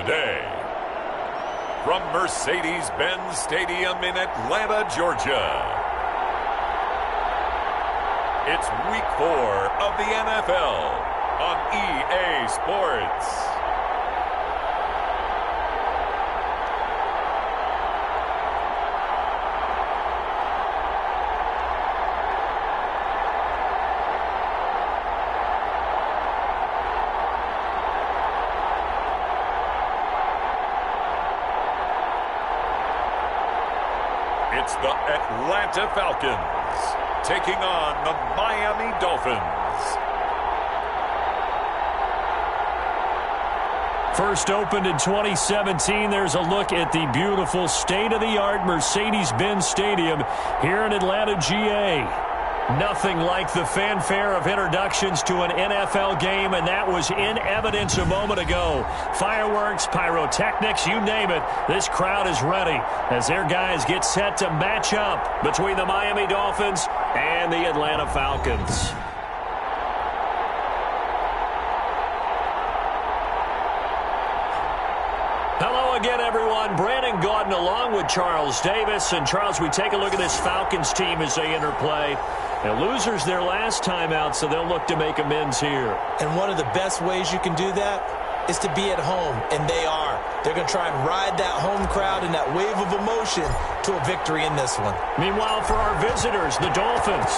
today. From Mercedes-Benz Stadium in Atlanta, Georgia, it's Week 4 of the NFL on EA Sports. It's the Atlanta Falcons taking on the Miami Dolphins. First opened in 2017, there's a look at the beautiful state-of-the-art Mercedes-Benz Stadium here in Atlanta, GA. Nothing like the fanfare of introductions to an NFL game, and that was in evidence a moment ago. Fireworks, pyrotechnics, you name it. This crowd is ready as their guys get set to match up between the Miami Dolphins and the Atlanta Falcons. Hello again, everyone. Brandon Gaudin along with Charles Davis. And, Charles, we take a look at this Falcons team as they interplay. And losers their last time out, so they'll look to make amends here. And one of the best ways you can do that is to be at home, and they are. They're going to try and ride that home crowd and that wave of emotion to a victory in this one. Meanwhile, for our visitors, the Dolphins,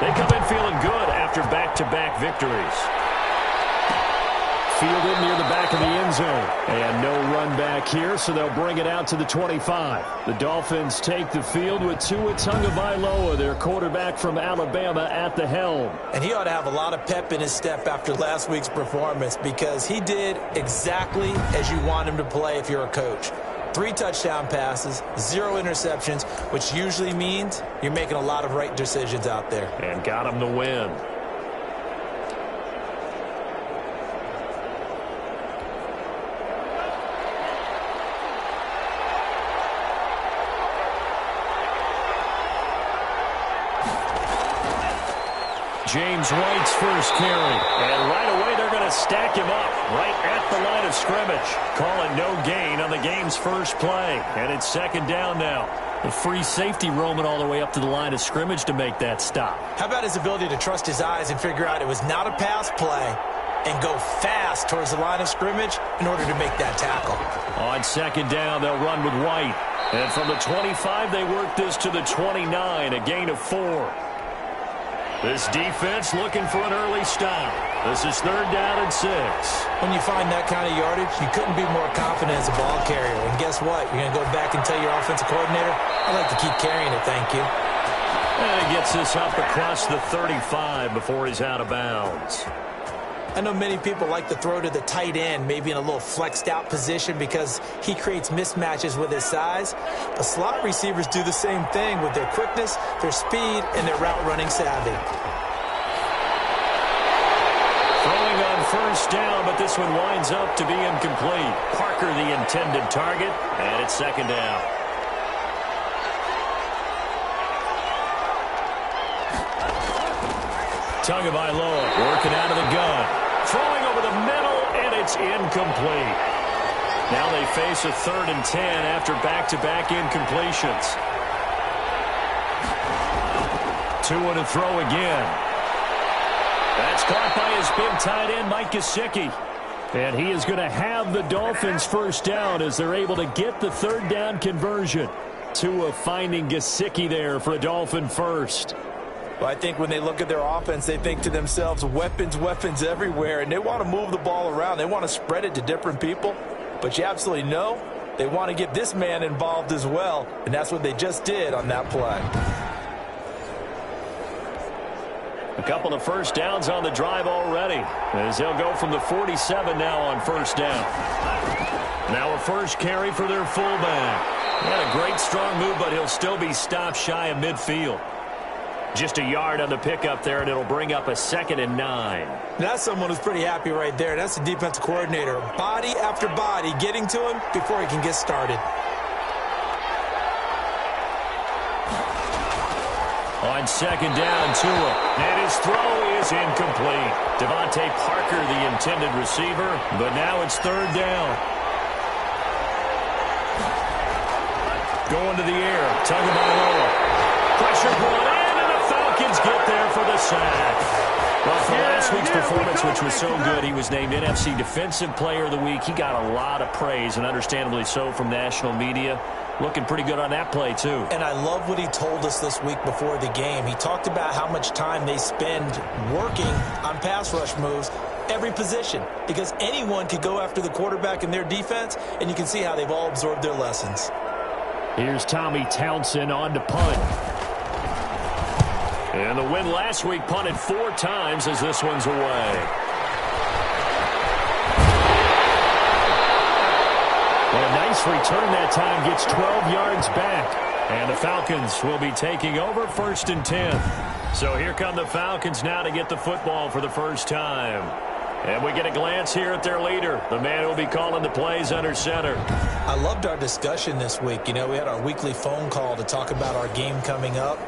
they come in feeling good after back-to-back victories. Fielded near the back of the end zone. And no run back here, so they'll bring it out to the 25. The Dolphins take the field with Tua Tagovailoa, their quarterback from Alabama, at the helm. And he ought to have a lot of pep in his step after last week's performance, because he did exactly as you want him to play if you're a coach. 3 touchdown passes, 0 interceptions, which usually means you're making a lot of right decisions out there. And got him the win. James White's first carry. And right away they're going to stack him up right at the line of scrimmage. Calling no gain on the game's first play. And it's second down now. The free safety roaming all the way up to the line of scrimmage to make that stop. How about his ability to trust his eyes and figure out it was not a pass play and go fast towards the line of scrimmage in order to make that tackle. On second down, they'll run with White. And from the 25, they work this to the 29, a gain of 4. This defense looking for an early stop. This is third down and 6. When you find that kind of yardage, you couldn't be more confident as a ball carrier. And guess what? You're going to go back and tell your offensive coordinator, I'd like to keep carrying it, thank you. And he gets this up across the 35 before he's out of bounds. I know many people like to throw to the tight end, maybe in a little flexed out position because he creates mismatches with his size. But slot receivers do the same thing with their quickness, their speed, and their route running savvy. Throwing on first down, but this one winds up to be incomplete. Parker the intended target, and it's second down. Tagovailoa working out of the gun. Throwing over the middle, and it's incomplete. Now they face a 3rd and 10 after back-to-back incompletions. Tua to throw again. That's caught by his big tight end, Mike Gesicki. And he is going to have the Dolphins first down as they're able to get the third down conversion. Tua finding Gesicki there for a Dolphin first. Well, I think when they look at their offense, they think to themselves, weapons, weapons everywhere, and they want to move the ball around. They want to spread it to different people, but you absolutely know they want to get this man involved as well, and that's what they just did on that play. A couple of first downs on the drive already, as they'll go from the 47 now on first down. Now a first carry for their fullback. He had a great strong move, but he'll still be stopped shy of midfield. Just a yard on the pickup there, and it'll bring up a 2nd and 9. That's someone who's pretty happy right there. That's the defensive coordinator. Body after body getting to him before he can get started. On second down, Tua. And his throw is incomplete. Devontae Parker, the intended receiver, but now it's third down. Going to the air. Tagovailoa. Pressure brought in, and the Falcons get there for the sack. Well, for last week's performance, which was so good, he was named NFC Defensive Player of the Week. He got a lot of praise, and understandably so, from national media. Looking pretty good on that play, too. And I love what he told us this week before the game. He talked about how much time they spend working on pass rush moves, every position, because anyone could go after the quarterback in their defense, and you can see how they've all absorbed their lessons. Here's Tommy Townsend on to punt. And the win last week punted 4 times as this one's away. And a nice return that time, gets 12 yards back. And the Falcons will be taking over 1st and 10. So here come the Falcons now to get the football for the first time. And we get a glance here at their leader, the man who will be calling the plays under center. I loved our discussion this week. You know, we had our weekly phone call to talk about our game coming up.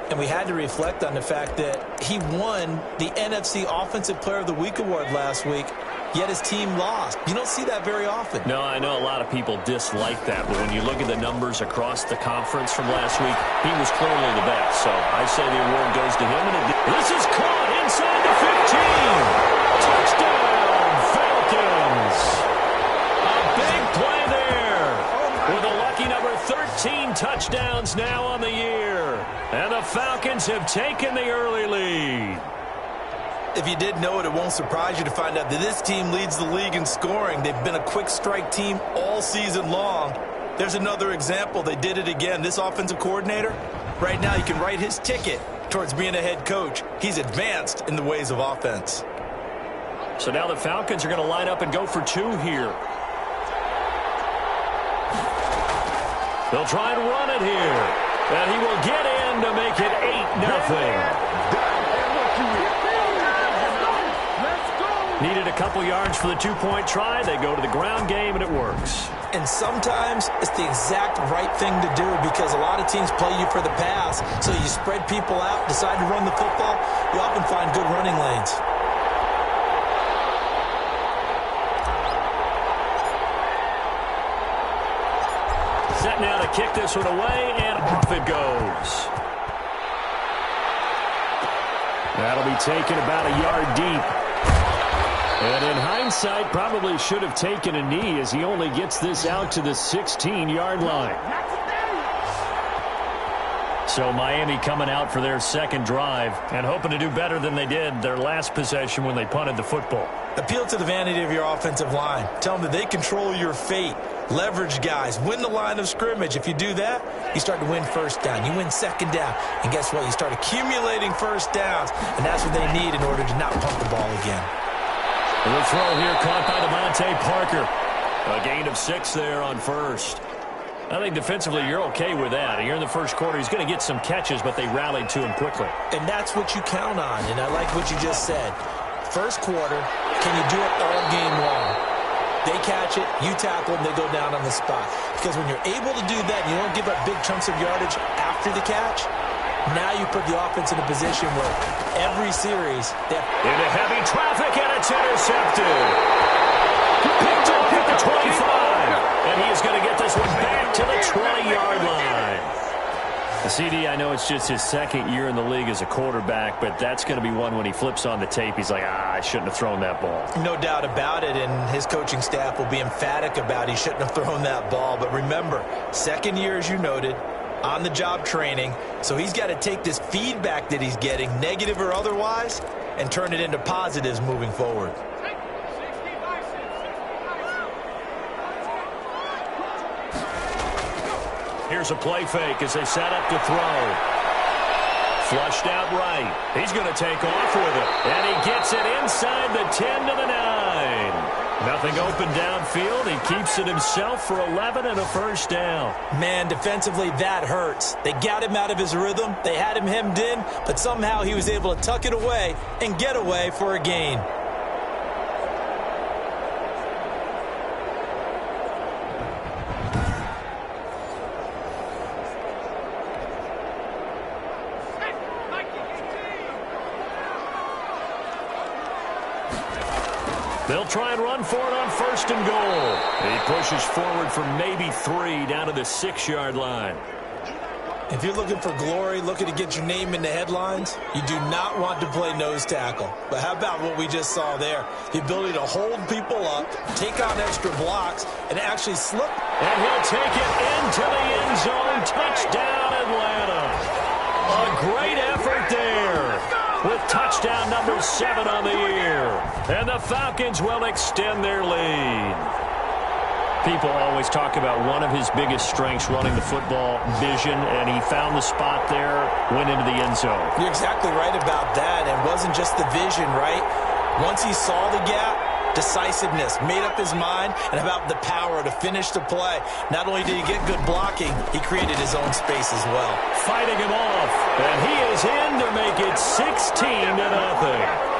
And we had to reflect on the fact that he won the NFC Offensive Player of the Week award last week, yet his team lost. You don't see that very often. No, I know a lot of people dislike that, but when you look at the numbers across the conference from last week, he was clearly the best. So I say the award goes to him. And this is caught inside the 15. Touchdown, Falcons. A big play there with a lucky number 13 touchdowns now on the year. And the Falcons have taken the early lead. If you didn't know it, it won't surprise you to find out that this team leads the league in scoring. They've been a quick strike team all season long. There's another example. They did it again. This offensive coordinator, right now you can write his ticket towards being a head coach. He's advanced in the ways of offense. So now the Falcons are going to line up and go for 2 here. They'll try and run it here. And he will get in to make it 8-0. Needed a couple yards for the 2-point try. They go to the ground game, and it works. And sometimes it's the exact right thing to do because a lot of teams play you for the pass. So you spread people out, decide to run the football. You often find good running lanes. Set now to kick this one away, and off it goes. That'll be taken about a yard deep. And in hindsight, probably should have taken a knee as he only gets this out to the 16-yard line. So Miami coming out for their second drive and hoping to do better than they did their last possession when they punted the football. Appeal to the vanity of your offensive line. Tell them that they control your fate. Leverage guys. Win the line of scrimmage. If you do that, you start to win first down. You win second down. And guess what? You start accumulating first downs. And that's what they need in order to not pump the ball again. And the throw here caught by Devontae Parker. A gain of 6 there on first. I think defensively you're okay with that. Here in the first quarter, he's going to get some catches, but they rallied to him quickly. And that's what you count on. And I like what you just said. First quarter, can you do it all game long? They catch it, you tackle them, they go down on the spot. Because when you're able to do that, you don't give up big chunks of yardage after the catch. Now you put the offense in a position where every series... Into heavy traffic, and it's intercepted. Picked off at the 25. And he is going to get this one back to the 20-yard line. The CD, I know it's just his second year in the league as a quarterback, but that's going to be one when he flips on the tape, he's like, I shouldn't have thrown that ball. No doubt about it, and his coaching staff will be emphatic about he shouldn't have thrown that ball. But remember, second year, as you noted, on-the-job training, so he's got to take this feedback that he's getting, negative or otherwise, and turn it into positives moving forward. Here's a play fake as they set up to throw. Flushed out right. He's going to take off with it. And he gets it inside the 10 to the 9. Nothing open downfield. He keeps it himself for 11 and a first down. Man, defensively, that hurts. They got him out of his rhythm. They had him hemmed in, but somehow he was able to tuck it away and get away for a gain. They'll try and run for it on 1st and goal. He pushes forward for maybe 3 down to the 6-yard line. If you're looking for glory, looking to get your name in the headlines, you do not want to play nose tackle. But how about what we just saw there? The ability to hold people up, take on extra blocks, and actually slip. And he'll take it into the end zone. Touchdown, Atlanta. A great effort there with touchdown number 7 on the year. And the Falcons will extend their lead. People always talk about one of his biggest strengths, running the football, vision, and he found the spot there, went into the end zone. You're exactly right about that. It wasn't just the vision, right? Once he saw the gap, decisiveness, made up his mind, and about the power to finish the play. Not only did he get good blocking, he created his own space as well. Fighting him off, and he is in to make it 16-0.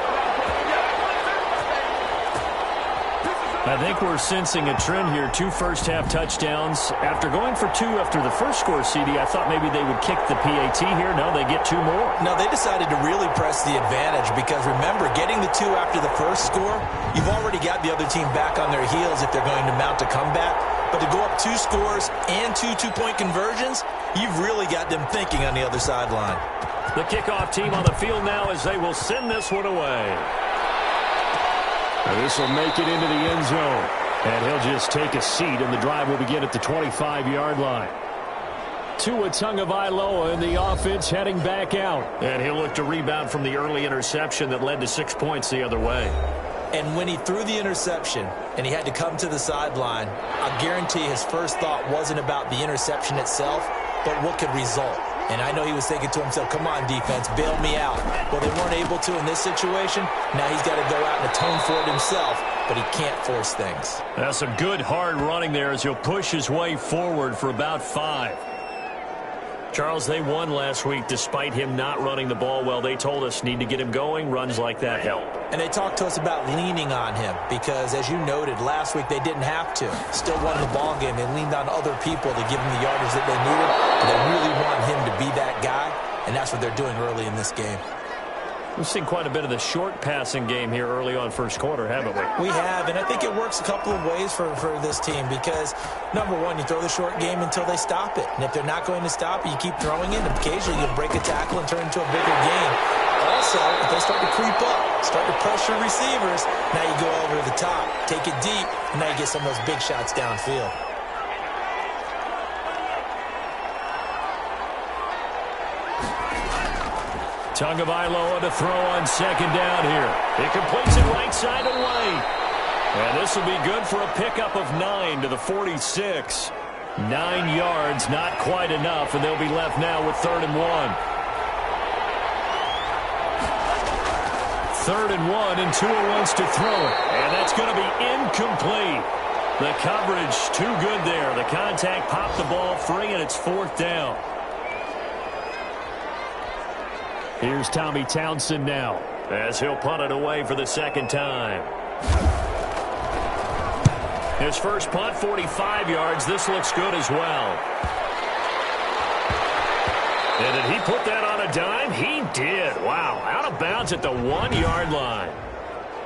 I think we're sensing a trend here. 2 first-half touchdowns. After going for 2 after the first score, CD, I thought maybe they would kick the PAT here. No, they get 2 more. No, they decided to really press the advantage because, remember, getting the 2 after the first score, you've already got the other team back on their heels if they're going to mount a comeback. But to go up 2 scores and 2 two-point conversions, you've really got them thinking on the other sideline. The kickoff team on the field now as they will send this one away. This will make it into the end zone. And he'll just take a seat, and the drive will begin at the 25-yard line. Tua Tagovailoa in the offense heading back out. And he'll look to rebound from the early interception that led to 6 points the other way. And when he threw the interception and he had to come to the sideline, I guarantee his first thought wasn't about the interception itself, but what could result. And I know he was thinking to himself, come on, defense, bail me out. Well, they weren't able to in this situation. Now he's got to go out and atone for it himself, but he can't force things. That's some good, hard running there as he'll push his way forward for about 5. Charles, they won last week despite him not running the ball well. They told us need to get him going. Runs like that help. And they talked to us about leaning on him because, as you noted, last week they didn't have to. Still won the ball game. They leaned on other people to give him the yardage that they needed. And they really want him to be that guy, and that's what they're doing early in this game. We've seen quite a bit of the short passing game here early on first quarter, haven't we? We have, and I think it works a couple of ways for this team because, number one, you throw the short game until they stop it. And if they're not going to stop it, you keep throwing it, and occasionally you'll break a tackle and turn it into a bigger game. Also, if they start to creep up, start to pressure receivers, now you go over the top, take it deep, and now you get some of those big shots downfield. Tagovailoa to throw on second down here. He completes it right side away. And this will be good for a pickup of 9 to the 46. 9 yards, not quite enough, and they'll be left now with 3rd and 1. 3rd and 1, and Tua wants to throw it. And that's going to be incomplete. The coverage too good there. The contact popped the ball free, and it's 4th down. Here's Tommy Townsend now as he'll punt it away for the 2nd time. His first punt, 45 yards. This looks good as well. And did he put that on a dime? He did. Wow. Out of bounds at the 1-yard line.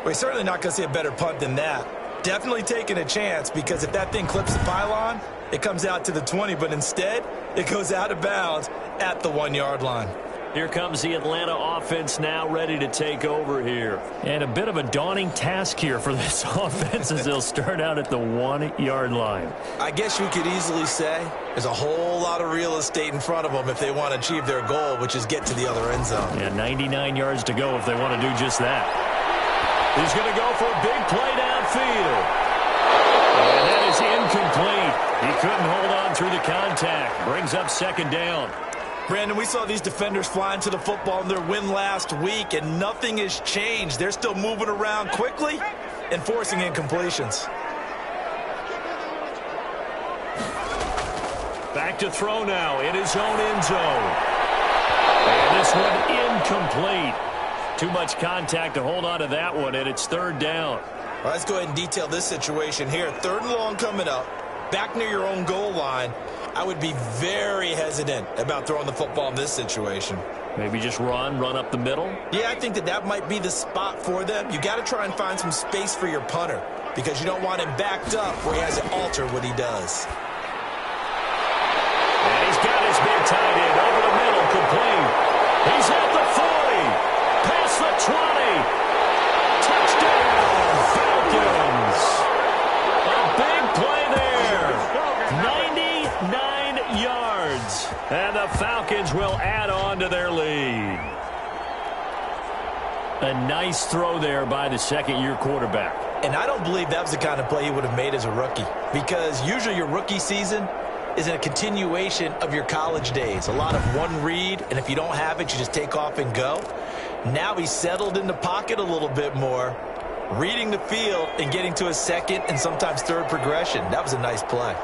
We're certainly not going to see a better punt than that. Definitely taking a chance because if that thing clips the pylon, it comes out to the 20, but instead it goes out of bounds at the 1-yard line. Here comes the Atlanta offense now ready to take over here. And a bit of a daunting task here for this offense as they'll start out at the 1-yard line. I guess you could easily say there's a whole lot of real estate in front of them if they want to achieve their goal, which is get to the other end zone. Yeah, 99 yards to go if they want to do just that. He's going to go for a big play downfield. And that is incomplete. He couldn't hold on through the contact. Brings up 2nd down. Brandon, we saw these defenders flying to the football in their win last week, and nothing has changed. They're still moving around quickly and forcing incompletions. Back to throw now in his own end zone. And this one incomplete. Too much contact to hold on to that one, and it's 3rd down. All right, let's go ahead and detail this situation here. 3rd and long coming up, back near your own goal line. I would be very hesitant about throwing the football in this situation. Maybe just run up the middle? Yeah, I think that might be the spot for them. You got to try and find some space for your punter because you don't want him backed up where he has to alter what he does. And he's got his big tight end over the middle, complete. He's at the 40, past the 20. Touchdown, Falcons. A big play there. 99 yards. And the Falcons will add on to their lead. A nice throw there by the second-year quarterback. And I don't believe that was the kind of play he would have made as a rookie because usually your rookie season is a continuation of your college days. A lot of one read, and if you don't have it, you just take off and go. Now he's settled in the pocket a little bit more, reading the field and getting to a second and sometimes third progression. That was a nice play.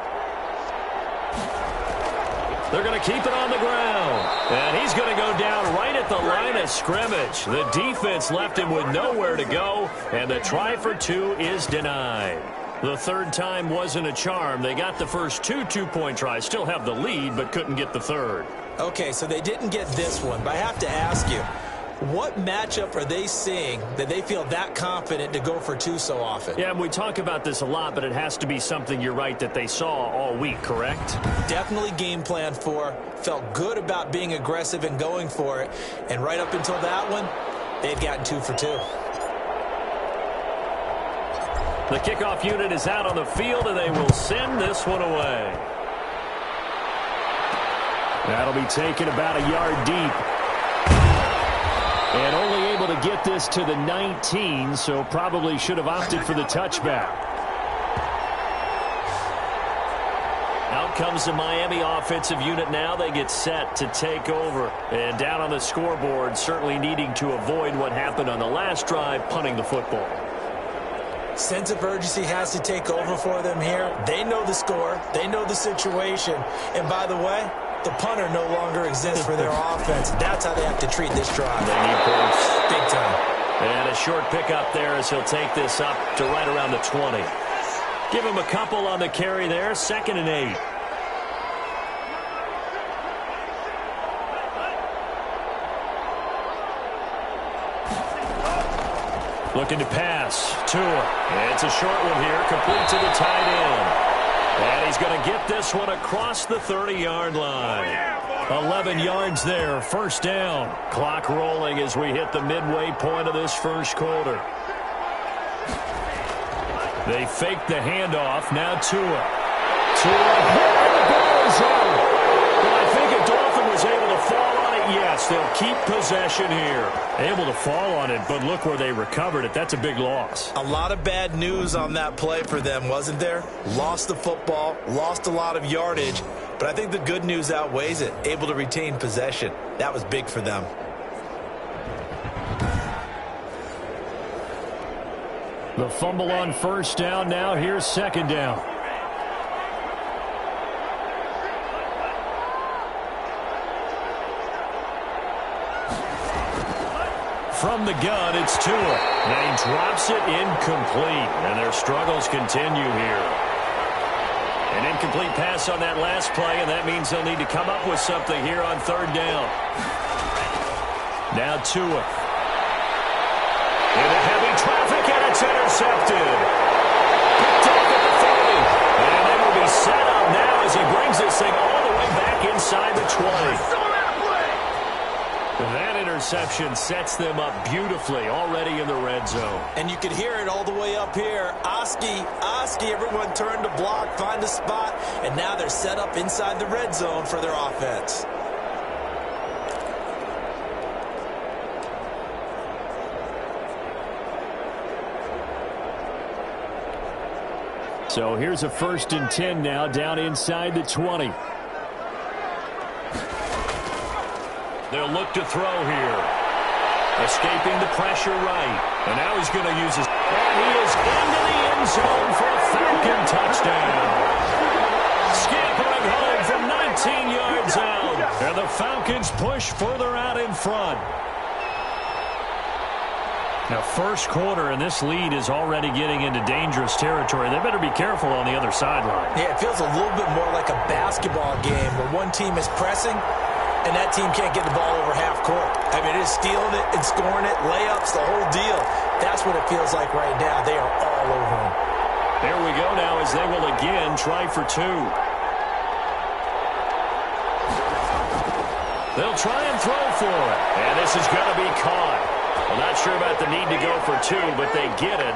They're going to keep it on the ground. And he's going to go down right at the line of scrimmage. The defense left him with nowhere to go, and the try for two is denied. The third time wasn't a charm. They got the first two-point tries. Still have the lead, but couldn't get the third. Okay, so they didn't get this one, but I have to ask you, what matchup are they seeing that they feel that confident to go for two so often? Yeah, and we talk about this a lot, but it has to be something, you're right, that they saw all week, correct? Definitely game plan for, felt good about being aggressive and going for it, and right up until that one, they had gotten 2 for 2. The kickoff unit is out on the field, and they will send this one away. That'll be taken about a yard deep. And only able to get this to the 19, so probably should have opted for the touchback. Out comes the Miami offensive unit now. They get set to take over. And down on the scoreboard, certainly needing to avoid what happened on the last drive, punting the football. Sense of urgency has to take over for them here. They know the score. They know the situation. And by the way, the punter no longer exists for their offense. That's how they have to treat this drive. They need points. Big time. And a short pickup there as he'll take this up to right around the 20. Give him a couple on the carry there. 2nd and 8. Looking to pass. Tua. It's a short one here. Complete to the tight end. And he's going to get this one across the 30-yard line. 11 yards there. First down. Clock rolling as we hit the midway point of this first quarter. They fake the handoff. Now Tua. Tua. The ball is out. But I think if Dolphin was able to fall on it, yes, they'll keep possession here. Able to fall on it, but look where they recovered it. That's a big loss. A lot of bad news on that play for them, wasn't there? Lost the football, lost a lot of yardage, but I think the good news outweighs it. Able to retain possession. That was big for them. The fumble on first down. Now here's 2nd down. From the gun, it's Tua. And he drops it incomplete. And their struggles continue here. An incomplete pass on that last play, and that means they'll need to come up with something here on 3rd down. Now Tua. Into heavy traffic, and it's intercepted. Picked off at the 30. And they will be set up now as he brings this thing all the way back inside the 20. That interception sets them up beautifully already in the red zone. And you could hear it all the way up here. Oski, everyone turned to block, find a spot, and now they're set up inside the red zone for their offense. So here's a 1st and 10 now down inside the 20. They'll look to throw here. Escaping the pressure right. And now he's going to use his... And he is into the end zone for a Falcon touchdown. Scampering home from 19 yards out. And the Falcons push further out in front. Now, first quarter, and this lead is already getting into dangerous territory. They better be careful on the other sideline. Yeah, it feels a little bit more like a basketball game where one team is pressing And that team can't get the ball over half court. I mean, they're stealing it and scoring it, layups, the whole deal. That's what it feels like right now. They are all over them. There we go now as they will again try for two. They'll try and throw for it. And this is going to be caught. I'm not sure about the need to go for two, but they get it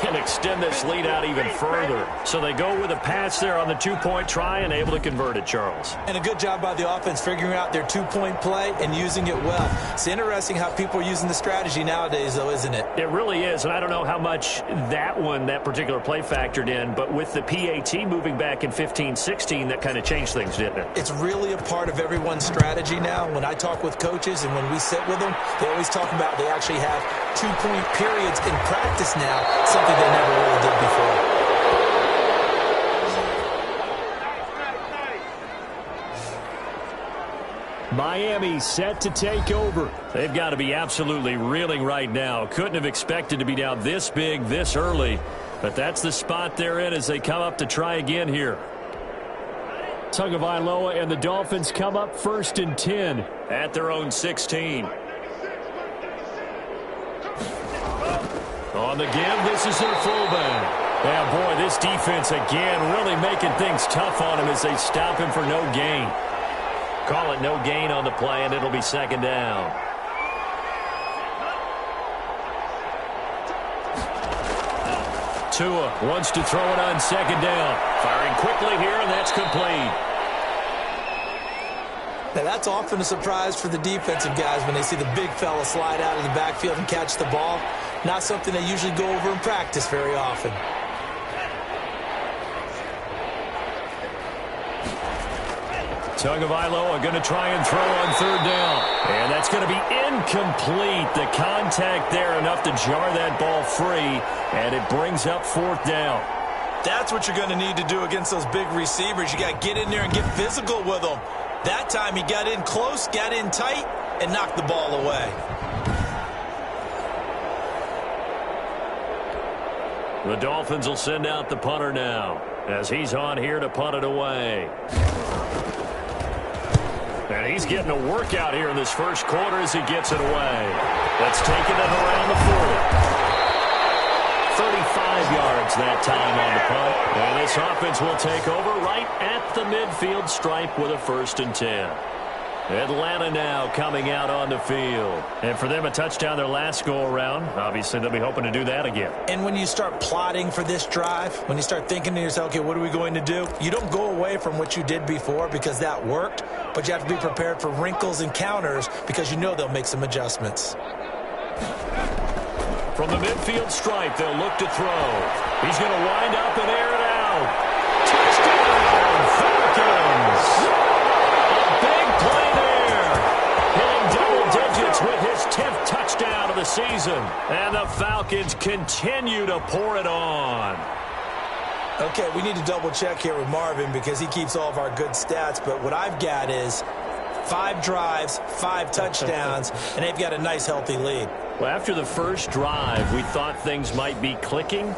and extend this lead out even further. So they go with a pass there on the two-point try and able to convert it, Charles. And a good job by the offense figuring out their two-point play and using it well. It's interesting how people are using the strategy nowadays, though, isn't it? It really is, and I don't know how much that particular play factored in, but with the PAT moving back in 15-16, that kind of changed things, didn't it? It's really a part of everyone's strategy now. When I talk with coaches and when we sit with them, they always talk about they actually have two-point periods in practice now, something they never really did before. Miami set to take over. They've got to be absolutely reeling right now. Couldn't have expected to be down this big this early, but that's the spot they're in as they come up to try again here. Tagovailoa and the Dolphins come up 1st and 10 at their own 16. On the give, this is their fullback. Yeah, boy, this defense again really making things tough on him as they stop him for no gain. Call it no gain on the play, and it'll be 2nd down. Tua wants to throw it on 2nd down. Firing quickly here, and that's complete. Now, that's often a surprise for the defensive guys when they see the big fella slide out of the backfield and catch the ball. Not something they usually go over in practice very often. Tagovailoa going to try and throw on 3rd down. And that's going to be incomplete. The contact there enough to jar that ball free. And it brings up 4th down. That's what you're going to need to do against those big receivers. You got to get in there and get physical with them. That time he got in close, got in tight, and knocked the ball away. The Dolphins will send out the punter now as he's on here to punt it away. And he's getting a workout here in this first quarter as he gets it away. That's taking it around the 40. 35 yards that time on the punt. And this offense will take over right at the midfield stripe with a 1st and 10. Atlanta now coming out on the field. And for them, a touchdown their last go-around. Obviously, they'll be hoping to do that again. And when you start plotting for this drive, when you start thinking to yourself, okay, what are we going to do? You don't go away from what you did before because that worked, but you have to be prepared for wrinkles and counters because you know they'll make some adjustments. From the midfield stripe, they'll look to throw. He's going to wind up and air it out. Touchdown, Falcons! Play there. Hitting double digits with his 10th touchdown of the season. And the Falcons continue to pour it on. Okay, we need to double check here with Marvin because he keeps all of our good stats. But what I've got is 5 drives, 5 touchdowns, and they've got a nice, healthy lead. Well, after the first drive, we thought things might be clicking.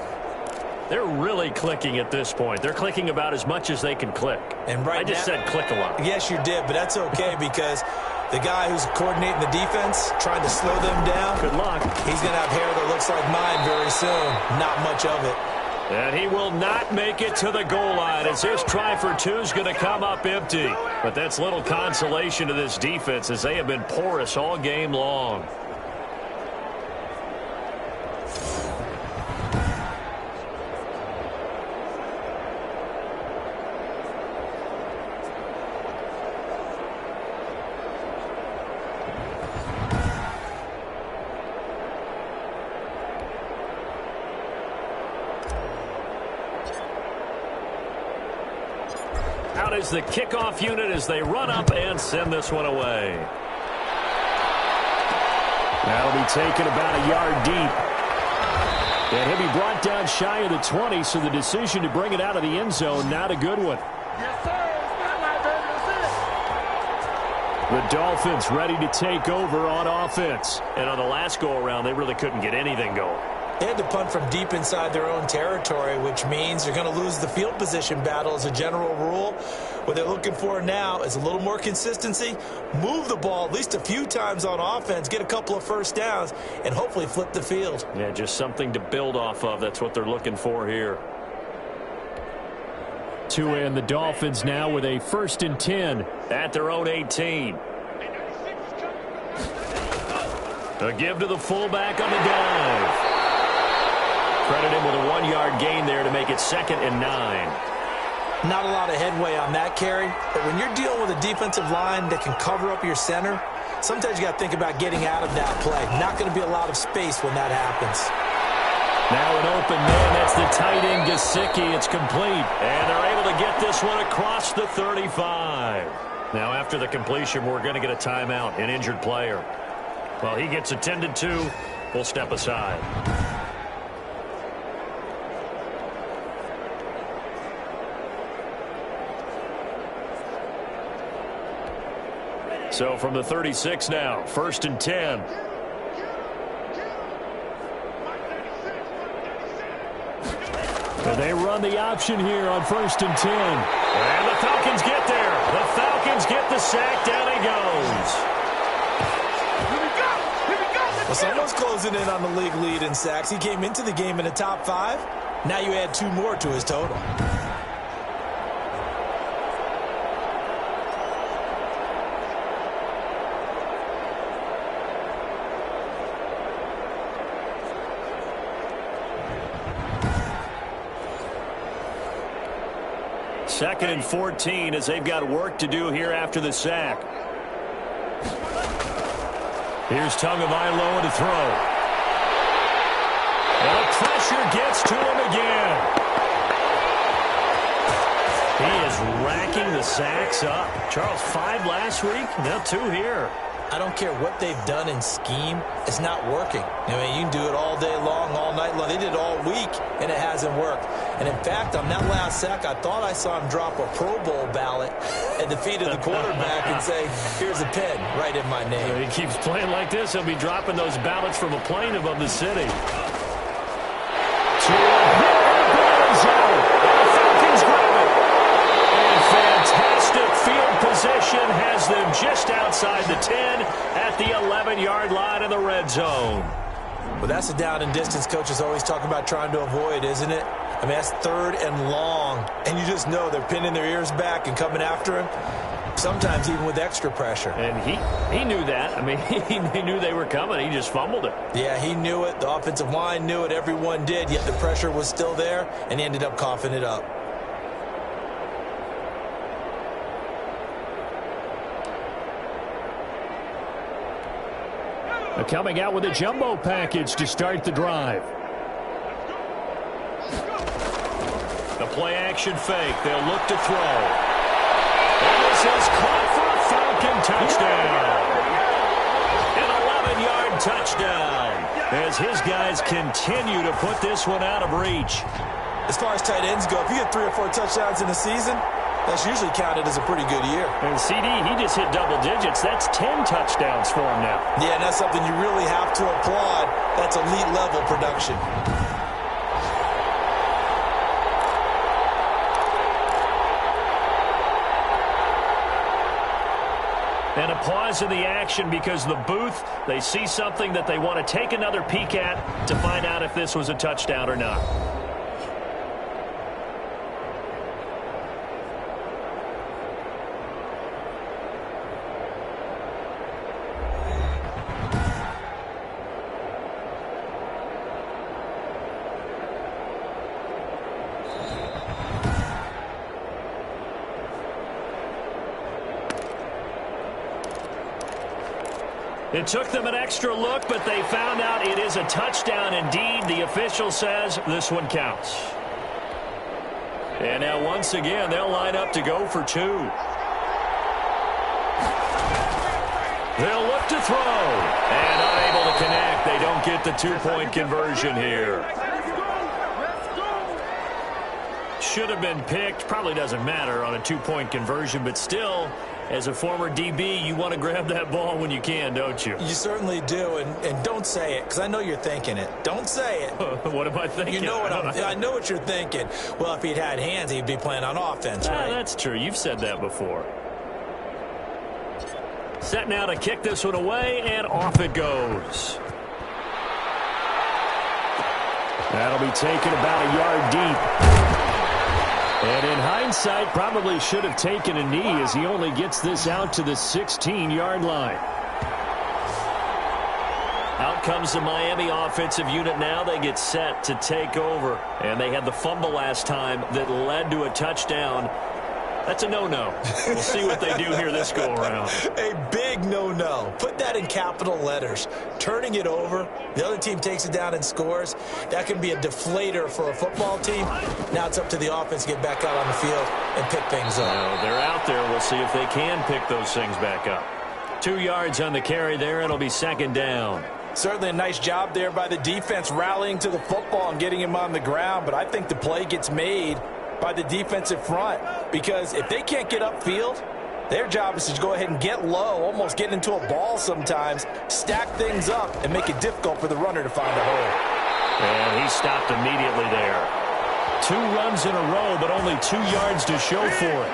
They're really clicking at this point. They're clicking about as much as they can click. And right I just said click a lot. Yes, you did, but that's okay because the guy who's coordinating the defense, trying to slow them down. Good luck. He's going to have hair that looks like mine very soon. Not much of it. And he will not make it to the goal line as his try for 2 is going to come up empty. But that's little consolation to this defense as they have been porous all game long. Out is the kickoff unit as they run up and send this one away. That'll be taken about a yard deep. And he'll be brought down shy of the 20, so the decision to bring it out of the end zone, not a good one. Yes, sir. The Dolphins ready to take over on offense. And on the last go-around, they really couldn't get anything going. They had to punt from deep inside their own territory, which means they're going to lose the field position battle as a general rule. What they're looking for now is a little more consistency, move the ball at least a few times on offense, get a couple of first downs, and hopefully flip the field. Yeah, just something to build off of. That's what they're looking for here. And the Dolphins now with a 1st and 10 at their own 18. A give to the fullback on the dive. Credit him with a 1-yard gain there to make it 2nd and 9. Not a lot of headway on that carry, but when you're dealing with a defensive line that can cover up your center, sometimes you got to think about getting out of that play. Not going to be a lot of space when that happens. Now an open man. That's the tight end, Gesicki. It's complete. And they're able to get this one across the 35. Now after the completion, we're going to get a timeout, an injured player. Well, he gets attended to. We'll step aside. So from the 36 now, 1st and 10. And they run the option here on 1st and 10. And the Falcons get there. The Falcons get the sack. Down he goes. Well, someone's closing in on the league lead in sacks. He came into the game in the top 5. Now you add 2 more to his total. Second and 14 as they've got work to do here after the sack. Here's Tagovailoa to throw. And the pressure gets to him again. He is racking the sacks up. Charles, 5 last week, now 2 here. I don't care what they've done in scheme. It's not working. I mean, you can do it all day long, all night long. They did it all week, and it hasn't worked. And, in fact, on that last sack, I thought I saw him drop a Pro Bowl ballot at the feet of the quarterback and say, here's a pen right in my name. He keeps playing like this. He'll be dropping those ballots from a plane above the city. Fantastic field possession has them just outside the 10 at the 11-yard line in the red zone. Well, that's a down and distance coaches always talk about trying to avoid, isn't it? I mean, that's 3rd and long, and you just know they're pinning their ears back and coming after him, sometimes even with extra pressure. And he knew that. I mean, he knew they were coming. He just fumbled it. Yeah, he knew it. The offensive line knew it. Everyone did, yet the pressure was still there, and he ended up coughing it up. Coming out with a jumbo package to start the drive. The play-action fake. They'll look to throw. And this is caught for a Falcon touchdown. An 11-yard touchdown as his guys continue to put this one out of reach. As far as tight ends go, if you get 3 or 4 touchdowns in a season, that's usually counted as a pretty good year. And CD, he just hit double digits. That's 10 touchdowns for him now. Yeah, and that's something you really have to applaud. That's elite-level production. And a pause in the action because the booth, they see something that they want to take another peek at to find out if this was a touchdown or not. It took them an extra look, but they found out it is a touchdown indeed. The official says this one counts. And now once again, they'll line up to go for 2. They'll look to throw. And unable to connect. They don't get the 2-point conversion here. Should have been picked. Probably doesn't matter on a 2-point conversion, but still, As a former DB, you want to grab that ball when you can, don't you? You certainly do, and don't say it, because I know you're thinking it. Don't say it. What am I thinking? You know what I know what you're thinking. Well, if he'd had hands, he'd be playing on offense, right? That's true. You've said that before. Set now to kick this one away, and off it goes. That'll be taken about a yard deep. And in hindsight, probably should have taken a knee as he only gets this out to the 16-yard line. Out comes the Miami offensive unit now. They get set to take over. And they had the fumble last time that led to a touchdown. That's a no-no. We'll see what they do here this go-around. A big no-no. Put that in capital letters. Turning it over, the other team takes it down and scores. That can be a deflator for a football team. Now it's up to the offense to get back out on the field and pick things up. Well, they're out there. We'll see if they can pick those things back up. 2 yards on the carry there. It'll be second down. Certainly a nice job there by the defense rallying to the football and getting him on the ground, but I think the play gets made by the defensive front, because if they can't get upfield, their job is to go ahead and get low, almost get into a ball sometimes, stack things up, and make it difficult for the runner to find a hole. And he stopped immediately there. 2 runs in a row, but only 2 yards to show for it.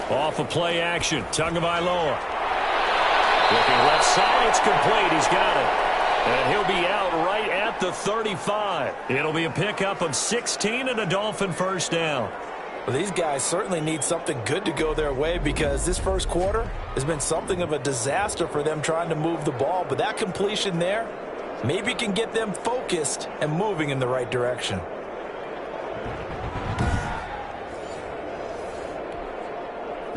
Off of play action, Tagovailoa. Looking left side, it's complete. He's got it. And he'll be out right at the 35. It'll be a pickup of 16 and a Dolphin first down. Well, these guys certainly need something good to go their way, because this first quarter has been something of a disaster for them trying to move the ball. But that completion there maybe can get them focused and moving in the right direction.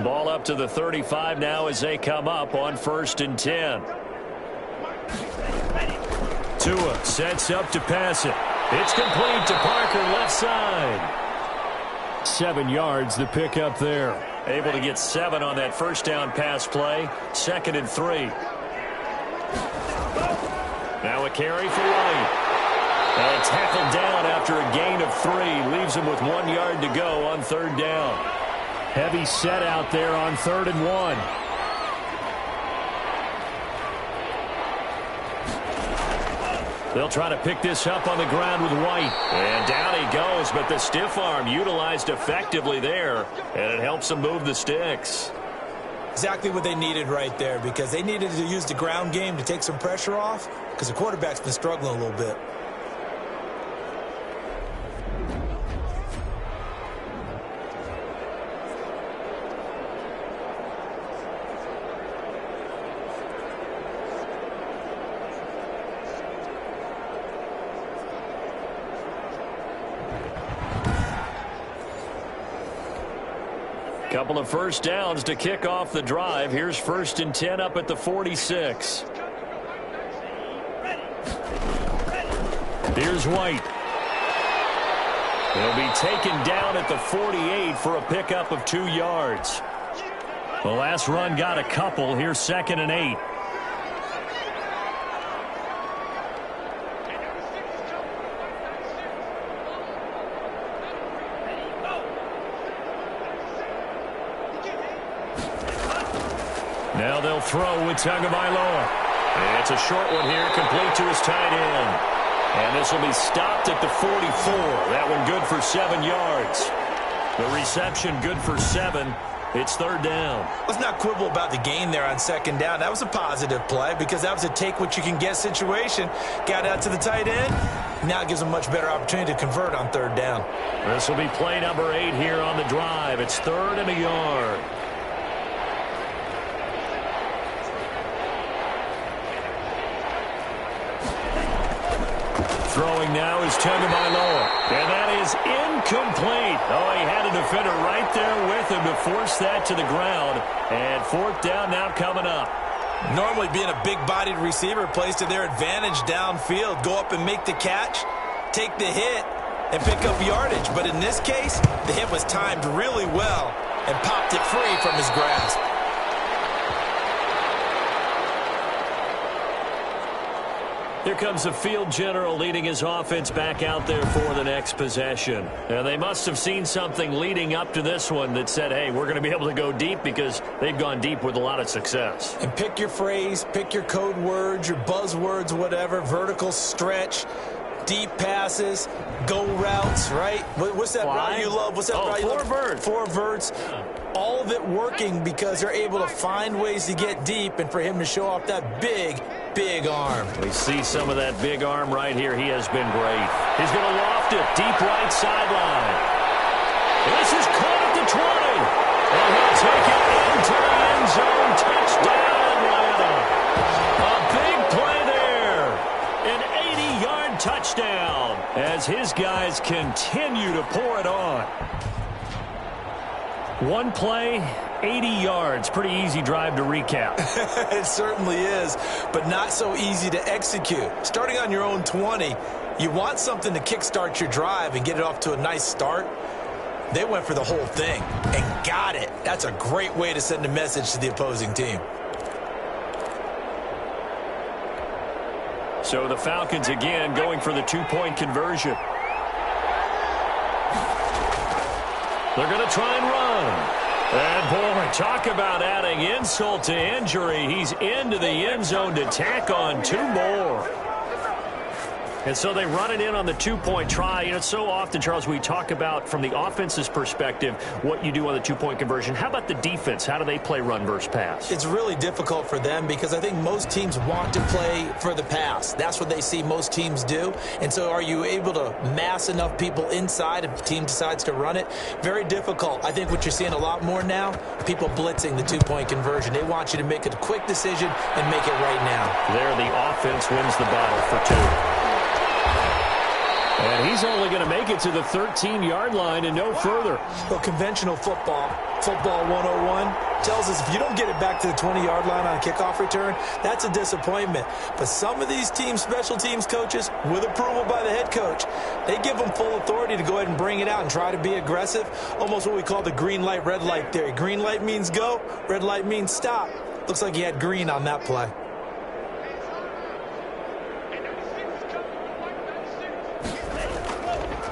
Ball up to the 35 now as they come up on 1st and 10. Tua sets up to pass it. It's complete to Parker, left side. 7 yards, the pickup there. Able to get 7 on that first down pass play. 2nd and 3. Now a carry for White. And tackled down after a gain of 3. Leaves him with 1 yard to go on 3rd down. Heavy set out there on 3rd and 1. They'll try to pick this up on the ground with White. And down he goes, but the stiff arm utilized effectively there. And it helps them move the sticks. Exactly what they needed right there, because they needed to use the ground game to take some pressure off, because the quarterback's been struggling a little bit. Couple of first downs to kick off the drive. Here's 1st and 10 up at the 46. Here's White. He'll be taken down at the 48 for a pickup of 2 yards. The last run got a couple. Here's 2nd and 8. Now they'll throw with Tagovailoa. It's a short one here, complete to his tight end. And this will be stopped at the 44. That one good for 7 yards. The reception good for 7. It's 3rd down. Let's not quibble about the gain there on 2nd down. That was a positive play, because that was a take-what-you-can-get situation. Got out to the tight end. Now it gives them a much better opportunity to convert on 3rd down. This will be play number 8 here on the drive. It's 3rd and a yard. Throwing now is Tagovailoa. And that is incomplete. Oh, he had a defender right there with him to force that to the ground. And fourth down now coming up. Normally being a big-bodied receiver plays to their advantage downfield. Go up and make the catch, take the hit, and pick up yardage. But in this case, the hit was timed really well and popped it free from his grasp. Here comes the field general leading his offense back out there for the next possession. And they must have seen something leading up to this one that said, hey, we're going to be able to go deep, because they've gone deep with a lot of success. And pick your phrase, pick your code words, your buzzwords, whatever, vertical stretch, deep passes, go routes, right? What's that route you love? What's that route you love? Four verts. All of it working because they're able to find ways to get deep, and for him to show off that big arm. We see some of that big arm right here. He has been great. He's going to loft it deep right sideline. This is caught at the 20. And he'll take it into the end zone. Touchdown, Atlanta. A big play there. An 80-yard touchdown as his guys continue to pour it on. One play, 80 yards. Pretty easy drive to recap. It certainly is, but not so easy to execute. Starting on your own 20, you want something to kickstart your drive and get it off to a nice start. They went for the whole thing and got it. That's a great way to send a message to the opposing team. So the Falcons again going for the two-point conversion. They're going to try and run. And, boy, talk about adding insult to injury. He's into the end zone to tack on two more. And so they run it in on the two-point try. You know, so often, Charles, we talk about, from the offense's perspective, what you do on the two-point conversion. How about the defense? How do they play run versus pass? It's really difficult for them because I think most teams want to play for the pass. That's what they see most teams do. And so are you able to mass enough people inside if the team decides to run it? Very difficult. I think what you're seeing a lot more now, people blitzing the two-point conversion. They want you to make a quick decision and make it right now. There, the offense wins the battle for two. And he's only going to make it to the 13-yard line and no further. Well, conventional football 101, tells us if you don't get it back to the 20-yard line on a kickoff return, that's a disappointment. But some of these teams, special teams coaches, with approval by the head coach, they give them full authority to go ahead and bring it out and try to be aggressive, almost what we call the green light, red light theory. Green light means go, red light means stop. Looks like he had green on that play.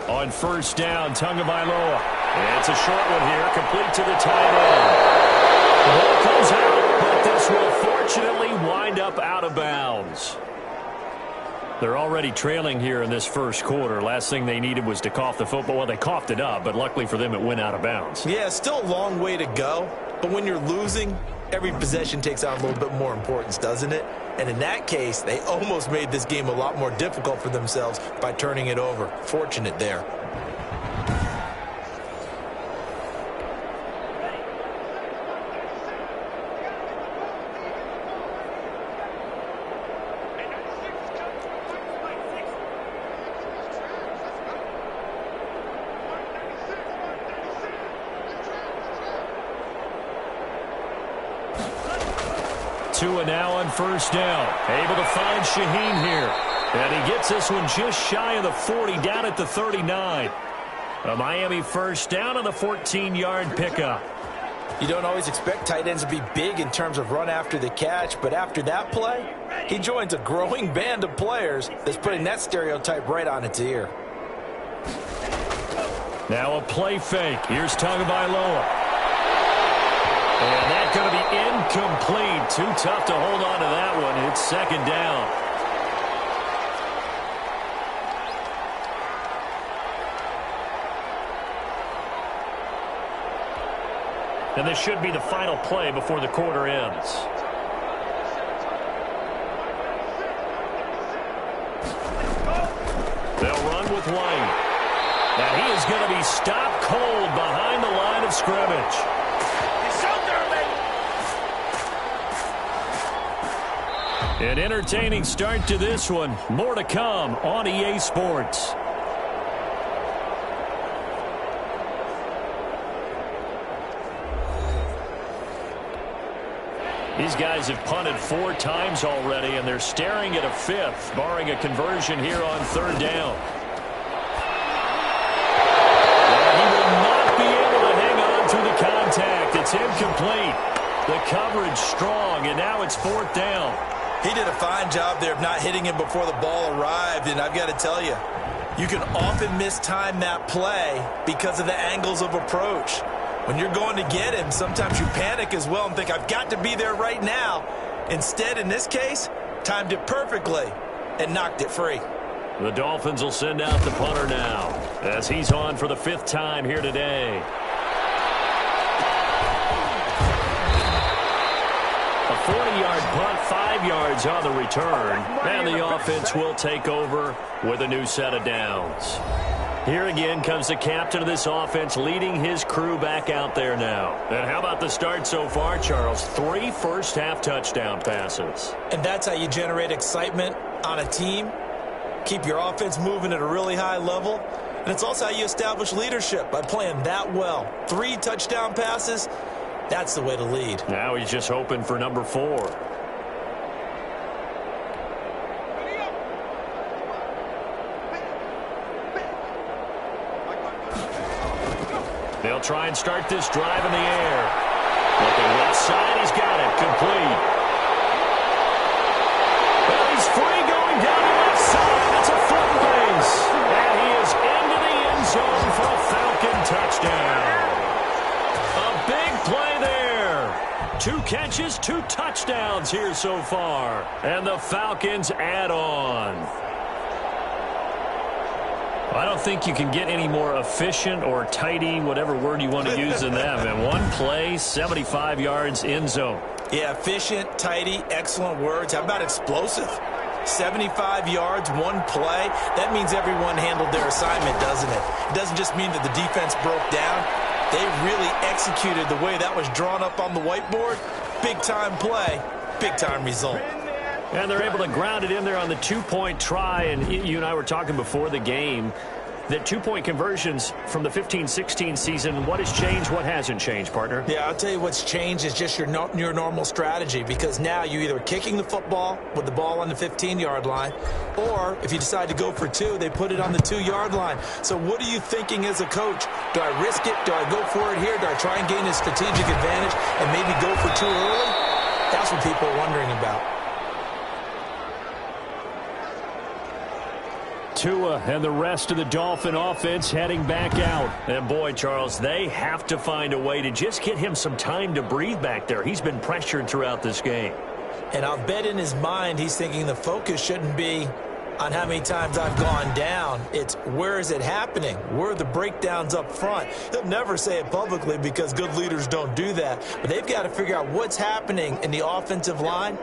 On first down, Tagovailoa. It's a short one here, complete to the tight end. The ball comes out, but this will fortunately wind up out of bounds. They're already trailing here in this first quarter. Last thing they needed was to cough the football. Well, they coughed it up, but luckily for them, it went out of bounds. Yeah, still a long way to go, but when you're losing, every possession takes on a little bit more importance, doesn't it? And in that case, they almost made this game a lot more difficult for themselves by turning it over. Fortunate there. Tua now on first down. Able to find Shaheen here. And he gets this one just shy of the 40, down at the 39. A Miami first down on the 14-yard pickup. You don't always expect tight ends to be big in terms of run after the catch, but after that play, he joins a growing band of players that's putting that stereotype right on its ear. Now a play fake. Here's Tagovailoa. And that's going to be incomplete. Too tough to hold on to that one. It's second down. And this should be the final play before the quarter ends. They'll run with White. And he is going to be stopped cold behind the line of scrimmage. An entertaining start to this one. More to come on EA Sports. These guys have punted 4 times already, and they're staring at a 5th, barring a conversion here on 3rd down. And he will not be able to hang on through the contact. It's incomplete. The coverage strong, and now it's 4th down. He did a fine job there of not hitting him before the ball arrived, and I've got to tell you, you can often mistime that play because of the angles of approach. When you're going to get him, sometimes you panic as well and think, I've got to be there right now. Instead, in this case, timed it perfectly and knocked it free. The Dolphins will send out the punter now as he's on for the 5th time here today. A 40-yard punt, 5 yards on the return, and the offense will take over with a new set of downs. Here again comes the captain of this offense leading his crew back out there now. And how about the start so far, Charles? 3 first-half touchdown passes. And that's how you generate excitement on a team. Keep your offense moving at a really high level. And it's also how you establish leadership by playing that well. 3 touchdown passes, that's the way to lead. Now he's just hoping for number 4. They'll try and start this drive in the air. Looking left side, he's got it. Complete. Well, he's free going down the left side. It's a foot race. And he is into the end zone for a Falcon touchdown. A big play there. 2 catches, 2 touchdowns here so far. And the Falcons add on. I don't think you can get any more efficient or tidy, whatever word you want to use in that. And 1 play, 75 yards, end zone. Yeah, efficient, tidy, excellent words. How about explosive? 75 yards, 1 play. That means everyone handled their assignment, doesn't it? It doesn't just mean that the defense broke down. They really executed the way that was drawn up on the whiteboard. Big-time play, big-time result. And they're able to ground it in there on the 2-point try. And you and I were talking before the game that 2-point conversions from the 15-16 season, what has changed, what hasn't changed, partner? Yeah, I'll tell you what's changed is just your normal strategy, because now you're either kicking the football with the ball on the 15-yard line, or if you decide to go for 2, they put it on the 2-yard line. So what are you thinking as a coach? Do I risk it? Do I go for it here? Do I try and gain a strategic advantage and maybe go for 2 early? That's what people are wondering about. Tua and the rest of the Dolphin offense heading back out. And boy, Charles, they have to find a way to just get him some time to breathe back there. He's been pressured throughout this game. And I'll bet in his mind he's thinking the focus shouldn't be on how many times I've gone down. It's where is it happening? Where are the breakdowns up front? He'll never say it publicly because good leaders don't do that. But they've got to figure out what's happening in the offensive line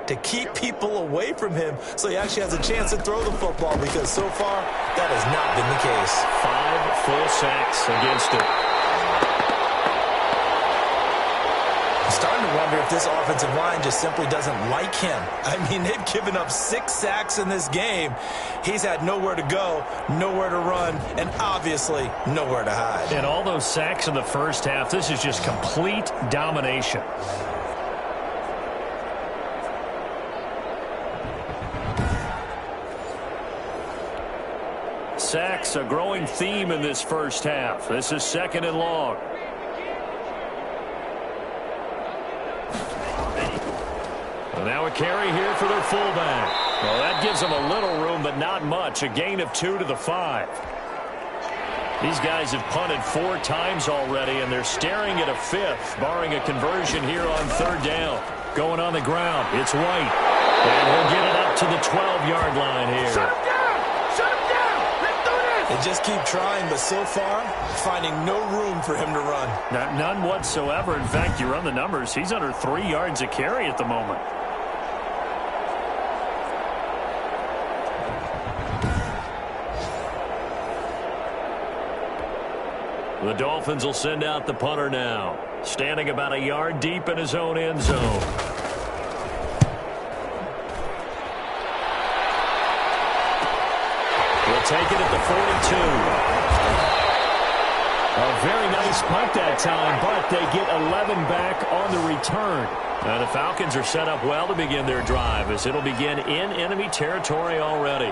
to keep people away from him so he actually has a chance to throw the football, because so far that has not been the case. 5 full sacks against him. I'm starting to wonder if this offensive line just simply doesn't like him. I mean, they've given up 6 sacks in this game. He's had nowhere to go, nowhere to run, and obviously nowhere to hide. And all those sacks in the first half, this is just complete domination. Sacks, a growing theme in this first half. This is 2nd and long. And now a carry here for their fullback. Well, that gives them a little room, but not much. A gain of 2 to the 5. These guys have punted 4 times already, and they're staring at a 5th, barring a conversion here on 3rd down. Going on the ground, it's White. And he'll get it up to the 12-yard line here. Shut him down! Shut him down! Let's do this! They just keep trying, but so far, finding no room for him to run. None whatsoever. In fact, you run the numbers, he's under 3 yards a carry at the moment. The Dolphins will send out the punter now, standing about a yard deep in his own end zone. They'll take it at the 42. A very nice punt that time, but they get 11 back on the return. The Falcons are set up well to begin their drive as it'll begin in enemy territory already.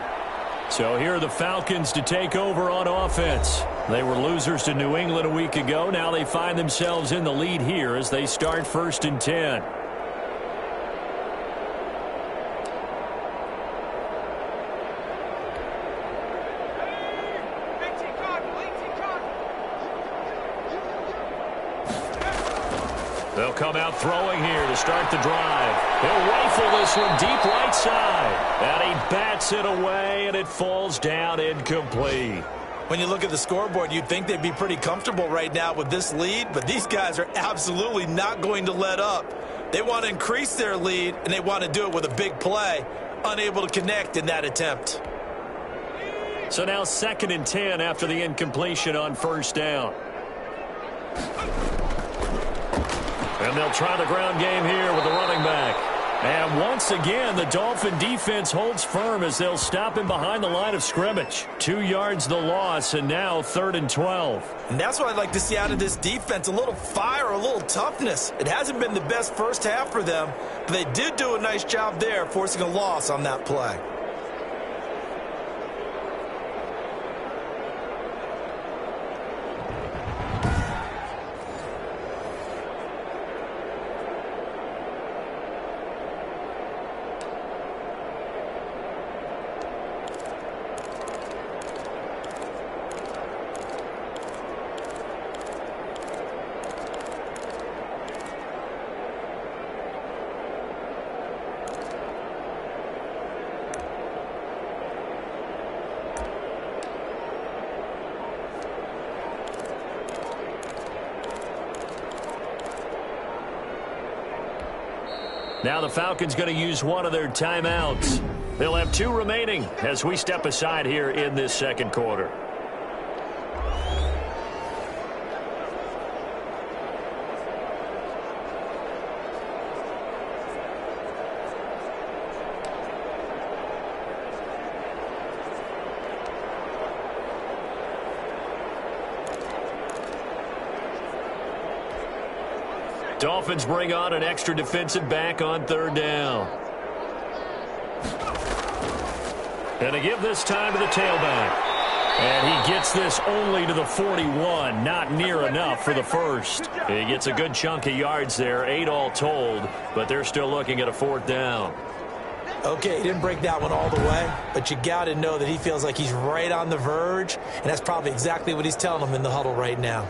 So here are the Falcons to take over on offense. They were losers to New England a week ago. Now they find themselves in the lead here as they start 1st and 10. They'll come out throwing here to start the drive. He'll rifle this one deep right side. And he bats it away, and it falls down incomplete. When you look at the scoreboard, you'd think they'd be pretty comfortable right now with this lead, but these guys are absolutely not going to let up. They want to increase their lead, and they want to do it with a big play. Unable to connect in that attempt. So now 2nd and 10 after the incompletion on 1st down. And they'll try the ground game here with the running back. And once again, the Dolphin defense holds firm as they'll stop him behind the line of scrimmage. 2 yards the loss, and now 3rd and 12. And that's what I'd like to see out of this defense, a little fire, a little toughness. It hasn't been the best first half for them, but they did do a nice job there, forcing a loss on that play. Now the Falcons going to use one of their timeouts. They'll have 2 remaining as we step aside here in this 2nd quarter. Dolphins bring on an extra defensive back on 3rd down. And to give this time to the tailback. And he gets this only to the 41. Not near enough for the first. He gets a good chunk of yards there, 8 all told, but they're still looking at a 4th down. Okay, he didn't break that one all the way, but you got to know that he feels like he's right on the verge, and that's probably exactly what he's telling them in the huddle right now.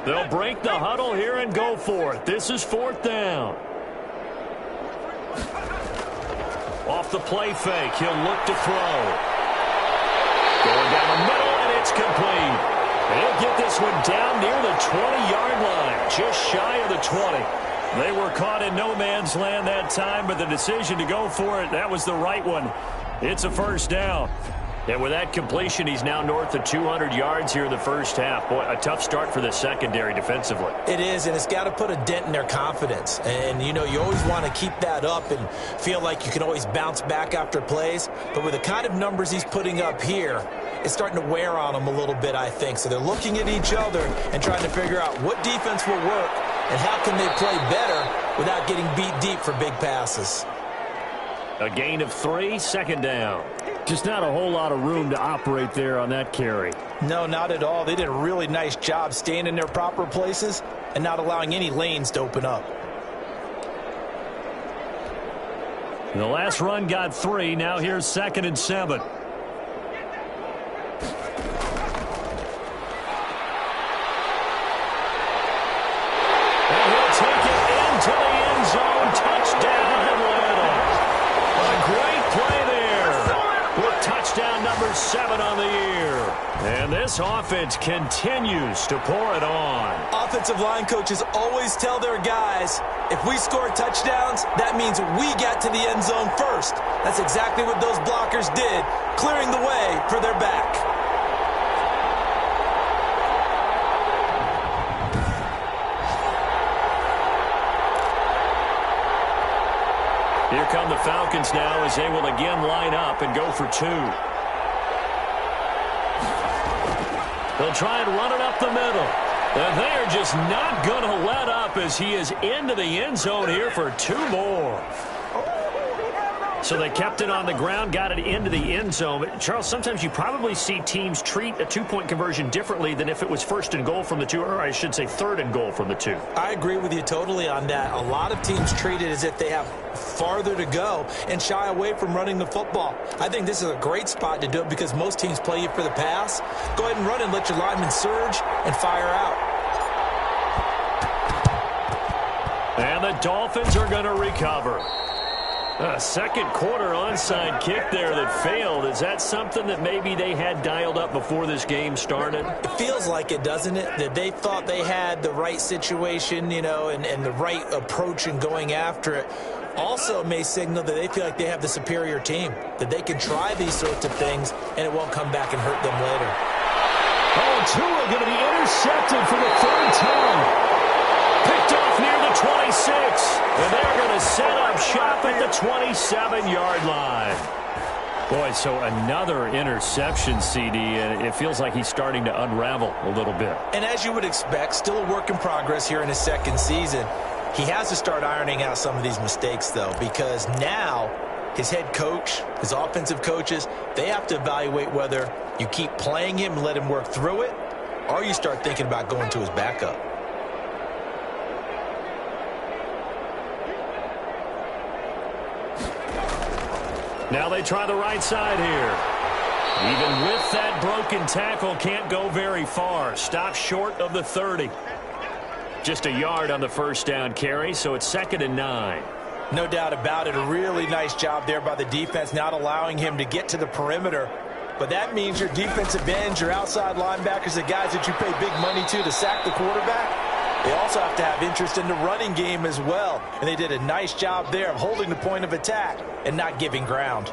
They'll break the huddle here and go for it. This is 4th down. Off the play fake, he'll look to throw. Going down the middle, and it's complete. He'll get this one down near the 20-yard line, just shy of the 20. They were caught in no man's land that time, but the decision to go for it, that was the right one. It's a 1st down. And with that completion, he's now north of 200 yards here in the 1st half. Boy, a tough start for the secondary defensively. It is, and it's got to put a dent in their confidence. And, you know, you always want to keep that up and feel like you can always bounce back after plays. But with the kind of numbers he's putting up here, it's starting to wear on them a little bit, I think. So they're looking at each other and trying to figure out what defense will work and how can they play better without getting beat deep for big passes. A gain of 3, 2nd down. Just not a whole lot of room to operate there on that carry. No, not at all. They did a really nice job staying in their proper places and not allowing any lanes to open up. The last run got 3. Now here's 2nd and 7. And he'll take it into the end zone. Touchdown, Atlanta. A great play there with touchdown number 7 on the year. And this offense continues to pour it on. Offensive line coaches always tell their guys, If we score touchdowns, that means we got to the end zone first. That's exactly what those blockers did, clearing the way for their back. Here come the Falcons now as they will again line up and go for two. They'll try and run it up the middle. And they're just not going to let up as he is into the end zone here for two more. So they kept it on the ground, got it into the end zone. But Charles, sometimes you probably see teams treat a two-point conversion differently than if it was first and goal from the two, or I should say third and goal from the two. I agree with you totally on that. A lot of teams treat it as if they have farther to go and shy away from running the football. I think this is a great spot to do it because most teams play you for the pass. Go ahead and run and let your linemen surge and fire out. And the Dolphins are going to recover. A second quarter onside kick there that failed. Is that something that maybe they had dialed up before this game started? It feels like it, doesn't it? That they thought they had the right situation, you know, and the right approach in going after it. Also may signal that they feel like they have the superior team, that they can try these sorts of things and it won't come back and hurt them later. Oh, Tua going to be intercepted for the third time. Picked off near the 26. And they're going to set up shop at the 27-yard line. Boy, so another interception, CD, and it feels like he's starting to unravel a little bit. And as you would expect, still a work in progress here in his second season. He has to start ironing out some of these mistakes, though, because now his head coach, his offensive coaches, they have to evaluate whether you keep playing him and let him work through it, or you start thinking about going to his backup. Now they try the right side here. Even with that broken tackle, can't go very far. Stop short of the 30. Just a yard on the first down carry, so it's 2nd and 9. No doubt about it. A really nice job there by the defense, not allowing him to get to the perimeter. But that means your defensive ends, your outside linebackers, the guys that you pay big money to sack the quarterback, they also have to have interest in the running game as well. And they did a nice job there of holding the point of attack and not giving ground.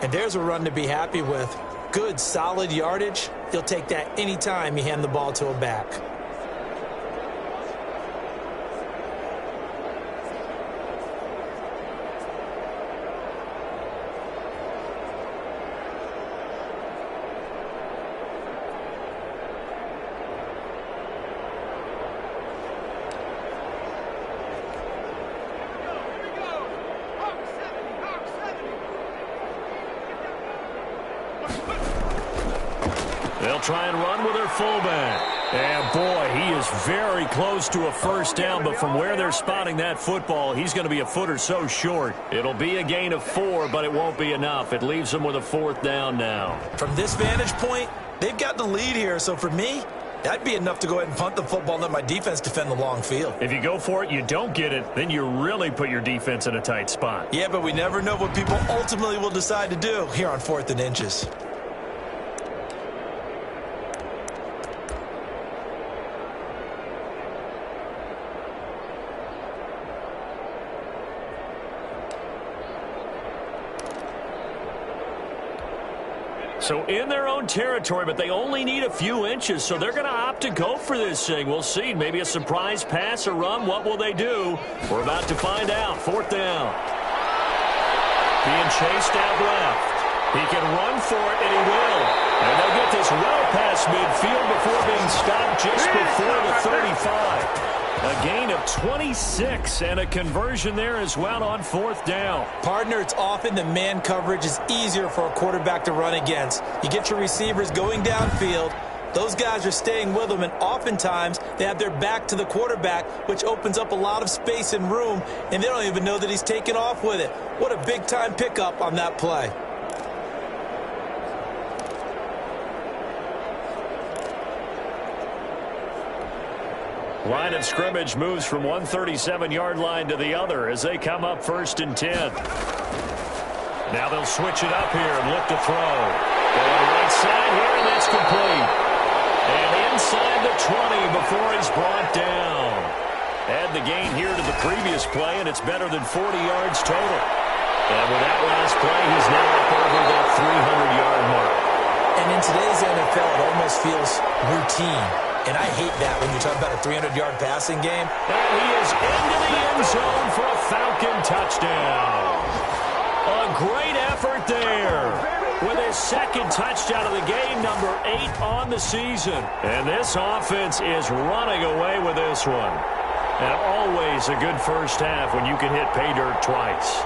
And there's a run to be happy with. Good, solid yardage. He'll take that anytime you hand the ball to a back. They'll try and run with their fullback. And, boy, he is very close to a first down, but from where they're spotting that football, he's going to be a foot or so short. It'll be a gain of 4, but it won't be enough. It leaves them with a 4th down now. From this vantage point, they've got the lead here. So for me, that'd be enough to go ahead and punt the football and let my defense defend the long field. If you go for it, you don't get it, then you really put your defense in a tight spot. Yeah, but we never know what people ultimately will decide to do here on 4th and inches. So in their own territory, but they only need a few inches, so they're going to opt to go for this thing. We'll see. Maybe a surprise pass or run. What will they do? We're about to find out. 4th down. Being chased out left. He can run for it, and he will. And they'll get this well past midfield before being stopped just before the 35. A gain of 26 and a conversion there as well on 4th down. Partner, it's often the man coverage is easier for a quarterback to run against. You get your receivers going downfield. Those guys are staying with them, and oftentimes they have their back to the quarterback, which opens up a lot of space and room, and they don't even know that he's taken off with it. What a big-time pickup on that play. Line of scrimmage moves from one 37-yard line to the other as they come up 1st and 10. Now they'll switch it up here and look to throw. Going right side here, and that's complete. And inside the 20 before he's brought down. Add the gain here to the previous play, and it's better than 40 yards total. And with that last play, he's now up over that 300-yard mark. And in today's NFL, it almost feels routine. And I hate that when you talk about a 300-yard passing game. And he is into the end zone for a Falcon touchdown. A great effort there with his second touchdown of the game, number 8 on the season. And this offense is running away with this one. And always a good first half when you can hit pay dirt twice.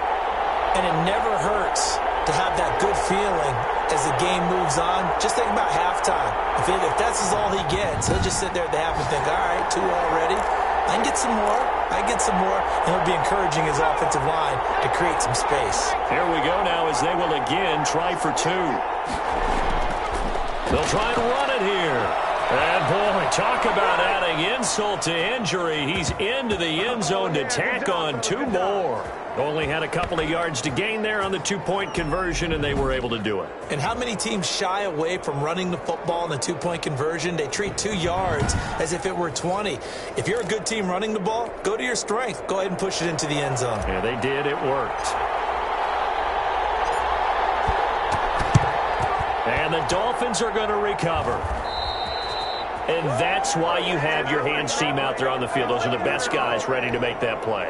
And it never hurts to have that good feeling as the game moves on. Just think about halftime. If that's all he gets, he'll just sit there at the half and think, all right, 2 already. I can get some more. I can get some more. And he'll be encouraging his offensive line to create some space. Here we go now as they will again try for 2. They'll try and run it here. And, boy, talk about adding insult to injury. He's into the end zone to tack on 2 more. Only had a couple of yards to gain there on the 2-point conversion, and they were able to do it. And how many teams shy away from running the football in the 2-point conversion? They treat 2 yards as if it were 20. If you're a good team running the ball, go to your strength. Go ahead and push it into the end zone. Yeah, they did. It worked. And the Dolphins are going to recover. And that's why you have your hands team out there on the field. Those are the best guys ready to make that play.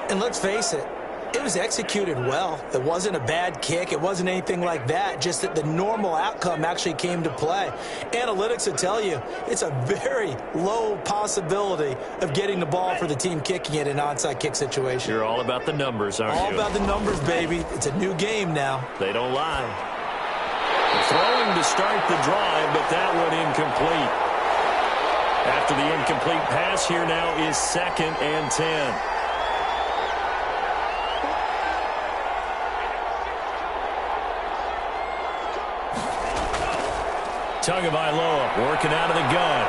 And let's face it, it was executed well. It wasn't a bad kick. It wasn't anything like that. Just that the normal outcome actually came to play. Analytics will tell you it's a very low possibility of getting the ball for the team kicking it in an onside kick situation. You're all about the numbers, aren't you? All about the numbers, baby. It's a new game now. They don't lie. Throwing to start the drive, but that one incomplete. After the incomplete pass, here now is 2nd and 10. Tagovailoa working out of the gun.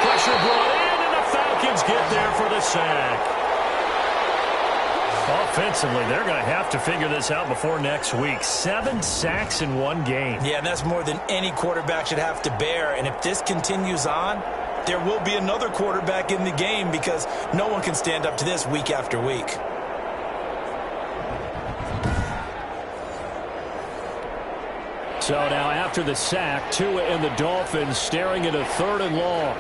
Pressure brought in, and the Falcons get there for the sack. Offensively, they're going to have to figure this out before next week. 7 sacks in 1 game. Yeah, and that's more than any quarterback should have to bear. And if this continues on, there will be another quarterback in the game because no one can stand up to this week after week. So now after the sack, Tua and the Dolphins staring at a 3rd and long.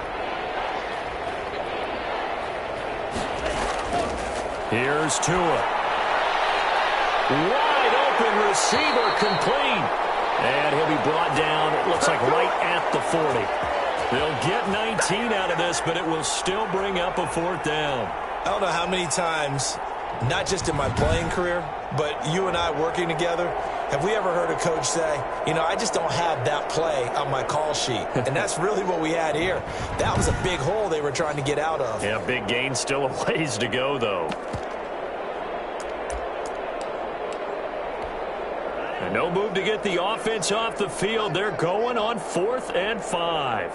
Here's Tua. Wide open receiver complete. And he'll be brought down, it looks like right at the 40. They'll get 19 out of this, but it will still bring up a 4th down. I don't know how many times, not just in my playing career, but you and I working together, have we ever heard a coach say, you know, I just don't have that play on my call sheet. And that's really what we had here. That was a big hole they were trying to get out of. Yeah, big gain, still a ways to go, though. And no move to get the offense off the field. They're going on 4th and 5.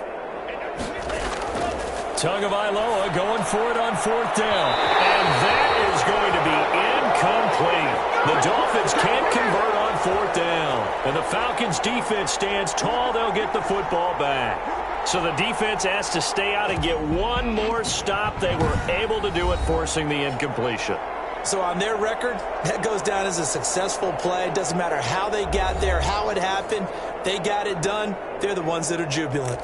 Tagovailoa going for it on 4th down. And that is going to be incomplete. The Dolphins can't convert on 4th down. And the Falcons' defense stands tall. They'll get the football back. So the defense has to stay out and get one more stop. They were able to do it, forcing the incompletion. So on their record, that goes down as a successful play. Doesn't matter how they got there, how it happened. They got it done. They're the ones that are jubilant.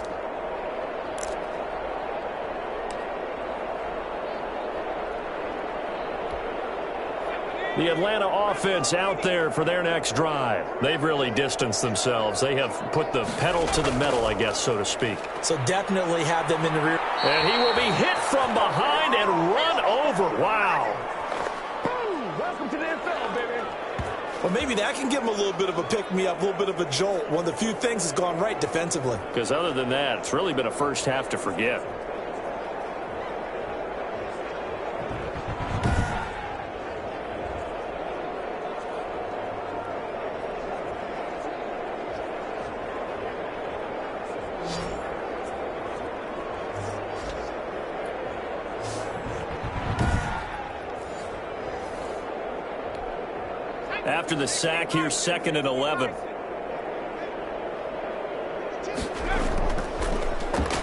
The Atlanta offense out there for their next drive. They've really distanced themselves. They have put the pedal to the metal, I guess, so to speak. So definitely have them in the rear. And he will be hit from behind and run over. Wow. Welcome to the NFL, baby. Well, maybe that can give him a little bit of a pick-me-up, a little bit of a jolt. One of the few things has gone right defensively. Because other than that, it's really been a first half to forget. After the sack, here's 2nd and 11.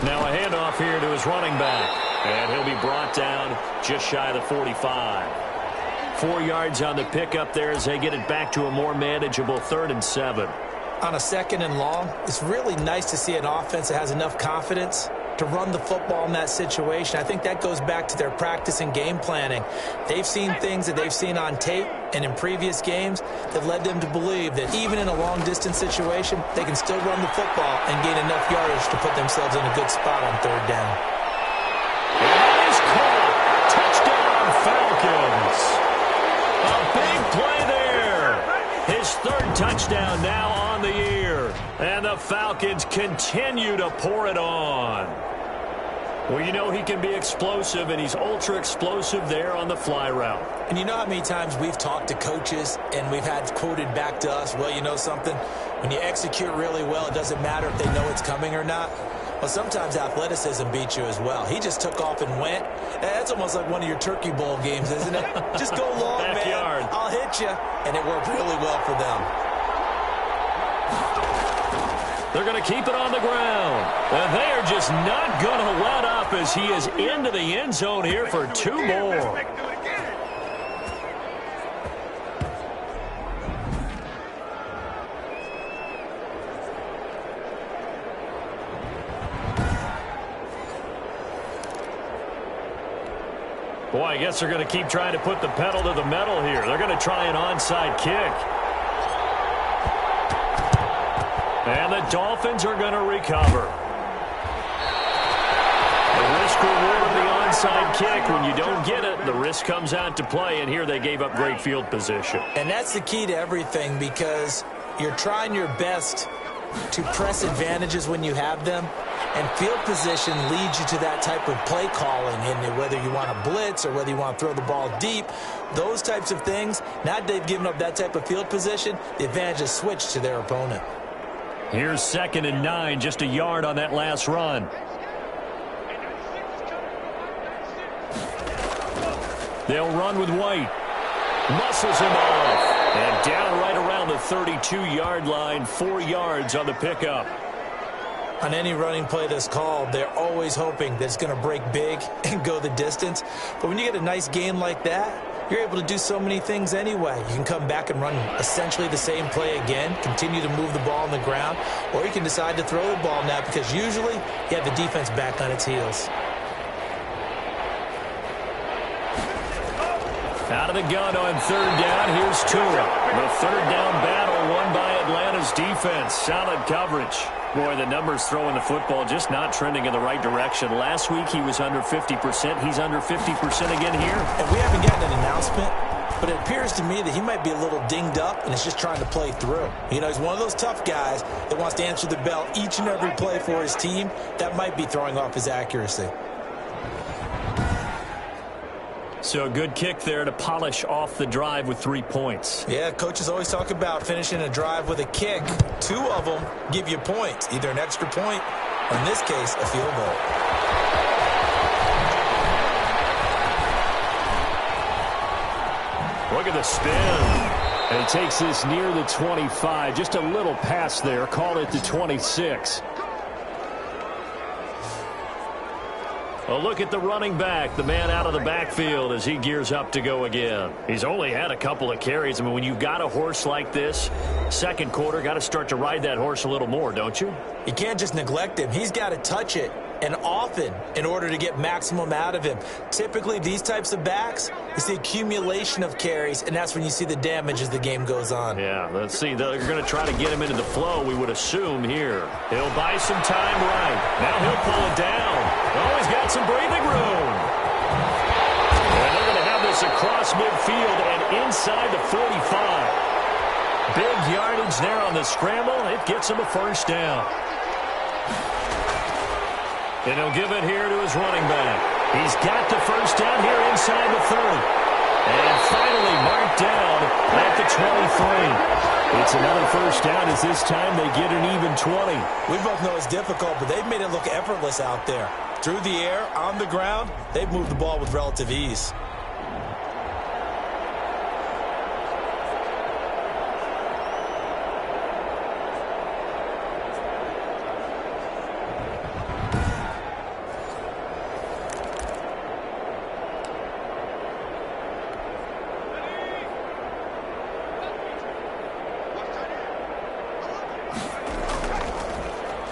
Now a handoff here to his running back. And he'll be brought down just shy of the 45. 4 yards on the pickup there as they get it back to a more manageable 3rd and 7. On a 2nd and long, it's really nice to see an offense that has enough confidence to run the football in that situation. I think that goes back to their practice and game planning. They've seen things that they've seen on tape and in previous games that led them to believe that even in a long-distance situation, they can still run the football and gain enough yardage to put themselves in a good spot on 3rd down. Nice call. Touchdown, Falcons. A big play there. His 3rd touchdown now on the year. And the Falcons continue to pour it on. Well, you know he can be explosive, and he's ultra-explosive there on the fly route. And you know how many times we've talked to coaches and we've had quoted back to us, well, you know something? When you execute really well, it doesn't matter if they know it's coming or not. Well, sometimes athleticism beats you as well. He just took off and went. That's almost like one of your Turkey Bowl games, isn't it? Just go long, Backyard. man. I'll hit you. And it worked really well for them. They're going to keep it on the ground. And they are just not going to let up as he is into the end zone here for 2 more. Boy, I guess they're going to keep trying to put the pedal to the metal here. They're going to try an onside kick. And the Dolphins are going to recover. The risk-reward of the onside kick. When you don't get it, the risk comes out to play, and here they gave up great field position. And that's the key to everything, because you're trying your best to press advantages when you have them, and field position leads you to that type of play calling, and whether you want to blitz or whether you want to throw the ball deep, those types of things. Now that they've given up that type of field position, the advantage is switched to their opponent. Here's 2nd and 9, just a yard on that last run. They'll run with White. Muscles him off. And down right around the 32-yard line, 4 yards on the pickup. On any running play that's called, they're always hoping that it's going to break big and go the distance. But when you get a nice gain like that, you're able to do so many things anyway. You can come back and run essentially the same play again, continue to move the ball on the ground, or you can decide to throw the ball now because usually you have the defense back on its heels. Out of the gun on 3rd down, here's Tua. The 3rd down battle won by Atlanta's defense. Solid coverage. Boy, the numbers throwing the football just not trending in the right direction. Last week he was under 50%. He's under 50% again here. And we haven't gotten an announcement, but it appears to me that he might be a little dinged up and is just trying to play through. You know, he's one of those tough guys that wants to answer the bell each and every play for his team. That might be throwing off his accuracy. So a good kick there to polish off the drive with 3 points. Yeah, coaches always talk about finishing a drive with a kick. 2 of them give you points, either an extra point or, in this case, a field goal. Look at the spin. And he takes this near the 25. Just a little pass there. Called it the 26. A look at the running back, the man out of the backfield as he gears up to go again. He's only had a couple of carries. I mean, when you've got a horse like this, 2nd quarter, got to start to ride that horse a little more, don't you? You can't just neglect him. He's got to touch it, and often, in order to get maximum out of him. Typically, these types of backs, it's the accumulation of carries, and that's when you see the damage as the game goes on. Yeah, let's see. They're going to try to get him into the flow, we would assume here. He'll buy some time right. Now he'll pull it down. Oh, he's got some breathing room. And they're going to have this across midfield and inside the 45. Big yardage there on the scramble. It gets him a 1st down. And he'll give it here to his running back. He's got the 1st down here inside the 30. And finally marked down at the 23. It's another 1st down as this time they get an even 20. We both know it's difficult, but they've made it look effortless out there. Through the air, on the ground, they've moved the ball with relative ease.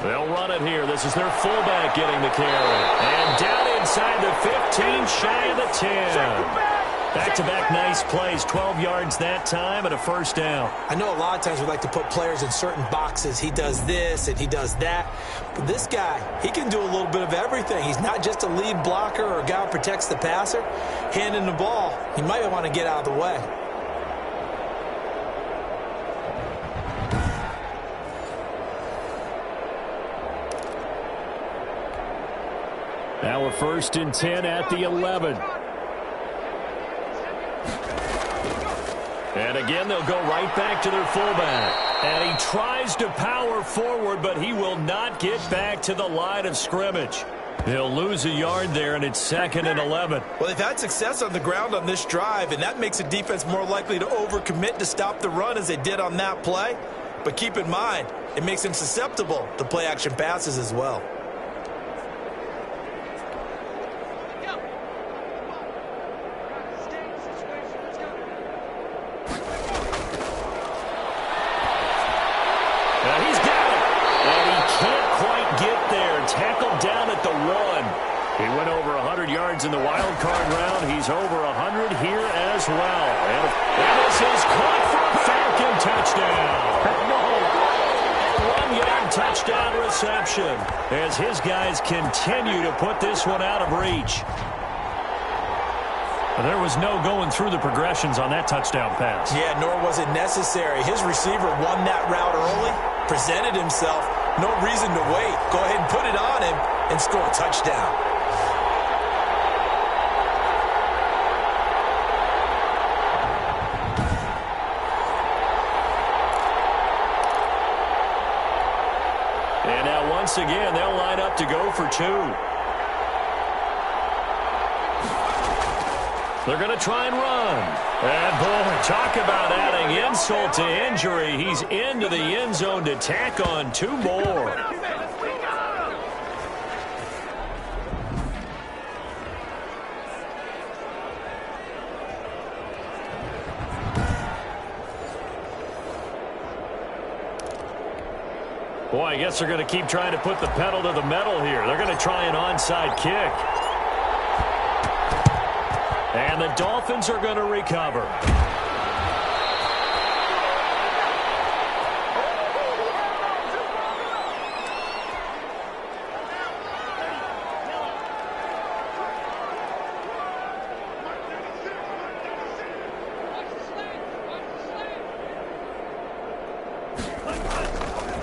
They'll run it here. This is their fullback getting the carry. And down inside the 15, shy of the 10. Back-to-back nice plays, 12 yards that time and a first down. I know a lot of times we like to put players in certain boxes. He does this and he does that. But this guy, he can do a little bit of everything. He's not just a lead blocker or a guy who protects the passer. Handing the ball, he might want to get out of the way. Now a 1st and 10 at the 11. And again, they'll go right back to their fullback. And he tries to power forward, but he will not get back to the line of scrimmage. He'll lose a yard there, and it's 2nd and 11. Well, they've had success on the ground on this drive, and that makes the defense more likely to overcommit to stop the run as they did on that play. But keep in mind, it makes them susceptible to play-action passes as well. Tackled down at the 1. He went over 100 yards in the wild card round. He's over 100 here as well. And this is caught for a Falcon touchdown. 1-yard touchdown reception as his guys continue to put this one out of reach. There was no going through the progressions on that touchdown pass. Yeah, nor was it necessary. His receiver won that route early, presented himself. No reason to wait. Go ahead and put it on him and score a touchdown. And now once again, they'll line up to go for 2. They're going to try and run. And, boy, talk about adding insult to injury. He's into the end zone to tack on 2 more. Boy, I guess they're going to keep trying to put the pedal to the metal here. They're going to try an onside kick. And the Dolphins are going to recover.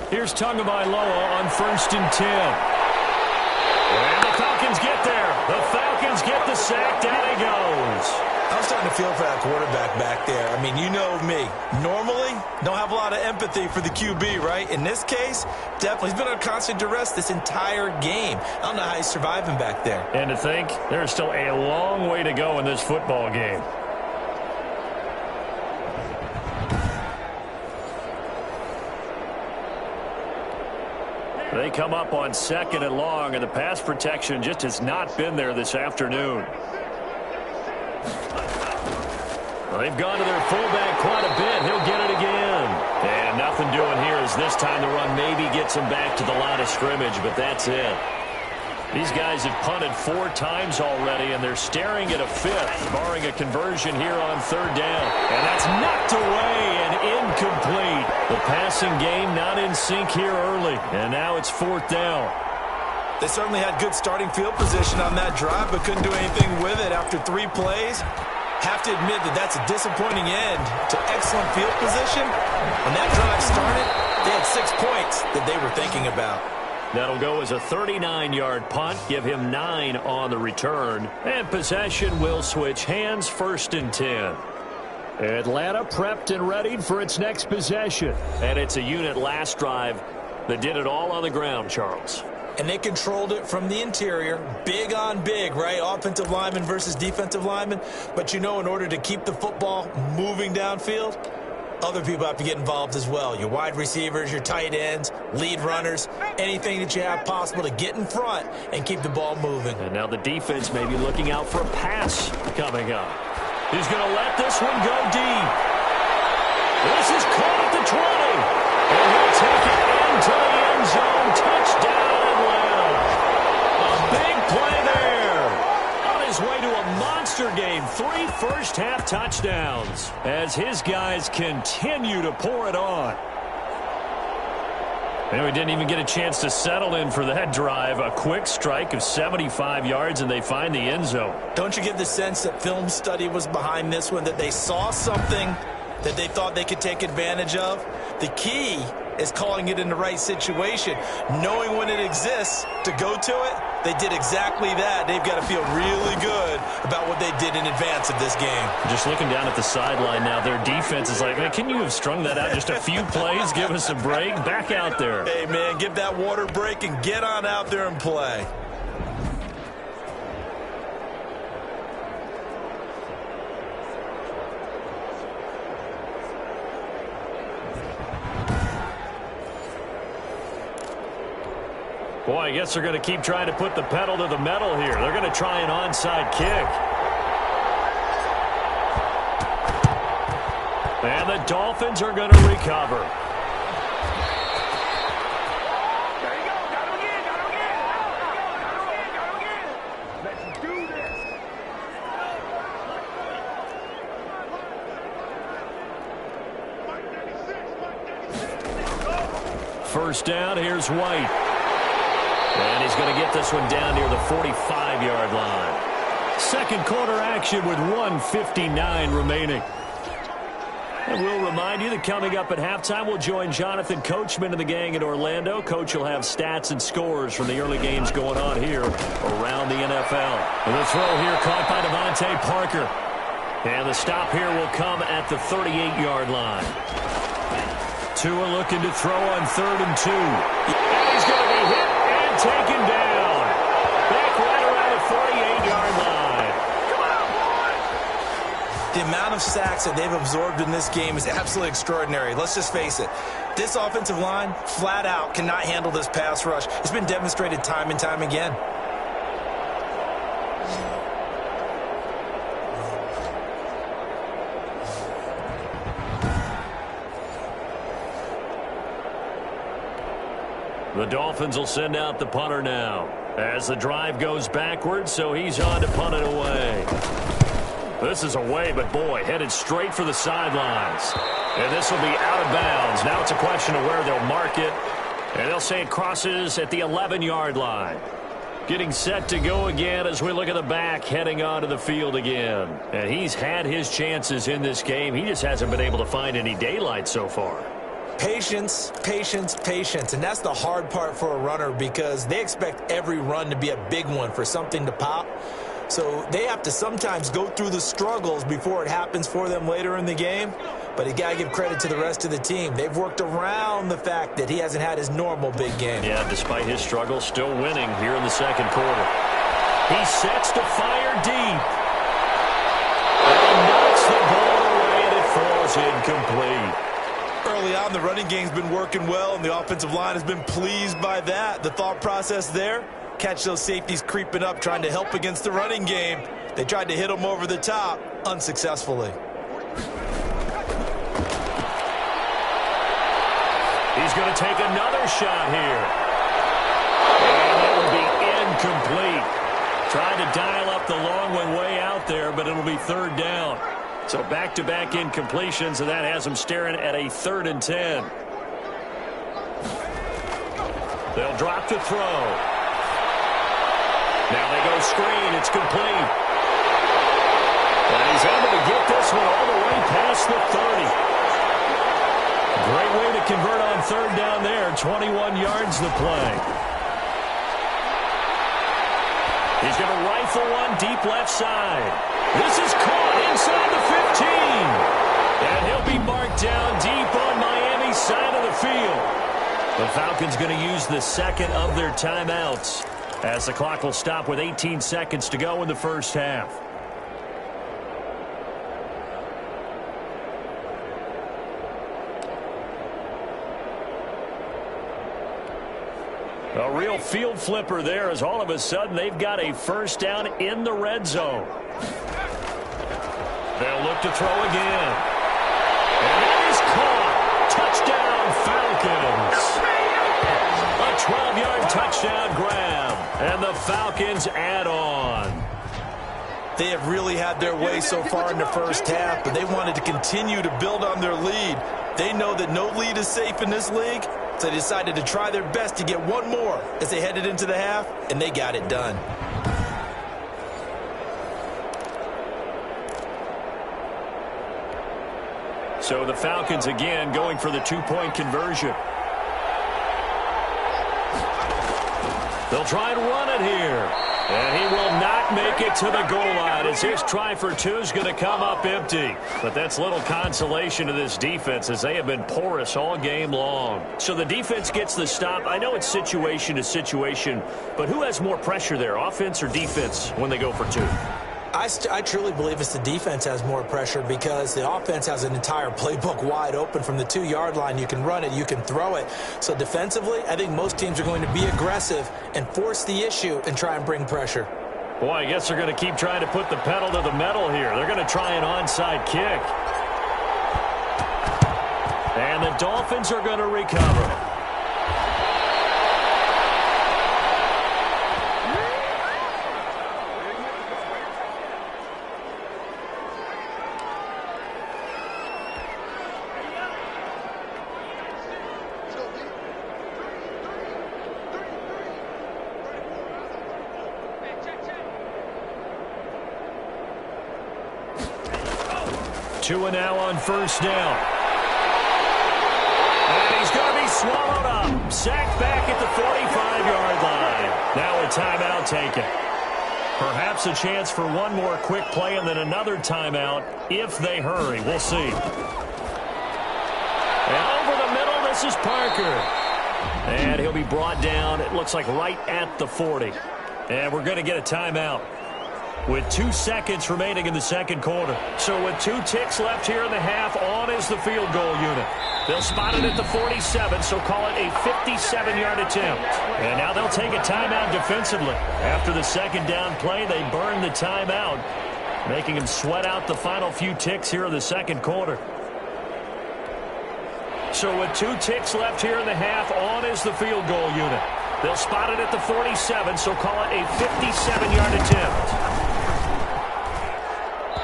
Here's Tagovailoa on 1st and 10. And the Falcons get there. The Falcons get the sack. Down he goes. I'm starting to feel for that quarterback back there. I mean, you know me. Normally, don't have a lot of empathy for the QB, right? In this case, definitely. He's been on constant duress this entire game. I don't know how he's surviving back there. And to think, there's still a long way to go in this football game. They come up on 2nd and long, and the pass protection just has not been there this afternoon. Well, they've gone to their fullback quite a bit. He'll get it again. And nothing doing here as this time the run maybe gets him back to the line of scrimmage, but that's it. These guys have punted 4 times already, and they're staring at a 5th, barring a conversion here on 3rd down. And that's knocked away and incomplete. The passing game not in sync here early, and now it's 4th down. They certainly had good starting field position on that drive, but couldn't do anything with it after 3 plays. Have to admit that that's a disappointing end to excellent field position. When that drive started, they had 6 points that they were thinking about. That'll go as a 39-yard punt, give him 9 on the return. And possession will switch hands, 1st and 10. Atlanta prepped and readied for its next possession. And it's a unit last drive that did it all on the ground, Charles. And they controlled it from the interior, big on big, right? Offensive lineman versus defensive lineman. But you know, in order to keep the football moving downfield, other people have to get involved as well. Your wide receivers, your tight ends, lead runners, anything that you have possible to get in front and keep the ball moving. And now the defense may be looking out for a pass coming up. He's going to let this one go deep. This is caught at the 20. And he'll take it into the end zone. Touchdown. 3 first-half touchdowns as his guys continue to pour it on. And we didn't even get a chance to settle in for that drive. A quick strike of 75 yards, and they find the end zone. Don't you get the sense that film study was behind this one, that they saw something that they thought they could take advantage of? The key is calling it in the right situation, knowing when it exists to go to it. They did exactly that. They've got to feel really good about what they did in advance of this game. Just looking down at the sideline now, their defense is like, man, can you have strung that out just a few plays? Give us a break. Back out there. Hey, man, give that water break and get on out there and play. Boy, I guess they're going to keep trying to put the pedal to the metal here. They're going to try an onside kick. And the Dolphins are going to recover. There you go. Got him again. Got him again. Got him again. Let's do this. First down, here's White. And he's going to get this one down near the 45-yard line. Second quarter action with 1:59 remaining. And we'll remind you that coming up at halftime, we'll join Jonathan Coachman and the gang in Orlando. Coach will have stats and scores from the early games going on here around the NFL. And the throw here caught by Devontae Parker. And the stop here will come at the 38-yard line. Tua looking to throw on 3rd and 2. And he's going to be hit. Taken down. Back right around the 48-yard line. Come on, boys. The amount of sacks that they've absorbed in this game is absolutely extraordinary. Let's just face it. This offensive line, flat out, cannot handle this pass rush. It's been demonstrated time and time again. The Dolphins will send out the punter now as the drive goes backwards, so he's on to punt it away. This is away, but boy, headed straight for the sidelines. And this will be out of bounds. Now it's a question of where they'll mark it, and they'll say it crosses at the 11-yard line. Getting set to go again as we look at the back, heading onto the field again. And he's had his chances in this game. He just hasn't been able to find any daylight so far. Patience, patience, patience. And that's the hard part for a runner because they expect every run to be a big one for something to pop. So they have to sometimes go through the struggles before it happens for them later in the game. But you got to give credit to the rest of the team. They've worked around the fact that he hasn't had his normal big game. Yeah, despite his struggles, still winning here in the second quarter. He sets to fire deep. And knocks the ball away, and it falls incomplete. Early on, the running game's been working well, and the offensive line has been pleased by that. The thought process there, catch those safeties creeping up, trying to help against the running game. They tried to hit them over the top, unsuccessfully. He's going to take another shot here. And it will be incomplete. Trying to dial up the long one way out there, but it'll be 3rd down. So back-to-back incompletions, and that has him staring at a 3rd and 10. They'll drop the throw. Now they go screen. It's complete. And he's able to get this one all the way past the 30. Great way to convert on 3rd down there. 21 yards the play. He's going to rifle one deep left side. This is caught inside the 15. And he'll be marked down deep on Miami's side of the field. The Falcons going to use the second of their timeouts as the clock will stop with 18 seconds to go in the first half. A real field flipper there as all of a sudden they've got a first down in the red zone. They'll look to throw again. And it is caught. Touchdown, Falcons. A 12-yard touchdown grab. And the Falcons add on. They have really had their way so far in the first half, but they wanted to continue to build on their lead. They know that no lead is safe in this league, so they decided to try their best to get one more as they headed into the half, and they got it done. So the Falcons again going for the two-point conversion. They'll try and run it here. And he will not make it to the goal line as his try for two is going to come up empty. But that's little consolation to this defense as they have been porous all game long. So the defense gets the stop. I know it's situation to situation, but who has more pressure there, offense or defense, when they go for two? I truly believe it's the defense has more pressure because the offense has an entire playbook wide open from the 2-yard line. You can run it, you can throw it. So defensively, I think most teams are going to be aggressive and force the issue and try and bring pressure. Boy, I guess they're going to keep trying to put the pedal to the metal here. They're going to try an onside kick. And the Dolphins are going to recover. Two and now on first down. And he's going to be swallowed up. Sacked back at the 45-yard line. Now a timeout taken. Perhaps a chance for one more quick play and then another timeout if they hurry. We'll see. And over the middle, this is Parker. And he'll be brought down, it looks like right at the 40. And we're going to get a timeout with 2 seconds remaining in the second quarter. So with 2 ticks left here in the half, on is the field goal unit. They'll spot it at the 47, so call it a 57-yard attempt. And now they'll take a timeout defensively. After the second down play, they burn the timeout, making them sweat out the final few ticks here in the second quarter. So with 2 ticks left here in the half, on is the field goal unit. They'll spot it at the 47, so call it a 57-yard attempt.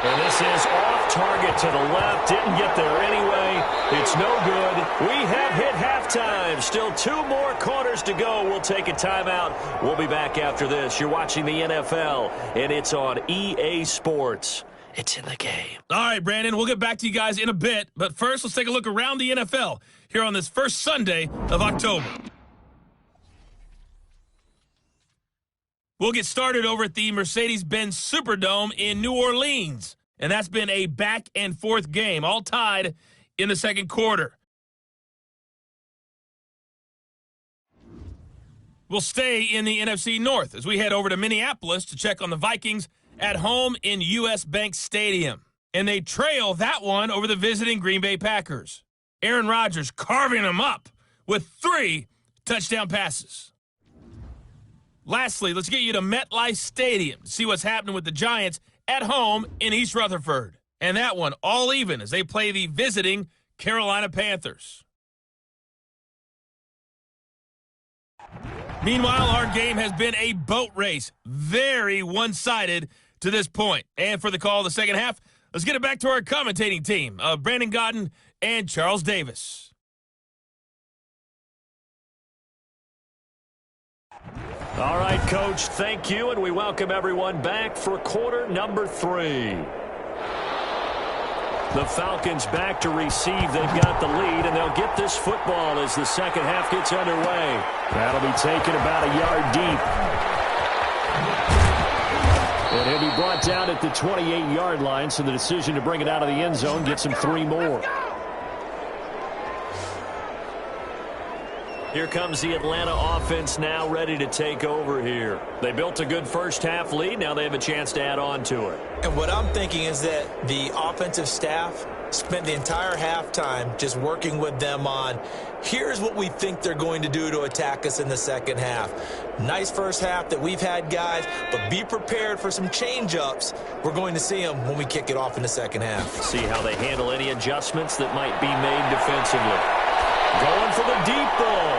And this is off target to the left. Didn't get there anyway. It's no good. We have hit halftime. Still 2 more quarters to go. We'll take a timeout. We'll be back after this. You're watching the NFL, and it's on EA Sports. It's in the game. All right, Brandon, we'll get back to you guys in a bit. But first, let's take a look around the NFL here on this first Sunday of October. We'll get started over at the Mercedes-Benz Superdome in New Orleans. And that's been a back-and-forth game, all tied in the second quarter. We'll stay in the NFC North as we head over to Minneapolis to check on the Vikings at home in U.S. Bank Stadium. And they trail that one over the visiting Green Bay Packers. Aaron Rodgers carving them up with 3 touchdown passes. Lastly, let's get you to MetLife Stadium to see what's happening with the Giants at home in East Rutherford. And that one all even as they play the visiting Carolina Panthers. Meanwhile, our game has been a boat race. Very one-sided to this point. And for the call of the second half, let's get it back to our commentating team of Brandon Godden and Charles Davis. All right, Coach, thank you, and we welcome everyone back for quarter number 3. The Falcons back to receive. They've got the lead, and they'll get this football as the second half gets underway. That'll be taken about a yard deep. And he'll be brought down at the 28-yard line, so the decision to bring it out of the end zone gets him 3 more. Here comes the Atlanta offense now ready to take over here. They built a good first-half lead. Now they have a chance to add on to it. And what I'm thinking is that the offensive staff spent the entire halftime just working with them on, here's what we think they're going to do to attack us in the second half. Nice first half that we've had, guys, but be prepared for some change-ups. We're going to see them when we kick it off in the second half. See how they handle any adjustments that might be made defensively. Going for the deep ball.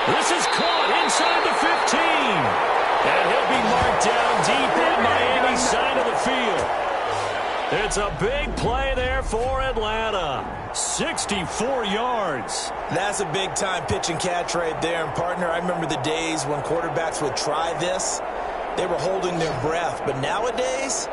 This is caught inside the 15. And he'll be marked down deep on Miami's side of the field. It's a big play there for Atlanta. 64 yards. That's a big-time pitch and catch right there. And, partner, I remember the days when quarterbacks would try this. They were holding their breath. But nowadays,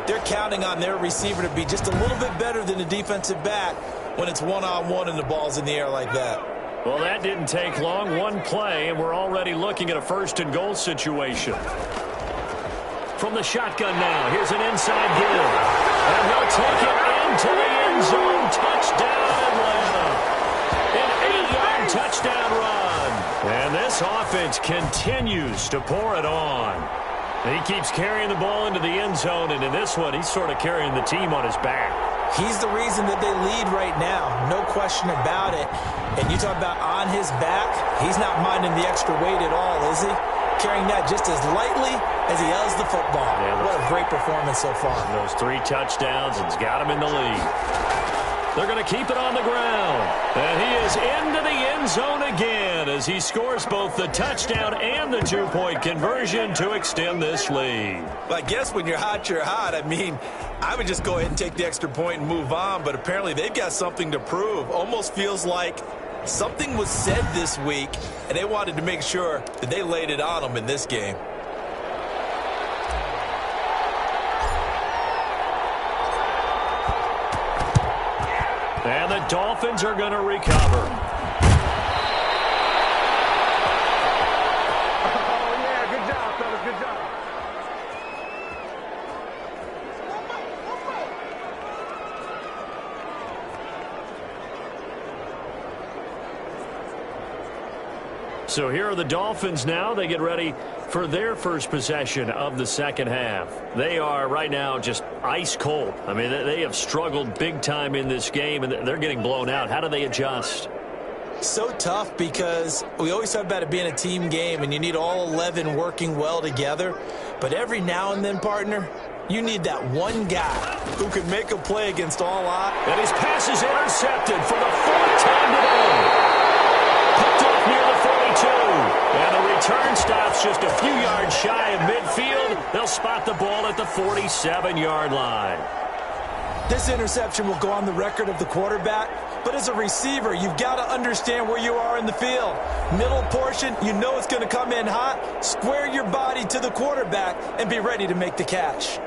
they're counting on their receiver to be just a little bit better than the defensive back when it's one-on-one and the ball's in the air like that. Well, that didn't take long. One play, and we're already looking at a first-and-goal situation. From the shotgun now, here's an inside give. And he'll take it into the end zone. Touchdown, Atlanta. An 8-yard touchdown run. And this offense continues to pour it on. He keeps carrying the ball into the end zone, and in this one, he's sort of carrying the team on his back. He's the reason that they lead right now. No question about it. And you talk about on his back, he's not minding the extra weight at all, is he? Carrying that just as lightly as he does the football. Yeah, what a great performance so far. Those 3 touchdowns, and it's got him in the lead. They're going to keep it on the ground. And he is into the end zone again as he scores both the touchdown and the 2-point conversion to extend this lead. Well, I guess when you're hot, you're hot. I mean, I would just go ahead and take the extra point and move on, but apparently they've got something to prove. Almost feels like something was said this week, and they wanted to make sure that they laid it on them in this game. And the Dolphins are going to recover. Oh, yeah, good job, fellas, good job. So here are the Dolphins now. They get ready for their first possession of the second half. They are right now just ice cold. I mean, they have struggled big time in this game, and they're getting blown out. How do they adjust? So tough because we always talk about it being a team game, and you need all 11 working well together. But every now and then, partner, you need that one guy who can make a play against all odds. And his pass is intercepted for the 4th time today. Picked off near the 42. And the return stops just a few yards shy of midfield. They'll spot the ball at the 47-yard line. This interception will go on the record of the quarterback, but as a receiver, you've got to understand where you are in the field. Middle portion, you know it's going to come in hot. Square your body to the quarterback and be ready to make the catch.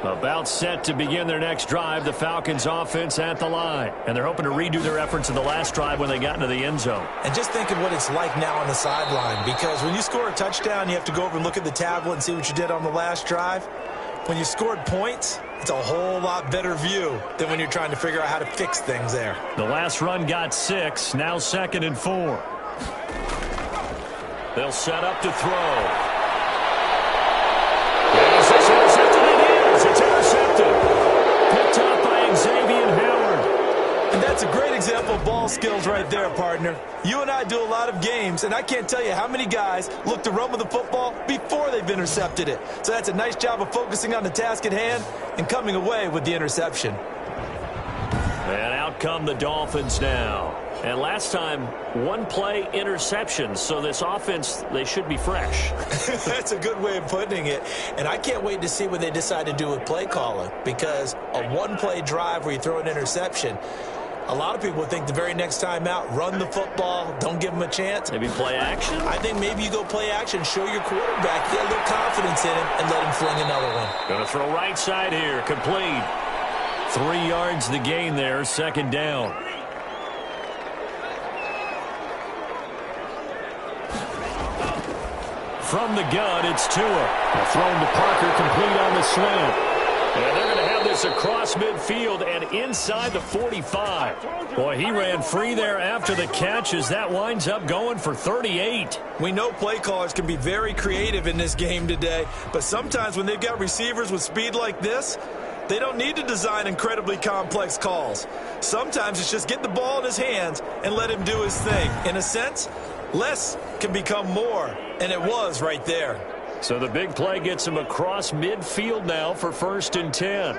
About set to begin their next drive, the Falcons offense at the line. And they're hoping to redo their efforts in the last drive when they got into the end zone. And just think of what it's like now on the sideline, because when you score a touchdown, you have to go over and look at the tablet and see what you did on the last drive. When you scored points, it's a whole lot better view than when you're trying to figure out how to fix things there. The last run got 6, now 2nd and 4. They'll set up to throw. It's intercepted. Picked up by Xavier Howard. And that's a great example of ball skills right there, partner. You and I do a lot of games, and I can't tell you how many guys look to run with the football before they've intercepted it. So that's a nice job of focusing on the task at hand and coming away with the interception. And out come the Dolphins now. And last time, 1-play interception. So this offense, they should be fresh. That's a good way of putting it. And I can't wait to see what they decide to do with play calling, because a 1-play drive where you throw an interception, a lot of people think the very next time out, run the football, don't give them a chance. Maybe play action? I think maybe you go play action, show your quarterback, get a little confidence in him, and let him fling another one. Going to throw right side here, complete. 3 yards the gain there, 2nd down. From the gun, it's Tua. Now thrown to Parker, complete on the slant. And they're going to have this across midfield and inside the 45. Boy, he ran free there after the catch as that winds up going for 38. We know play callers can be very creative in this game today, but sometimes when they've got receivers with speed like this, they don't need to design incredibly complex calls. Sometimes it's just get the ball in his hands and let him do his thing. In a sense, less can become more, and it was right there. So the big play gets him across midfield now for 1st and 10.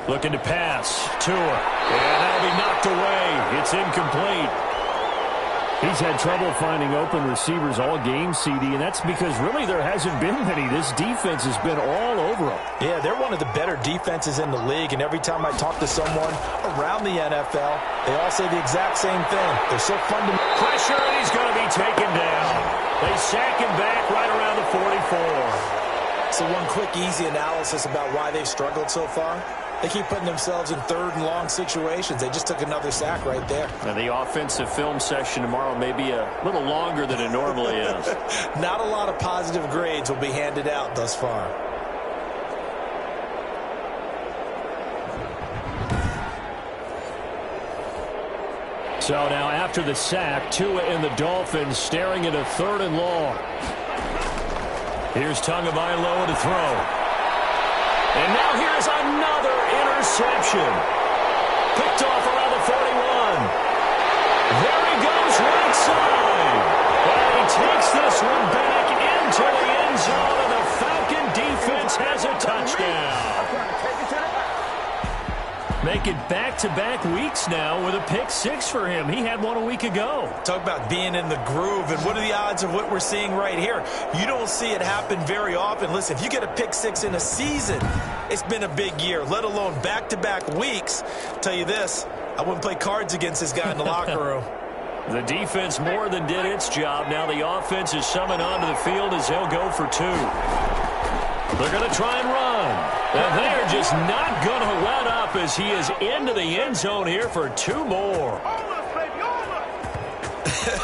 Looking to pass. Tua. And that'll be knocked away. It's incomplete. He's had trouble finding open receivers all game, CD, and that's because really there hasn't been many. This defense has been all over them. Yeah, they're one of the better defenses in the league, and every time I talk to someone around the NFL, they all say the exact same thing. They're so fundamental. Pressure, and he's going to be taken down. They sack him back right around the 44. So one quick, easy analysis about why they've struggled so far. They keep putting themselves in third and long situations. They just took another sack right there. Now the offensive film session tomorrow may be a little longer than it normally is. Not a lot of positive grades will be handed out thus far. So now after the sack, Tua and the Dolphins staring at a third and long. Here's Tagovailoa to throw. And now here's another interception. Picked off around the 41. There he goes right side. And he takes this one back into the end zone, and the Falcon defense has a touchdown. Make it back-to-back weeks now with a pick six for him. He had one a week ago. Talk about being in the groove, and what are the odds of what we're seeing right here? You don't see it happen very often. Listen, if you get a pick six in a season, it's been a big year, let alone back-to-back weeks. Tell you this, I wouldn't play cards against this guy in the locker room. The defense more than did its job. Now the offense is summoned onto the field as they'll go for two. They're going to try and run. And they're just not going to let up as he is into the end zone here for two more.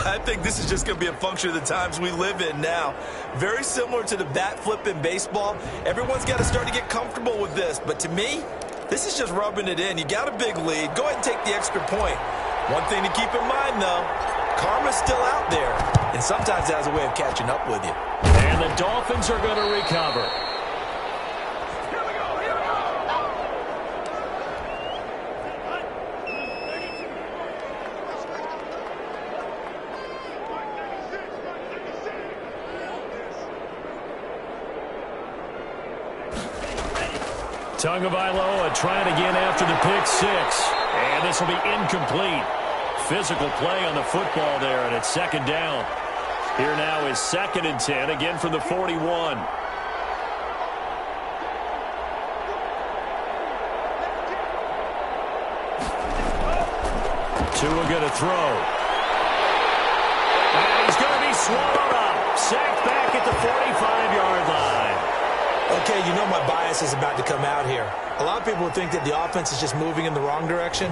I think this is just going to be a function of the times we live in now. Very similar to the bat flip in baseball. Everyone's got to start to get comfortable with this. But to me, this is just rubbing it in. You got a big lead. Go ahead and take the extra point. One thing to keep in mind, though, karma's still out there. And sometimes it has a way of catching up with you. And the Dolphins are going to recover. Tagovailoa trying again after the pick six. And this will be incomplete. Physical play on the football there, and it's second down. Here now is 2nd and 10, again from the 41. Tua going to throw. And he's going to be swallowed up. Sacked back at the 45-yard line. Okay, you know my bias is about to come out here. A lot of people would think that the offense is just moving in the wrong direction.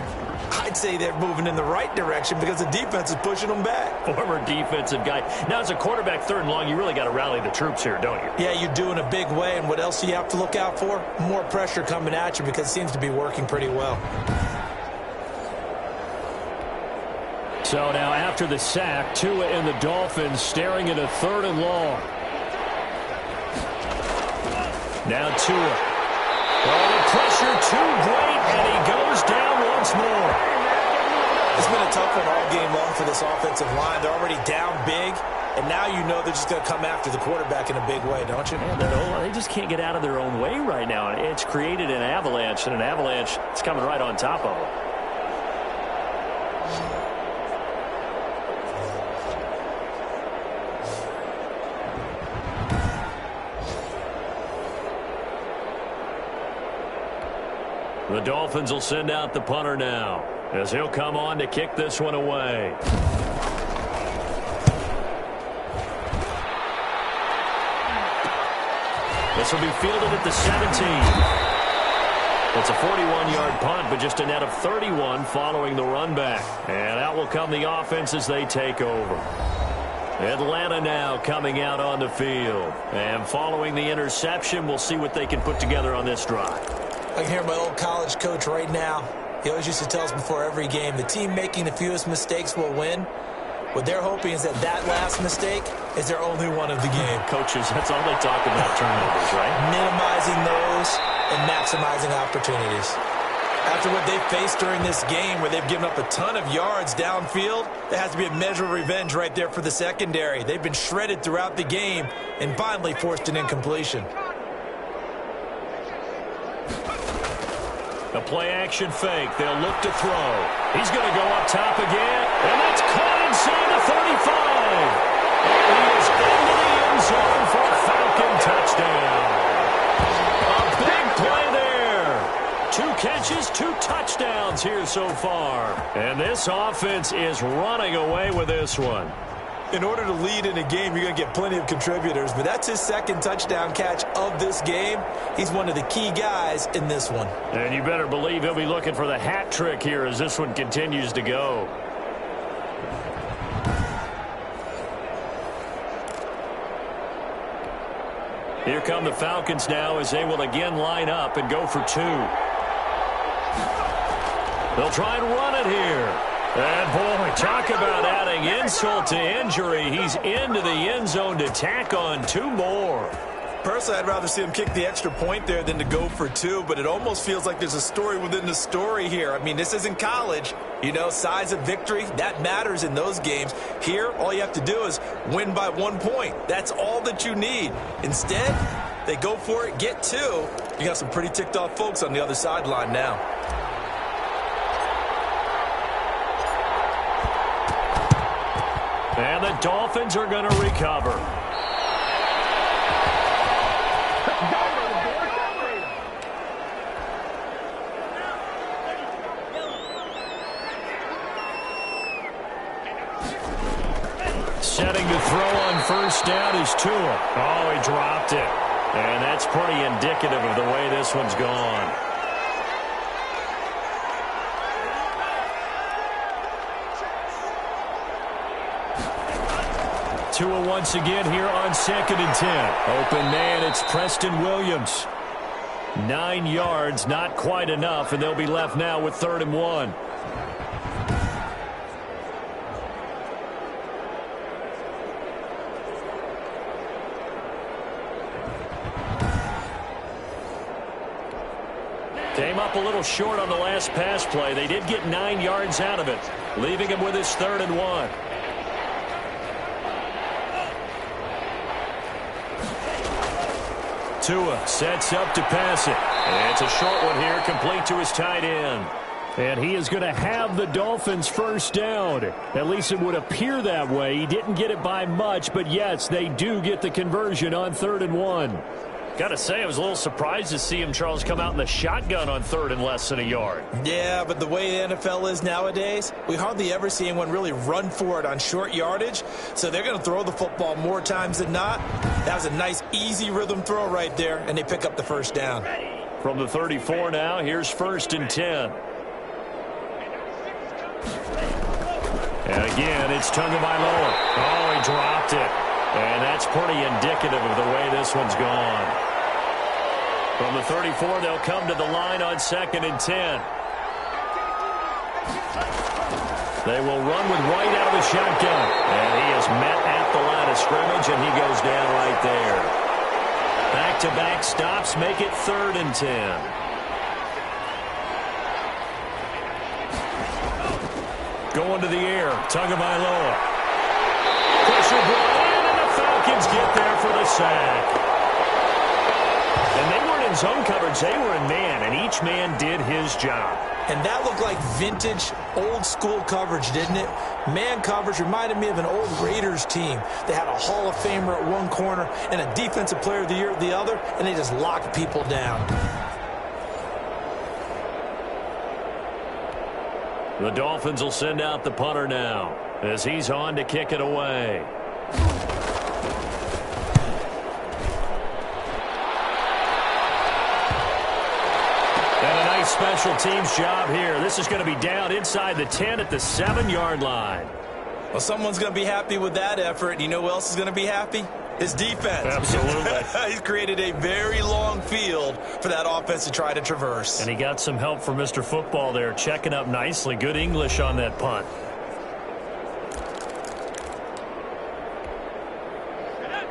I'd say they're moving in the right direction because the defense is pushing them back. Former defensive guy. Now, as a quarterback, 3rd and long, you really got to rally the troops here, don't you? Yeah, you do in a big way. And what else do you have to look out for? More pressure coming at you because it seems to be working pretty well. So now after the sack, Tua and the Dolphins staring at a 3rd and long. Now Tua. Oh, the pressure too great, and he goes down once more. It's been a tough one all game long for this offensive line. They're already down big, and now you know they're just going to come after the quarterback in a big way, don't you? Man, they just can't get out of their own way right now. It's created an avalanche, and an avalanche is coming right on top of them. The Dolphins will send out the punter now as he'll come on to kick this one away. This will be fielded at the 17. It's a 41-yard punt, but just a net of 31 following the run back. And out will come the offense as they take over. Atlanta now coming out on the field. And following the interception, we'll see what they can put together on this drive. I can hear my old college coach right now. He always used to tell us before every game, the team making the fewest mistakes will win. What they're hoping is that last mistake is their only one of the game. Coaches, that's all they talk about, turnovers, right? Minimizing those and maximizing opportunities. After what they've faced during this game where they've given up a ton of yards downfield, there has to be a measure of revenge right there for the secondary. They've been shredded throughout the game and finally forced an incompletion. A play-action fake. They'll look to throw. He's going to go up top again, and that's caught inside the 35. He is into the end zone for a Falcon touchdown. A big play there. 2 catches, 2 touchdowns here so far. And this offense is running away with this one. In order to lead in a game, you're going to get plenty of contributors, but that's his 2nd touchdown catch of this game. He's one of the key guys in this one. And you better believe he'll be looking for the hat trick here as this one continues to go. Here come the Falcons now as they will again line up and go for 2. They'll try and run it here. And, boy, talk about adding insult to injury. He's into the end zone to tack on 2 more. Personally, I'd rather see him kick the extra point there than to go for 2, but it almost feels like there's a story within the story here. I mean, this isn't college. You know, size of victory, that matters in those games. Here, all you have to do is win by 1 point. That's all that you need. Instead, they go for it, get 2. You got some pretty ticked off folks on the other sideline now. And the Dolphins are going to recover. Setting to throw on first down is Tua. Oh, he dropped it. And that's pretty indicative of the way this one's gone. Tua once again here on 2nd and 10. Open man, it's Preston Williams. 9 yards, not quite enough, and they'll be left now with 3rd and 1. Came up a little short on the last pass play. They did get 9 yards out of it, leaving him with his 3rd and 1. Tua sets up to pass it. And it's a short one here, complete to his tight end. And he is going to have the Dolphins first down. At least it would appear that way. He didn't get it by much, but yes, they do get the conversion on 3rd and 1. Got to say, I was a little surprised to see him, Charles, come out in the shotgun on 3rd and less than a yard. Yeah, but the way the NFL is nowadays, we hardly ever see anyone really run for it on short yardage. So they're going to throw the football more times than not. That was a nice, easy rhythm throw right there, and they pick up the first down. From the 34 now, here's 1st and 10. And again, it's Tagovailoa. Oh, he dropped it. And that's pretty indicative of the way this one's gone. From the 34, they'll come to the line on 2nd and 10. They will run with White out of the shotgun. And he is met at the line of scrimmage, and he goes down right there. Back-to-back stops make it 3rd and 10. Going to the air, Tagovailoa. Pressure brought in, and the Falcons get there for the sack. And they weren't in zone coverage, they were in man, and each man did his job. And that looked like vintage, old-school coverage, didn't it? Man coverage reminded me of an old Raiders team. They had a Hall of Famer at one corner and a Defensive Player of the Year at the other, and they just locked people down. The Dolphins will send out the punter now as he's on to kick it away. And a nice special teams job here. This is going to be down inside the 10 at the 7-yard line. Well, someone's going to be happy with that effort. And you know who else is going to be happy? His defense. Absolutely. He's created a very long field for that offense to try to traverse. And he got some help from Mr. Football there, checking up nicely. Good English on that punt.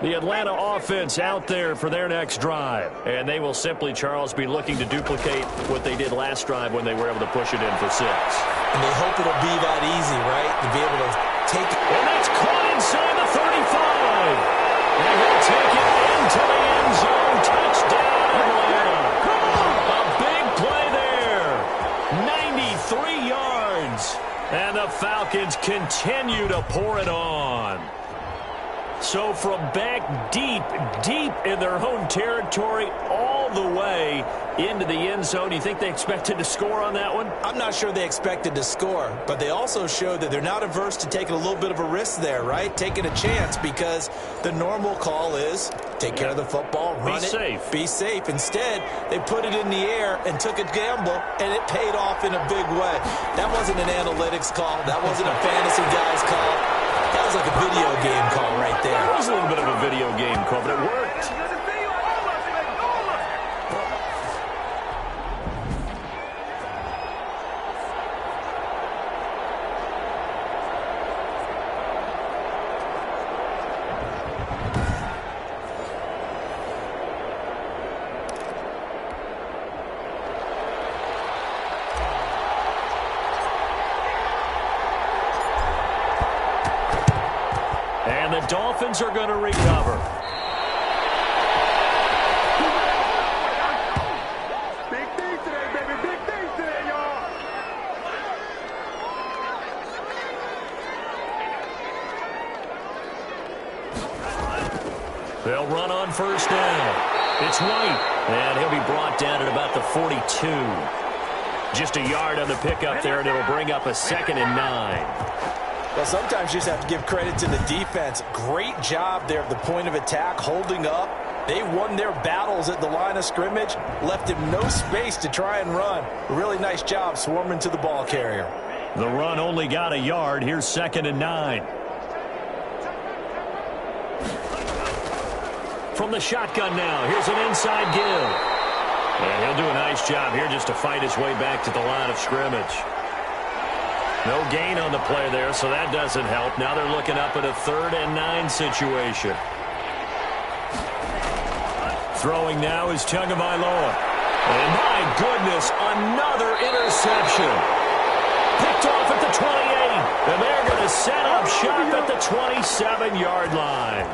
The Atlanta offense out there for their next drive. And they will simply, Charles, be looking to duplicate what they did last drive when they were able to push it in for 6. And they hope it'll be that easy, right? To be able to take it. And that's caught inside the 35. And he'll take it into the end zone. Touchdown, Atlanta. A big play there. the Falcons continue to pour it on. So from back deep in their own territory, all the way into the end zone, you think they expected to score on that one? I'm not sure they expected to score, but they also showed that they're not averse to taking a little bit of a risk there, right? Taking a chance, because the normal call is take care of the football, run it, be safe. Instead, they put it in the air and took a gamble, and it paid off in a big way. That wasn't an analytics call. That wasn't a fantasy guy's call. That was like a video game call right there. It was a little bit of a video game call, but it worked. And the Dolphins are going to recover. Big things today, baby. Big things today, y'all. They'll run on first down. It's White, and he'll be brought down at about the 42. Just a yard on the pickup there, and it'll bring up a 2nd and 9. Well, sometimes you just have to give credit to the defense. Great job there at the point of attack, holding up. They won their battles at the line of scrimmage, left him no space to try and run. Really nice job swarming to the ball carrier. The run only got a yard. Here's 2nd and 9. From the shotgun now, here's an inside give. And he'll do a nice job here just to fight his way back to the line of scrimmage. No gain on the play there, so that doesn't help. Now they're looking up at a 3rd and 9 situation. Throwing now is Tagovailoa. And my goodness, another interception. Picked off at the 28. And they're going to set up shop at the 27-yard line.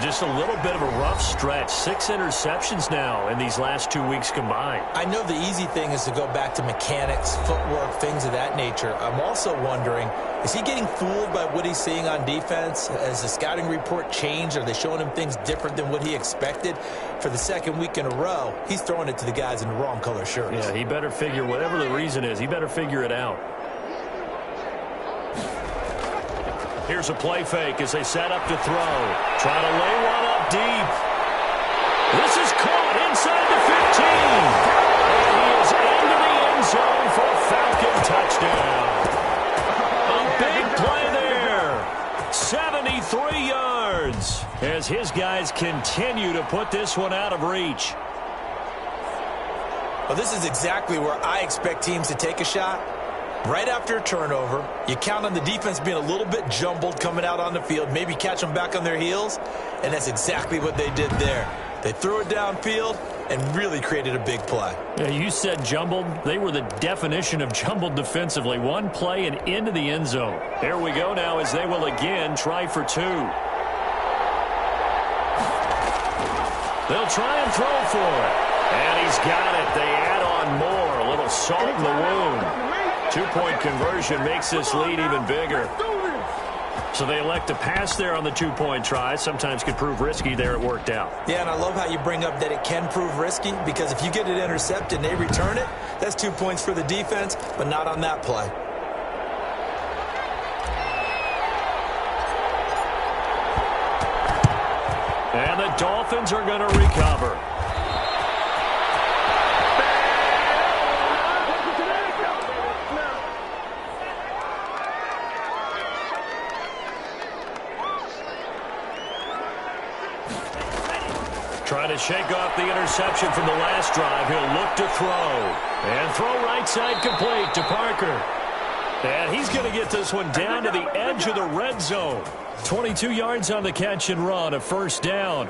Just a little bit of a rough stretch. 6 interceptions now in these last 2 weeks combined. I know the easy thing is to go back to mechanics, footwork, things of that nature. I'm also wondering, is he getting fooled by what he's seeing on defense? Has the scouting report changed? Are they showing him things different than what he expected? For the 2nd week in a row, he's throwing it to the guys in the wrong color shirts. Yeah, he better figure, whatever the reason is, he better figure it out. Here's a play fake as they set up to throw. Trying to lay one up deep. This is caught inside the 15. And he is into the end zone for a Falcon touchdown. A big play there. 73 yards as his guys continue to put this one out of reach. Well, this is exactly where I expect teams to take a shot. Right after a turnover, you count on the defense being a little bit jumbled coming out on the field, maybe catch them back on their heels, and that's exactly what they did there. They threw it downfield and really created a big play. Yeah, you said jumbled. They were the definition of jumbled defensively. One play and into the end zone. Here we go now as they will again try for 2. They'll try and throw for it. And he's got it. They add on more. A little salt in the wound. 2-point conversion makes this lead even bigger. So they elect to pass there on the 2-point try. Sometimes could prove risky. There it worked out. Yeah, and I love how you bring up that it can prove risky, because if you get it intercepted and they return it, that's 2 points for the defense, but not on that play. And the Dolphins are going to recover. Trying to shake off the interception from the last drive. He'll look to throw. And throw right side complete to Parker. And he's going to get this one down to the edge of the red zone. 22 yards on the catch and run, a 1st down.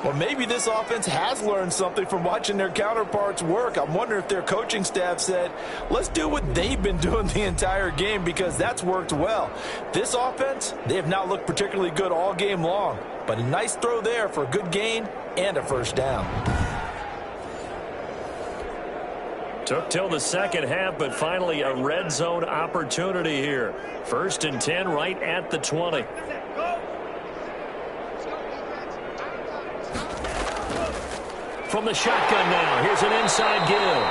Well, maybe this offense has learned something from watching their counterparts work. I'm wondering if their coaching staff said, let's do what they've been doing the entire game, because that's worked well. This offense, they have not looked particularly good all game long, but a nice throw there for a good gain and a 1st down. Took till the second half, but finally a red zone opportunity here. 1st and 10 right at the 20. From the shotgun now, here's an inside give.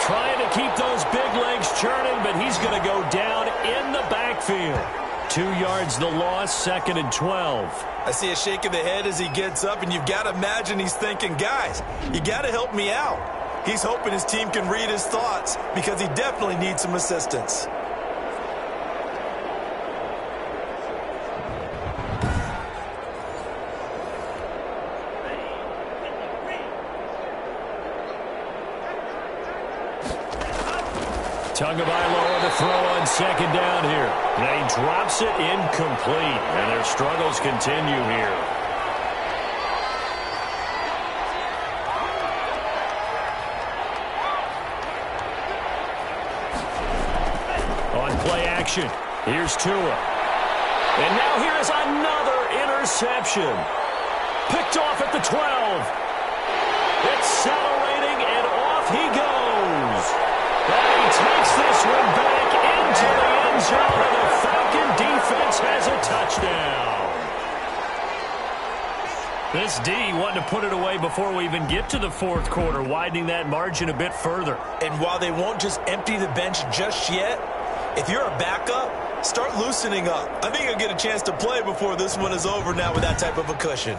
Trying to keep those big legs churning, but he's going to go down in the backfield. 2 yards the loss, 2nd and 12. I see a shake of the head as he gets up, and you've got to imagine he's thinking, guys, you got to help me out. He's hoping his team can read his thoughts because he definitely needs some assistance. Tagovailoa to throw on 2nd down here. And he drops it incomplete, and their struggles continue here. Play action. Here's Tua. And now here's another interception. Picked off at the 12. Accelerating, and off he goes. And he takes this one back into the end zone, and the Falcon defense has a touchdown. This D wanting to put it away before we even get to the 4th quarter, widening that margin a bit further. And while they won't just empty the bench just yet, if you're a backup, start loosening up. I think you'll get a chance to play before this one is over now with that type of a cushion.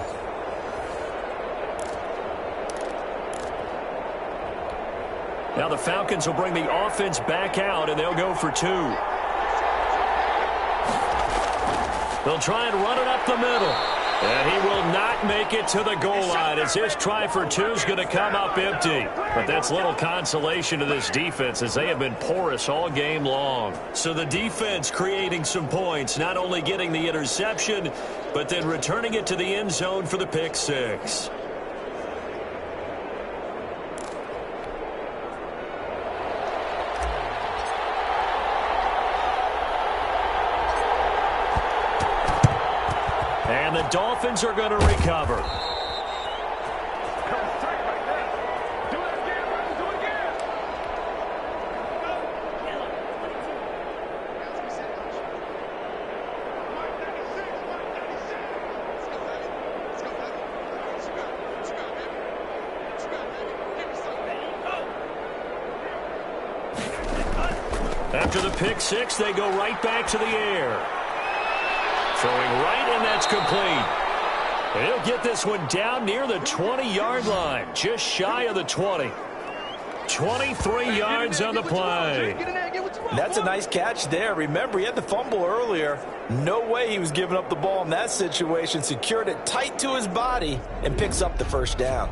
Now the Falcons will bring the offense back out, and they'll go for 2. They'll try and run it up the middle. And he will not make it to the goal line as his try for 2 is going to come up empty. But that's little consolation to this defense as they have been porous all game long. So the defense creating some points, not only getting the interception, but then returning it to the end zone for the pick 6. And the Dolphins are going to recover. After the pick 6, they go right back to the air. Throwing right, and that's complete. He'll get this one down near the 20-yard line, just shy of the 20. 23 yards on the play. That's a nice catch there. Remember, he had the fumble earlier. No way he was giving up the ball in that situation. Secured it tight to his body and picks up the 1st down.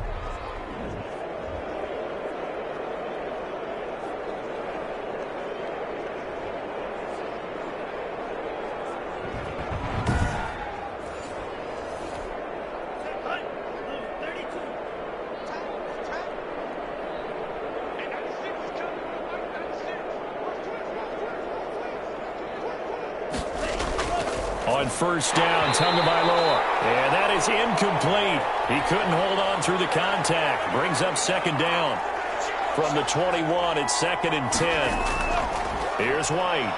On 1st down, Tagovailoa. And that is incomplete. He couldn't hold on through the contact. Brings up 2nd down. From the 21, it's 2nd and 10. Here's White.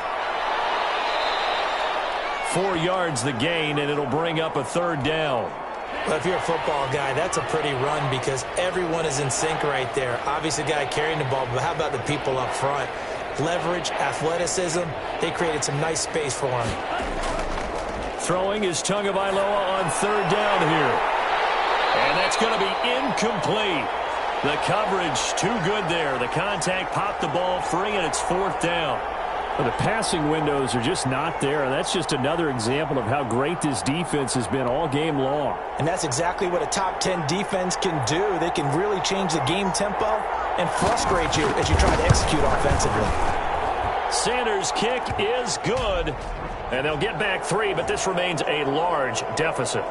4 yards the gain, and it'll bring up a 3rd down. Well, if you're a football guy, that's a pretty run because everyone is in sync right there. Obviously, the guy carrying the ball, but how about the people up front? Leverage, athleticism, they created some nice space for him. Throwing is Tagovailoa on 3rd down here. And that's going to be incomplete. The coverage too good there. The contact popped the ball free, and it's 4th down. Well, the passing windows are just not there, and that's just another example of how great this defense has been all game long. And that's exactly what a top 10 defense can do. They can really change the game tempo and frustrate you as you try to execute offensively. Sanders' kick is good. And they'll get back 3, but this remains a large deficit.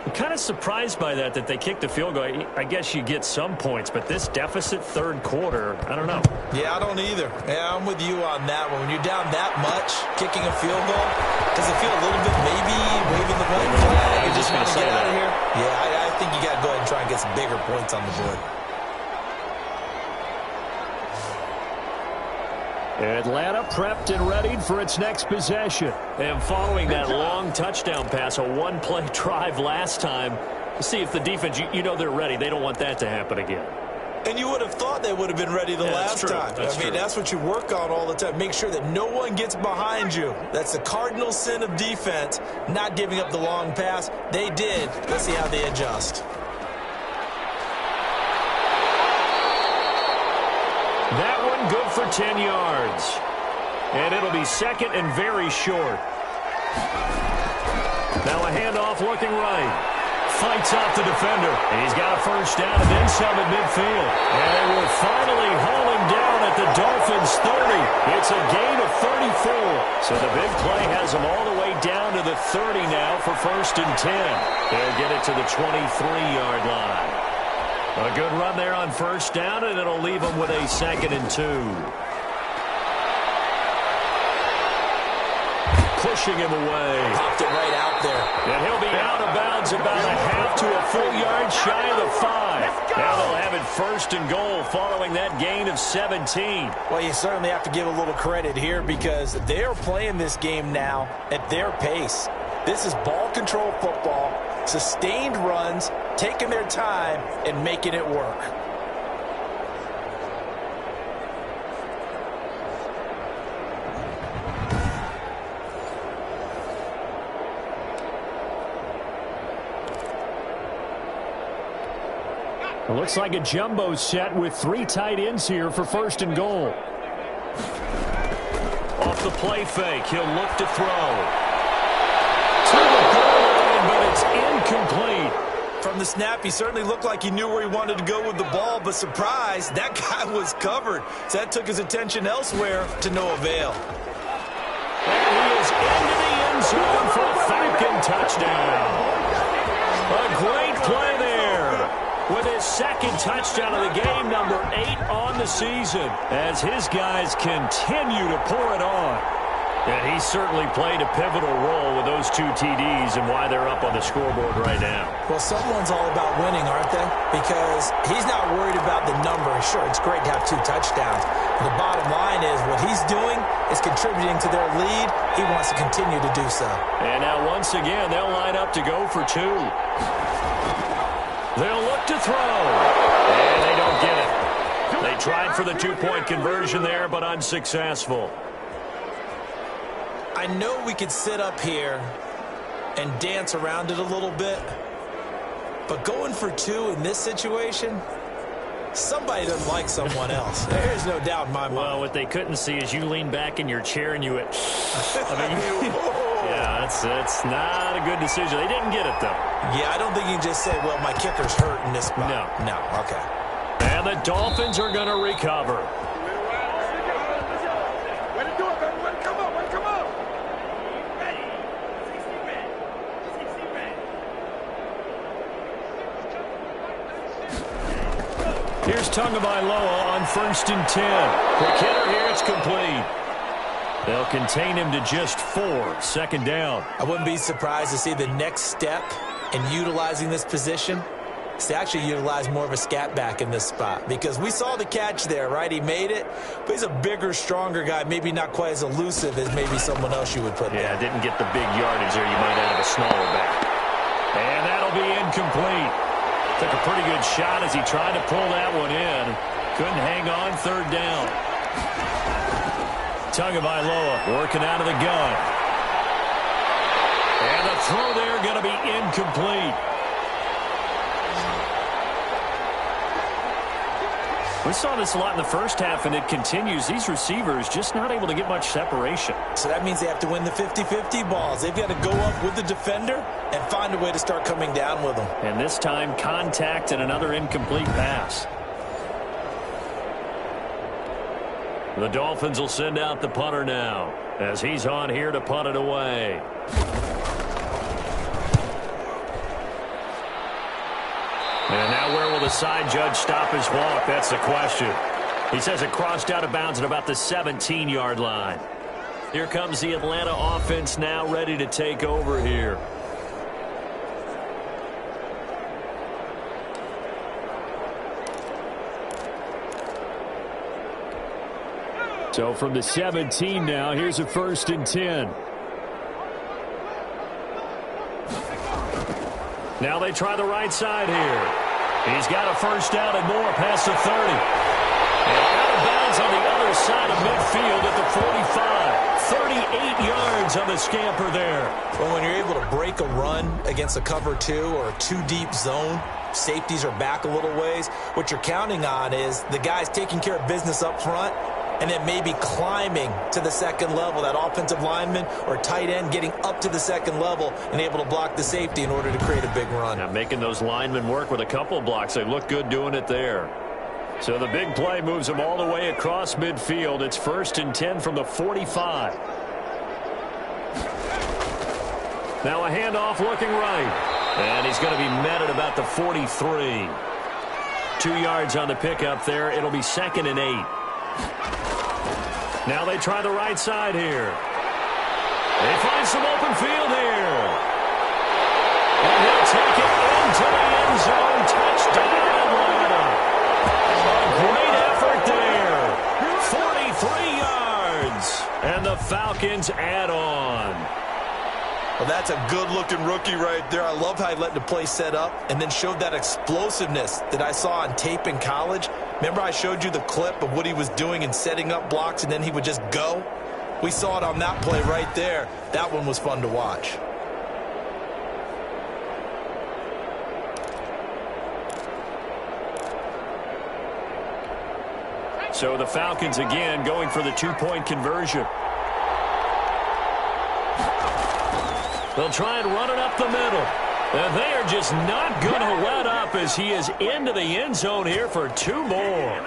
I'm kind of surprised by that they kicked the field goal. I guess you get some points, but this deficit 3rd quarter, I don't know. Yeah, I don't either. Yeah, I'm with you on that one. When you're down that much, kicking a field goal, does it feel a little bit maybe waving the white flag and just want to get out of here? Yeah, I think you gets bigger points on the board. Atlanta prepped and readied for its next possession. And following that long touchdown pass, a one-play drive last time, see if the defense, you know they're ready. They don't want that to happen again. And you would have thought they would have been ready the last time. I mean, that's what you work on all the time. Make sure that no one gets behind you. That's the cardinal sin of defense, not giving up the long pass. They did. Let's see how they adjust. That one good for 10 yards. And it'll be second and very short. Now a handoff looking right. Fights off the defender. And he's got a first down and then some at midfield. And they will finally haul him down at the Dolphins 30. It's a gain of 34. So the big play has him all the way down to the 30 now for first and 10. They'll get it to the 23-yard line. A good run there on first down, and it'll leave them with a second and 2. Pushing him away. Popped it right out there. And he'll be out of bounds about a half to a full yard shy of the 5. Now they'll have it first and goal following that gain of 17. Well, you certainly have to give a little credit here because they're playing this game now at their pace. This is ball control football, sustained runs, taking their time, and making it work. It looks like a jumbo set with 3 tight ends here for first and goal. Off the play fake, he'll look to throw. To the goal line, but it's incomplete. From the snap, he certainly looked like he knew where he wanted to go with the ball, but surprise, that guy was covered. So that took his attention elsewhere to no avail. And he is into the end zone for a Falcon touchdown. A great play there. With his second touchdown of the game, number 8 on the season, as his guys continue to pour it on. And he certainly played a pivotal role with those 2 TDs and why they're up on the scoreboard right now. Well, someone's all about winning, aren't they? Because he's not worried about the number. Sure, it's great to have 2 touchdowns. But the bottom line is what he's doing is contributing to their lead. He wants to continue to do so. And now once again, they'll line up to go for 2. They'll look to throw. And they don't get it. They tried for the 2-point conversion there, but unsuccessful. I know we could sit up here and dance around it a little bit, but going for 2 in this situation, somebody doesn't like someone else. There's no doubt in my mind. Well, what they couldn't see is you lean back in your chair and you went, yeah, it's not a good decision. They didn't get it, though. Yeah, I don't think you can just say, well, my kicker's hurt in this spot. No, okay. And the Dolphins are going to recover. Way to do it, baby. Way to come on. Way to come on. Here's Tagovailoa on first and 10. Quick hitter here, it's complete. They'll contain him to just 4, second down. I wouldn't be surprised to see the next step in utilizing this position is to actually utilize more of a scat back in this spot, because we saw the catch there, right? He made it, but he's a bigger, stronger guy, maybe not quite as elusive as maybe someone else you would put there. Yeah, didn't get the big yardage there. You might have a smaller back. And that'll be incomplete. Took a pretty good shot as he tried to pull that one in. Couldn't hang on, third down. Tagovailoa working out of the gun. And the throw there going to be incomplete. We saw this a lot in the first half, and it continues. These receivers just not able to get much separation. So that means they have to win the 50-50 balls. They've got to go up with the defender and find a way to start coming down with them. And this time, contact and another incomplete pass. The Dolphins will send out the punter now as he's on here to punt it away. And now where will the side judge stop his walk? That's the question. He says it crossed out of bounds at about the 17-yard line. Here comes the Atlanta offense now ready to take over here. So from the 17 now, here's a 1st and 10. Now they try the right side here. He's got a 1st down and more past the 30. And out of bounds on the other side of midfield at the 45. 38 yards on the scamper there. Well, when you're able to break a run against a cover 2 or a 2-deep zone, safeties are back a little ways. What you're counting on is the guys taking care of business up front and then maybe climbing to the second level, that offensive lineman or tight end getting up to the second level and able to block the safety in order to create a big run. Now making those linemen work with a couple of blocks. They look good doing it there. So the big play moves them all the way across midfield. It's 1st and 10 from the 45. Now a handoff looking right. And he's going to be met at about the 43. 2 yards on the pickup there. It'll be 2nd and 8. Now they try the right side here. They find some open field here. And he'll take it into the end zone. Touchdown, Atlanta. Great effort there. 43 yards. And the Falcons add on. Well, that's a good-looking rookie right there. I love how he let the play set up and then showed that explosiveness that I saw on tape in college. Remember I showed you the clip of what he was doing and setting up blocks, and then he would just go? We saw it on that play right there. That one was fun to watch. So the Falcons again going for the 2-point conversion. They'll try and run it up the middle. And they are just not going to let up as he is into the end zone here for 2 more.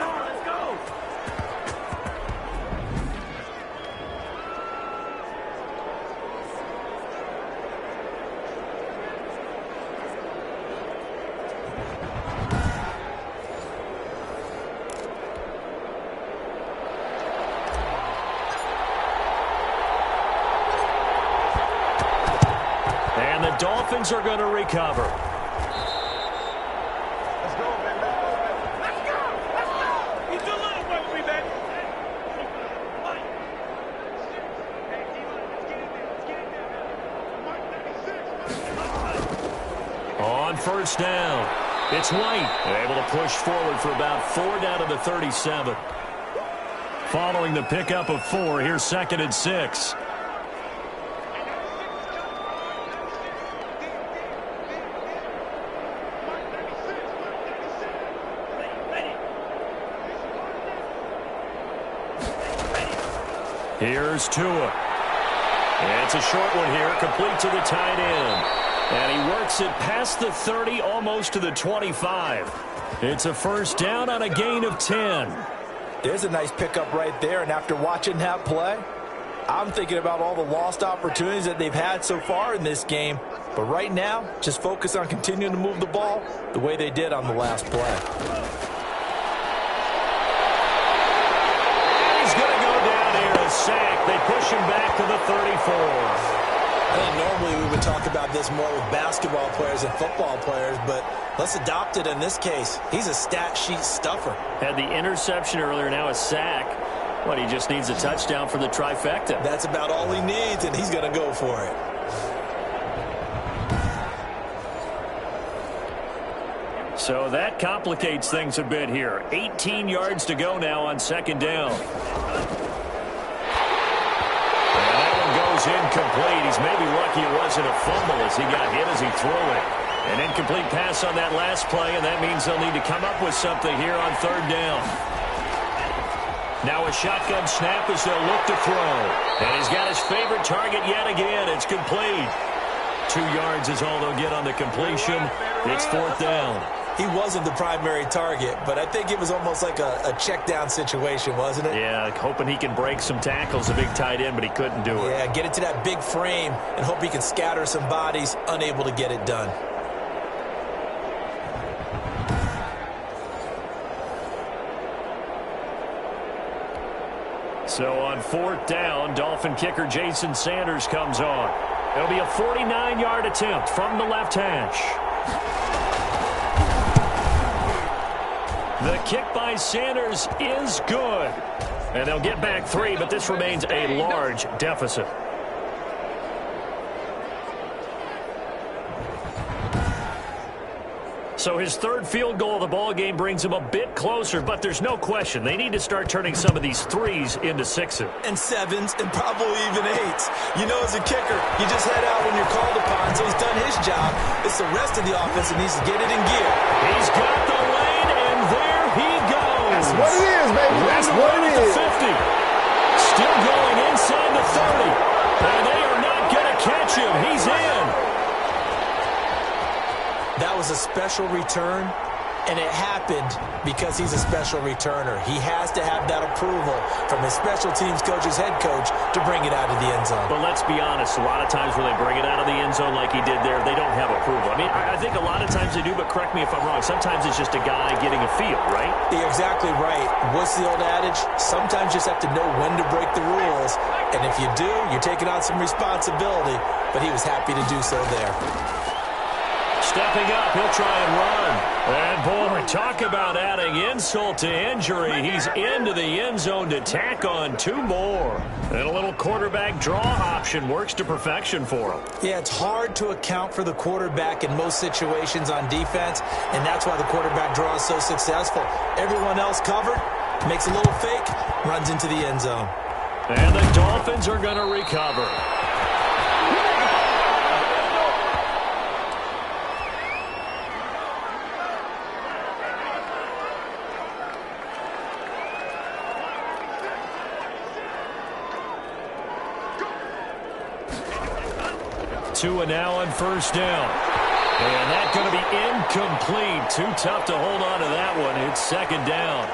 Dolphins are going to recover. Let's go, man. Let's go. Let's go. You do a little work with me, baby. On 1st down, it's White. They're able to push forward for about 4 down to the 37. Following the pickup of 4, here's 2nd and 6. Here's Tua. It's a short one here, complete to the tight end. And he works it past the 30, almost to the 25. It's a 1st down on a gain of 10. There's a nice pickup right there, and after watching that play, I'm thinking about all the lost opportunities that they've had so far in this game. But right now, just focus on continuing to move the ball the way they did on the last play. Sack. They push him back to the 34. I think normally we would talk about this more with basketball players and football players, but let's adopt it in this case. He's a stat sheet stuffer. Had the interception earlier, now a sack. What, he just needs a touchdown for the trifecta. That's about all he needs, and he's going to go for it. So that complicates things a bit here. 18 yards to go now on 2nd down. Incomplete. He's maybe lucky it wasn't a fumble as he got hit as he threw it. An incomplete pass on that last play, and that means they'll need to come up with something here on 3rd down. Now a shotgun snap as they'll look to throw. And he's got his favorite target yet again. It's complete. 2 yards is all they'll get on the completion. It's 4th down. He wasn't the primary target, but I think it was almost like a check down situation, wasn't it? Yeah, hoping he can break some tackles, a big tight end, but he couldn't do it. Yeah, get it to that big frame and hope he can scatter some bodies, unable to get it done. So on 4th down, Dolphin kicker Jason Sanders comes on. It'll be a 49-yard attempt from the left hash. The kick by Sanders is good. And they'll get back 3, but this remains a large deficit. So his third field goal of the ball game brings him a bit closer, but there's no question they need to start turning some of these threes into sixes. And 7s and probably even 8s. You know, as a kicker, you just head out when you're called upon, so he's done his job. It's the rest of the offense that needs to get it in gear. He's got the lane, and there he goes. That's what it is, baby. That's what it is. 50. Still going inside the 30. And they are not going to catch him. He's in. That was a special return, and it happened because he's a special returner. He has to have that approval from his special teams coach's head coach to bring it out of the end zone. But let's be honest, a lot of times when they bring it out of the end zone like he did there, they don't have approval. I mean, I think a lot of times they do, but correct me if I'm wrong. Sometimes it's just a guy getting a feel, right? You're exactly right. What's the old adage? Sometimes you just have to know when to break the rules, and if you do, you're taking on some responsibility, but he was happy to do so there. Stepping up, he'll try and run. And boy, talk about adding insult to injury. He's into the end zone to tack on 2 more. And a little quarterback draw option works to perfection for him. Yeah, it's hard to account for the quarterback in most situations on defense, and that's why the quarterback draw is so successful. Everyone else covered, makes a little fake, runs into the end zone. And the Dolphins are going to recover. And now on first down. And that's going to be incomplete. Too tough to hold on to that one. It's second down.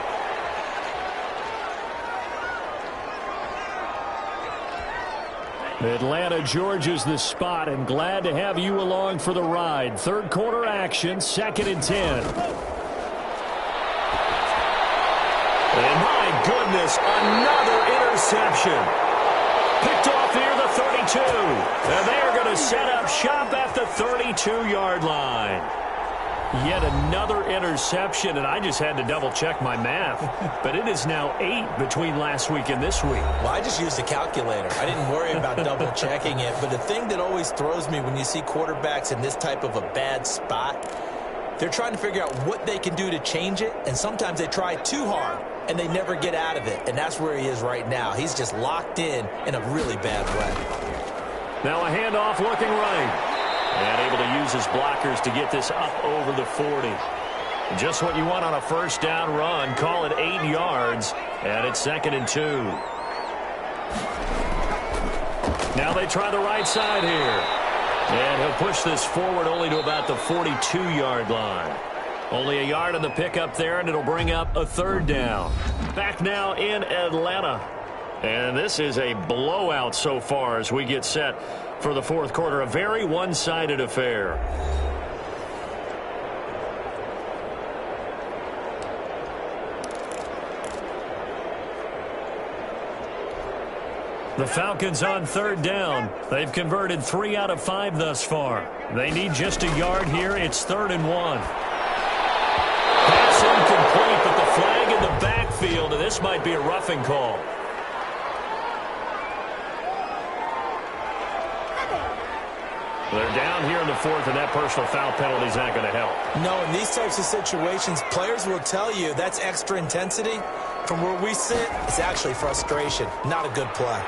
Atlanta, Georgia's the spot, and glad to have you along for the ride. Third quarter action, 2nd and 10. And my goodness, another interception. Picked off near the 32. And they are going to set up shop at the 32-yard line. Yet another interception, and I just had to double-check my math. But it is now 8 between last week and this week. Well, I just used a calculator. I didn't worry about double-checking it. But the thing that always throws me when you see quarterbacks in this type of a bad spot, they're trying to figure out what they can do to change it, and sometimes they try too hard, and they never get out of it. And that's where he is right now. He's just locked in a really bad way. Now a handoff looking right. And able to use his blockers to get this up over the 40. Just what you want on a first down run. Call it 8 yards. And it's 2nd and 2. Now they try the right side here. And he'll push this forward only to about the 42-yard line. Only a yard on the pickup there, and it'll bring up a 3rd down. Back now in Atlanta. And this is a blowout so far as we get set for the 4th quarter. A very one-sided affair. The Falcons on 3rd down. They've converted 3 out of 5 thus far. They need just a yard here. It's 3rd and 1. Pass incomplete, but the flag in the backfield, and this might be a roughing call. They're down here in the 4th, and that personal foul penalty is not going to help. No, in these types of situations, players will tell you that's extra intensity. From where we sit, it's actually frustration. Not a good play.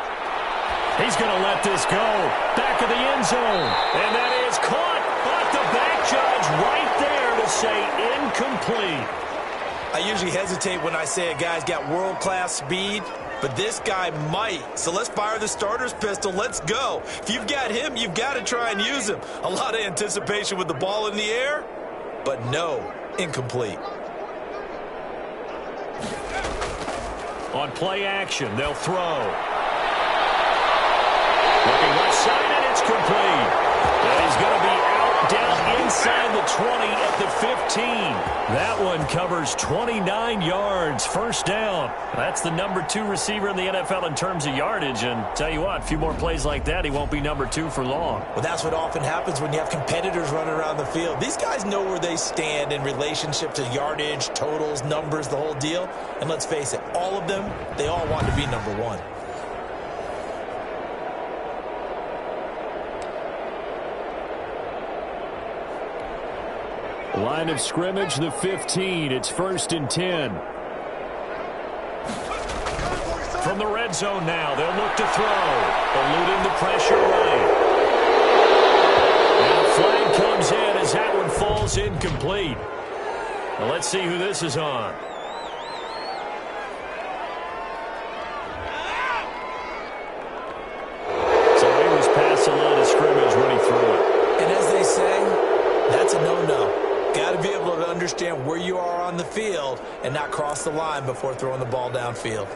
He's going to let this go. Back of the end zone. And that is caught. But the back judge right there to say incomplete. I usually hesitate when I say a guy's got world-class speed, but this guy might. So let's fire the starter's pistol. Let's go. If you've got him, you've got to try and use him. A lot of anticipation with the ball in the air, but no, incomplete. On play action, they'll throw. Looking left side, and it's complete. And he's going to be out Down inside the 20 at the 15. That one covers 29 yards. First down. That's the number 2 receiver in the NFL in terms of yardage. And tell you what, a few more plays like that, he won't be number 2 for long. Well, that's what often happens when you have competitors running around the field. These guys know where they stand in relationship to yardage, totals, numbers, the whole deal. And let's face it, all of them, they all want to be number 1. Line of scrimmage, the 15. It's 1st and 10. From the red zone now, they'll look to throw. Eluding the pressure right. And a flag comes in as that one falls incomplete. Now let's see who this is on. So he was past the line of scrimmage when he threw it. And as they say, that's a no-no. Got to be able to understand where you are on the field and not cross the line before throwing the ball downfield.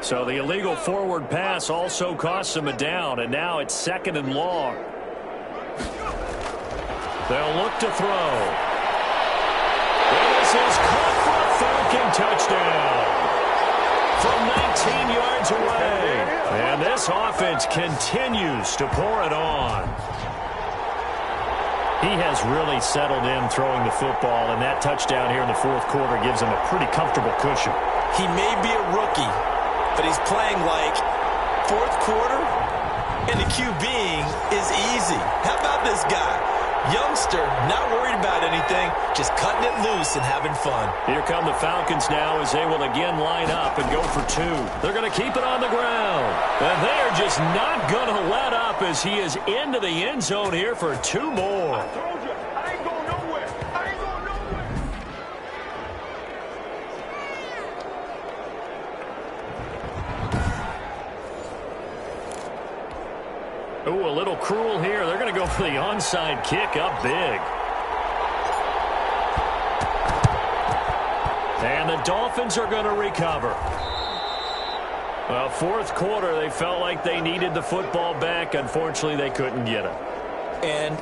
So the illegal forward pass also costs him a down, and now it's 2nd and long. They'll look to throw. And this is caught for a Falcon touchdown from 19 yards away. And this offense continues to pour it on. He has really settled in throwing the football, and that touchdown here in the 4th quarter gives him a pretty comfortable cushion. He may be a rookie, but he's playing like 4th quarter, and the QBing is easy. How about this guy? Youngster, not worried about anything, just cutting it loose and having fun. Here come the Falcons now as they will again line up and go for 2. They're going to keep it on the ground. And they're just not going to let up as he is into the end zone here for 2 more. I told you, I ain't going nowhere. I ain't going nowhere. Ooh, a little cruel here. They're going to go for the onside kick up big. And the Dolphins are going to recover. Well, 4th quarter, they felt like they needed the football back. Unfortunately, they couldn't get it. And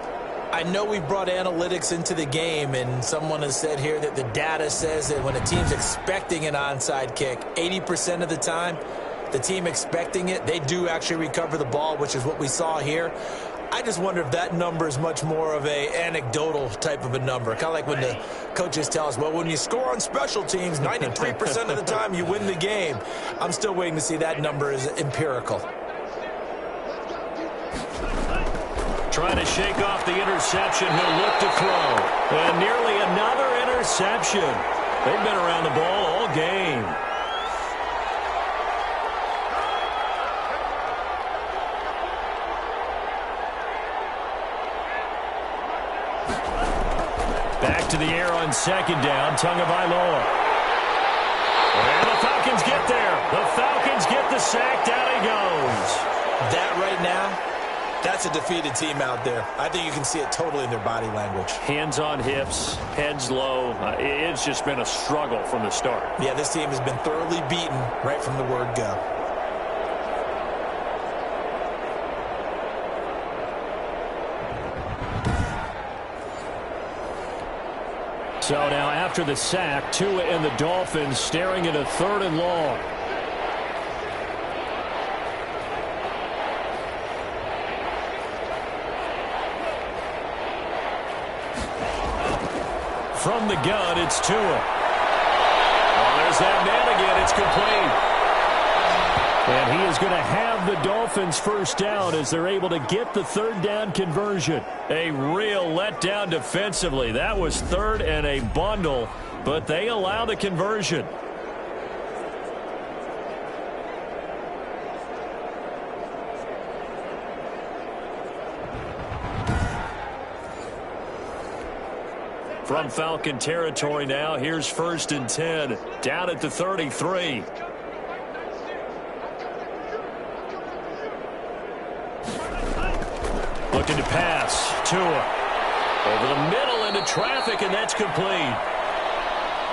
I know we brought analytics into the game, and someone has said here that the data says that when a team's expecting an onside kick, 80% of the time, the team expecting it, they do actually recover the ball, which is what we saw here. I just wonder if that number is much more of a anecdotal type of a number. Kind of like when the coaches tell us, well, when you score on special teams, 93% of the time you win the game. I'm still waiting to see that number is empirical. Trying to shake off the interception. He'll look to throw. And nearly another interception. They've been around the ball all game. Back to the air on 2nd down. Tagovailoa. And the Falcons get there. The Falcons get the sack. Down he goes. That right now, that's a defeated team out there. I think you can see it totally in their body language. Hands on hips, heads low. It's just been a struggle from the start. Yeah, this team has been thoroughly beaten right from the word go. So now after the sack, Tua and the Dolphins staring at a 3rd and long. From the gun, it's Tua. Oh, there's that man again. It's complete. And he is going to have the Dolphins first down as they're able to get the 3rd down conversion. A real letdown defensively. That was 3rd and a bundle, but they allow the conversion. From Falcon territory now, here's 1st and 10, down at the 33. Looking to pass. Tua. Over the middle into traffic, and that's complete.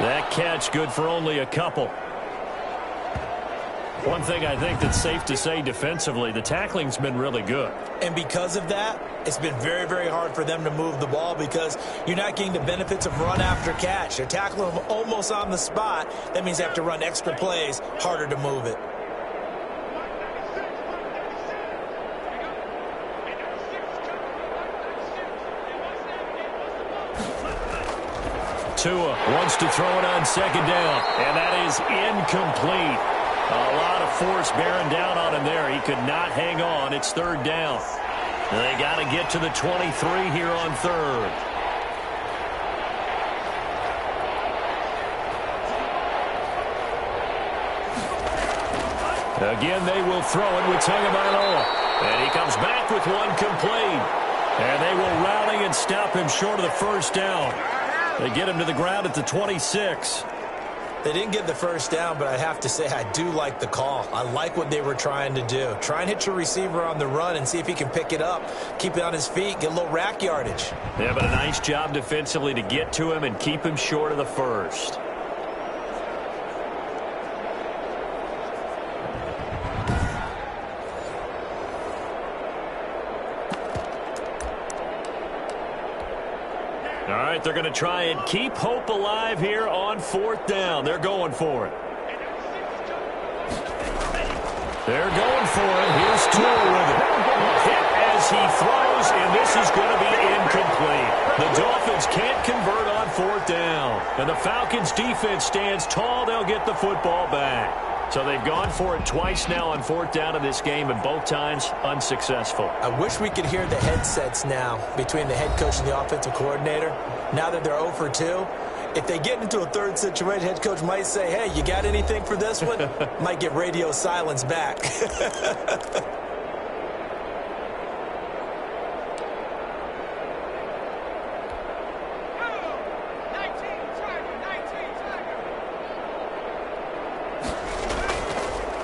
That catch good for only a couple. One thing I think that's safe to say defensively, the tackling's been really good. And because of that, it's been very, very hard for them to move the ball because you're not getting the benefits of run after catch. They're tackling them almost on the spot. That means they have to run extra plays, harder to move it. Tua wants to throw it on second down, and that is incomplete. A lot of force bearing down on him there. He could not hang on. It's third down. They got to get to the 23 here on third. Again, they will throw it with Tagovailoa. And he comes back with one complete. And they will rally and stop him short of the first down. They get him to the ground at the 26. They didn't get the first down, but I have to say I do like the call. I like what they were trying to do. Try and hit your receiver on the run and see if he can pick it up, keep it on his feet, get a little rack yardage. Yeah, but a nice job defensively to get to him and keep him short of the first. All right, they're going to try and keep hope alive here on fourth down. They're going for it. They're going for it. Here's Tua with it. Hit as he throws, and this is going to be incomplete. The Dolphins can't convert on fourth down. And the Falcons' defense stands tall. They'll get the football back. So they've gone for it twice now on fourth down in this game, and both times unsuccessful. I wish we could hear the headsets now between the head coach and the offensive coordinator. Now that they're 0 for 2, if they get into a third situation, head coach might say, hey, you got anything for this one? Might get radio silence back.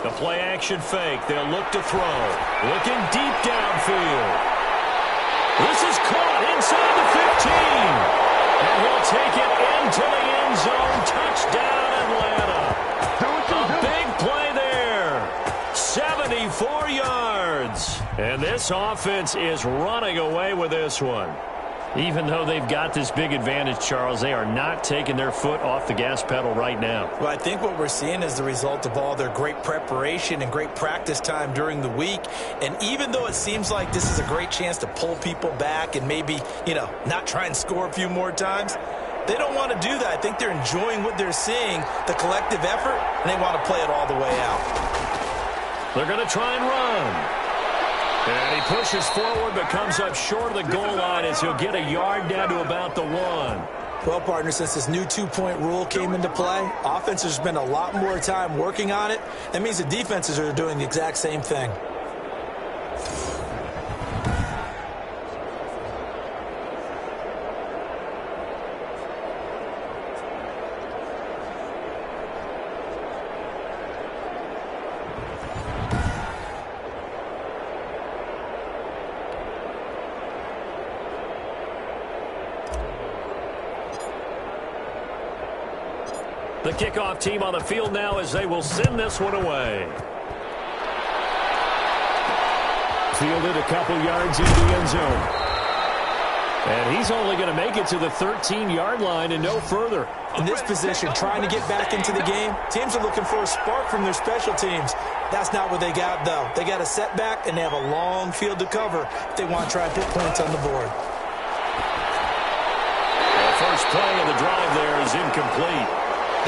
The play-action fake. They'll look to throw. Looking deep downfield. This is caught inside the 15. And he'll take it into the end zone. Touchdown, Atlanta. A big play there. 74 yards. And this offense is running away with this one. Even though they've got this big advantage, Charles, they are not taking their foot off the gas pedal right now. Well, I think what we're seeing is the result of all their great preparation and great practice time during the week. And even though it seems like this is a great chance to pull people back and maybe, not try and score a few more times, they don't want to do that. I think they're enjoying what they're seeing, the collective effort, and they want to play it all the way out. They're going to try and run. And he pushes forward but comes up short of the goal line as he'll get a yard down to about the 1. Well, partner, since this new two-point rule came into play, offenses spend a lot more time working on it. That means the defenses are doing the exact same thing. The kickoff team on the field now as they will send this one away. Fielded a couple yards into the end zone. And he's only going to make it to the 13-yard line and no further. In this position, trying to get back into the game, teams are looking for a spark from their special teams. That's not what they got, though. They got a setback, and they have a long field to cover if they want to try and put points on the board. The first play of the drive there is incomplete.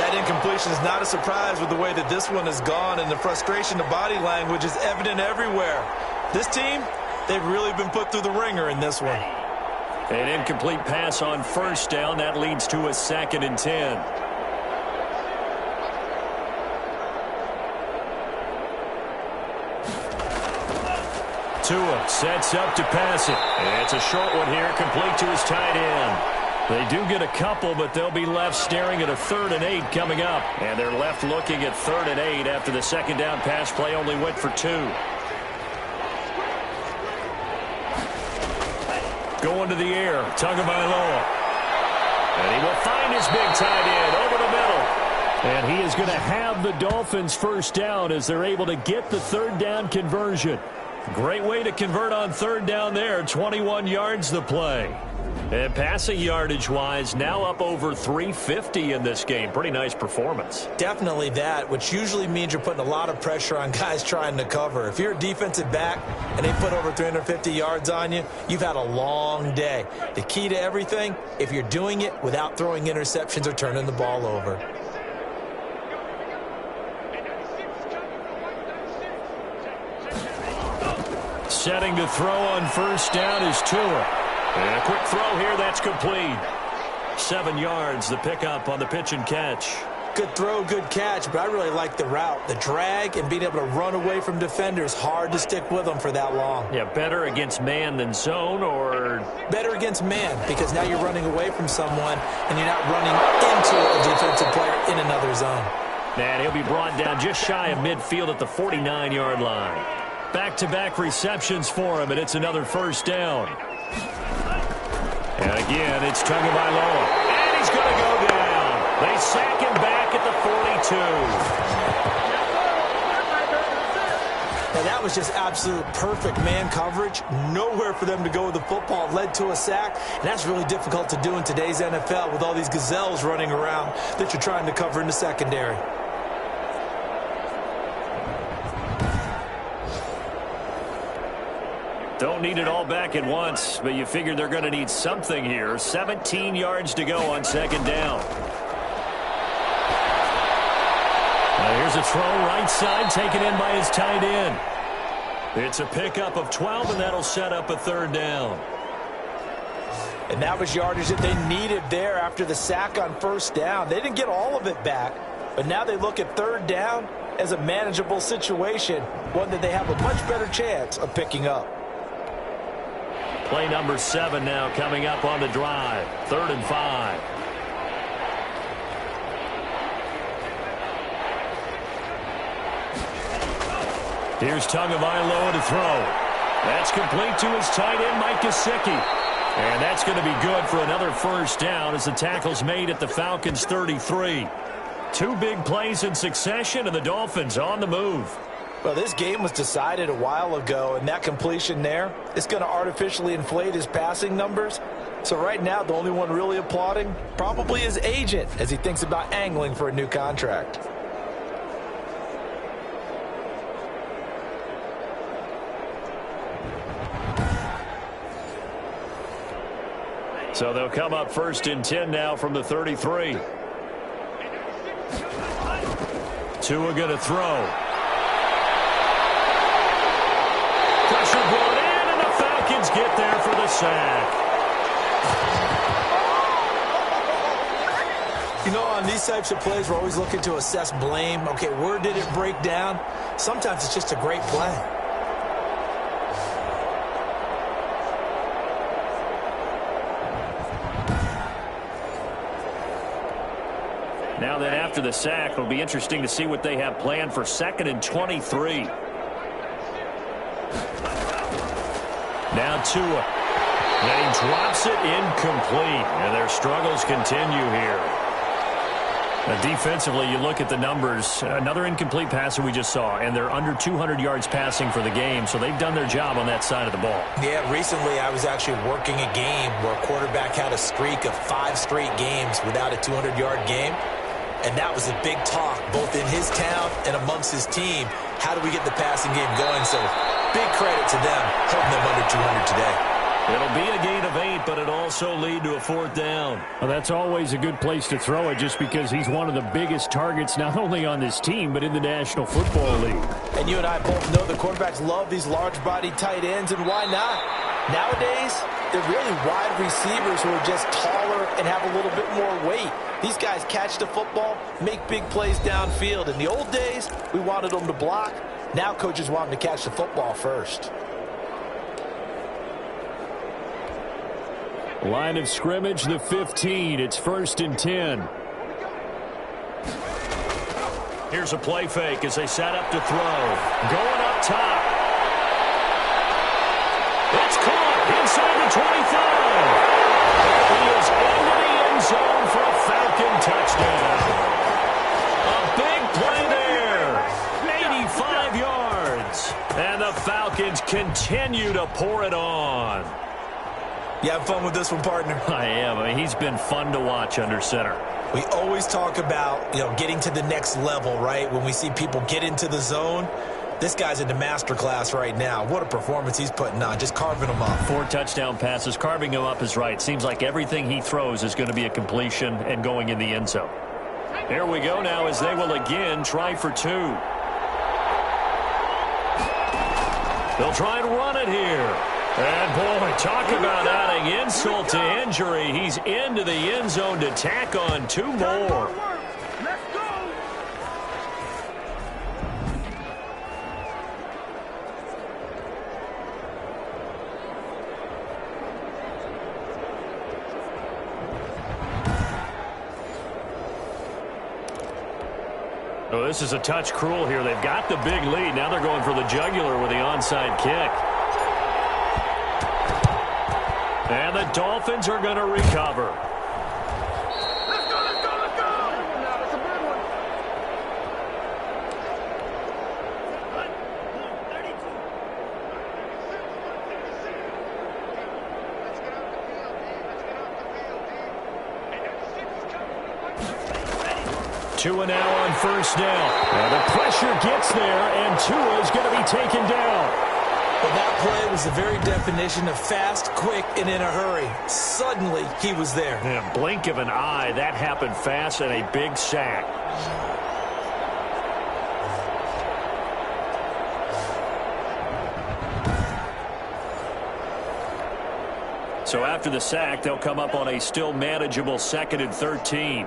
That incompletion is not a surprise with the way that this one has gone, and the frustration, the body language is evident everywhere. This team, they've really been put through the ringer in this one. An incomplete pass on first down. That leads to a 2nd and 10. Tua sets up to pass it. And it's a short one here, complete to his tight end. They do get a couple, but they'll be left staring at a 3rd and 8 coming up. And they're left looking at 3rd and 8 after the second down pass play only went for 2. Going to the air, Tagovailoa. And he will find his big tight end over the middle. And he is going to have the Dolphins first down as they're able to get the third down conversion. Great way to convert on third down there. 21 yards the play. And passing yardage-wise, now up over 350 in this game. Pretty nice performance. Definitely that, which usually means you're putting a lot of pressure on guys trying to cover. If you're a defensive back and they put over 350 yards on you, you've had a long day. The key to everything, if you're doing it without throwing interceptions or turning the ball over. Setting to throw on first down is Tua. And a quick throw here, that's complete. 7 yards, the pickup on the pitch and catch. Good throw, good catch, but I really like the route. The drag and being able to run away from defenders, hard to stick with them for that long. Yeah, better against man than zone, or? Better against man, because now you're running away from someone and you're not running into a defensive player in another zone. And he'll be brought down just shy of midfield at the 49-yard line. Back-to-back receptions for him, and it's another first down. And again, it's Tagovailoa. And he's going to go down. They sack him back at the 42. Now that was just absolute perfect man coverage. Nowhere for them to go with the football. It led to a sack. And that's really difficult to do in today's NFL with all these gazelles running around that you're trying to cover in the secondary. Don't need it all back at once, but you figure they're going to need something here. 17 yards to go on second down. Now here's a throw right side taken in by his tight end. It's a pickup of 12, and that'll set up a third down. And that was yardage that they needed there after the sack on first down. They didn't get all of it back, but now they look at third down as a manageable situation, one that they have a much better chance of picking up. Play number 7 now coming up on the drive. 3rd and 5. Here's Tagovailoa to throw. That's complete to his tight end, Mike Gesicki. And that's going to be good for another first down as the tackle's made at the Falcons' 33. 2 big plays in succession, and the Dolphins on the move. Well, this game was decided a while ago, and that completion there is going to artificially inflate his passing numbers. So right now, the only one really applauding probably his agent as he thinks about angling for a new contract. So they'll come up 1st and 10 now from the 33. Tua going to throw. Pressure brought in, and the Falcons get there for the sack. You know, on these types of plays, we're always looking to assess blame. Okay, where did it break down? Sometimes it's just a great play. Now then, after the sack, it'll be interesting to see what they have planned for 2nd and 23. Now Tua. And he drops it incomplete. And their struggles continue here. Now defensively, you look at the numbers. Another incomplete pass that we just saw. And they're under 200 yards passing for the game. So they've done their job on that side of the ball. Yeah, recently I was actually working a game where a quarterback had a streak of 5 straight games without a 200-yard game. And that was a big talk, both in his town and amongst his team. How do we get the passing game going? So big credit to them, holding them under 200 today. It'll be a gain of 8, but it'll also lead to a 4th down. Well, that's always a good place to throw it just because he's one of the biggest targets not only on this team but in the National Football League. And you and I both know the quarterbacks love these large-bodied tight ends, and why not? Nowadays, they're really wide receivers who are just taller and have a little bit more weight. These guys catch the football, make big plays downfield. In the old days, we wanted them to block. Now coaches want them to catch the football first. Line of scrimmage, the 15. It's 1st and 10. Here's a play fake as they set up to throw. Going up top. It's caught inside the 25. He is into the end zone for a Falcon touchdown. And the Falcons continue to pour it on. You having fun with this one, partner? I am. I mean, he's been fun to watch under center. We always talk about, getting to the next level, right? When we see people get into the zone, this guy's in the master class right now. What a performance he's putting on, just carving them up. 4 touchdown passes. Carving him up is right. Seems like everything he throws is going to be a completion and going in the end zone. Here we go now as they will again try for 2. They'll try and run it here. And, boy, talk about adding insult to injury. He's into the end zone to tack on 2 more. Let's go. Oh, this is a touch cruel here. They've got the big lead. Now they're going for the jugular with the onside kick. And the Dolphins are going to recover. Let's go, let's go, let's go. That's a good one. Let's get off the field, D. Let's get off the field, D. Tua now on first down. And the pressure gets there, and Tua is going to be taken down. Well, that play was the very definition of fast, quick, and in a hurry. Suddenly, he was there. In a blink of an eye, that happened fast and a big sack. So after the sack, they'll come up on a still manageable 2nd and 13.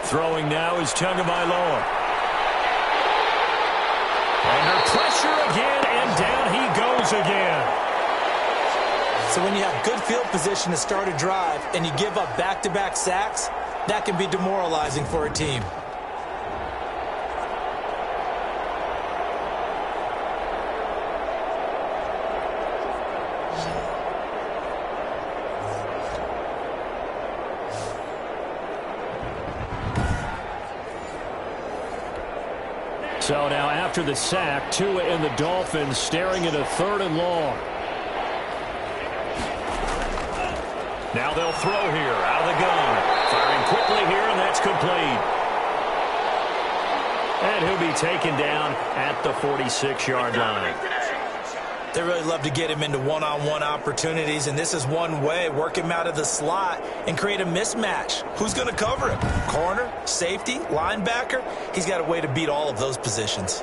Throwing now is Tagovailoa. Under pressure again, and down he goes again. So when you have good field position to start a drive and you give up back-to-back sacks, that can be demoralizing for a team. So now after the sack, Tua and the Dolphins staring at a 3rd and long. Now they'll throw here out of the gun. Firing quickly here, and that's complete. And he'll be taken down at the 46-yard line. They really love to get him into one-on-one opportunities, and this is one way. Work him out of the slot and create a mismatch. Who's going to cover him? Corner, safety, linebacker? He's got a way to beat all of those positions.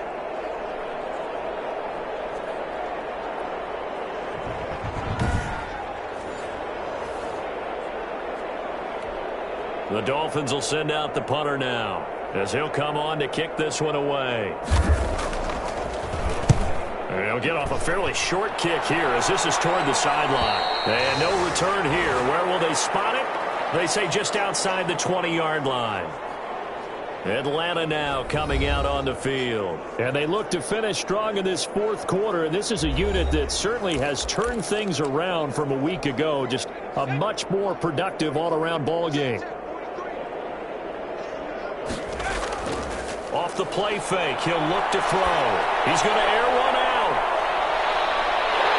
The Dolphins will send out the punter now as he'll come on to kick this one away. And he'll get off a fairly short kick here as this is toward the sideline. And no return here. Where will they spot it? They say just outside the 20-yard line. Atlanta now coming out on the field. And they look to finish strong in this 4th quarter. And this is a unit that certainly has turned things around from a week ago. Just a much more productive all-around ball game. Off the play fake, he'll look to throw. He's going to air one out.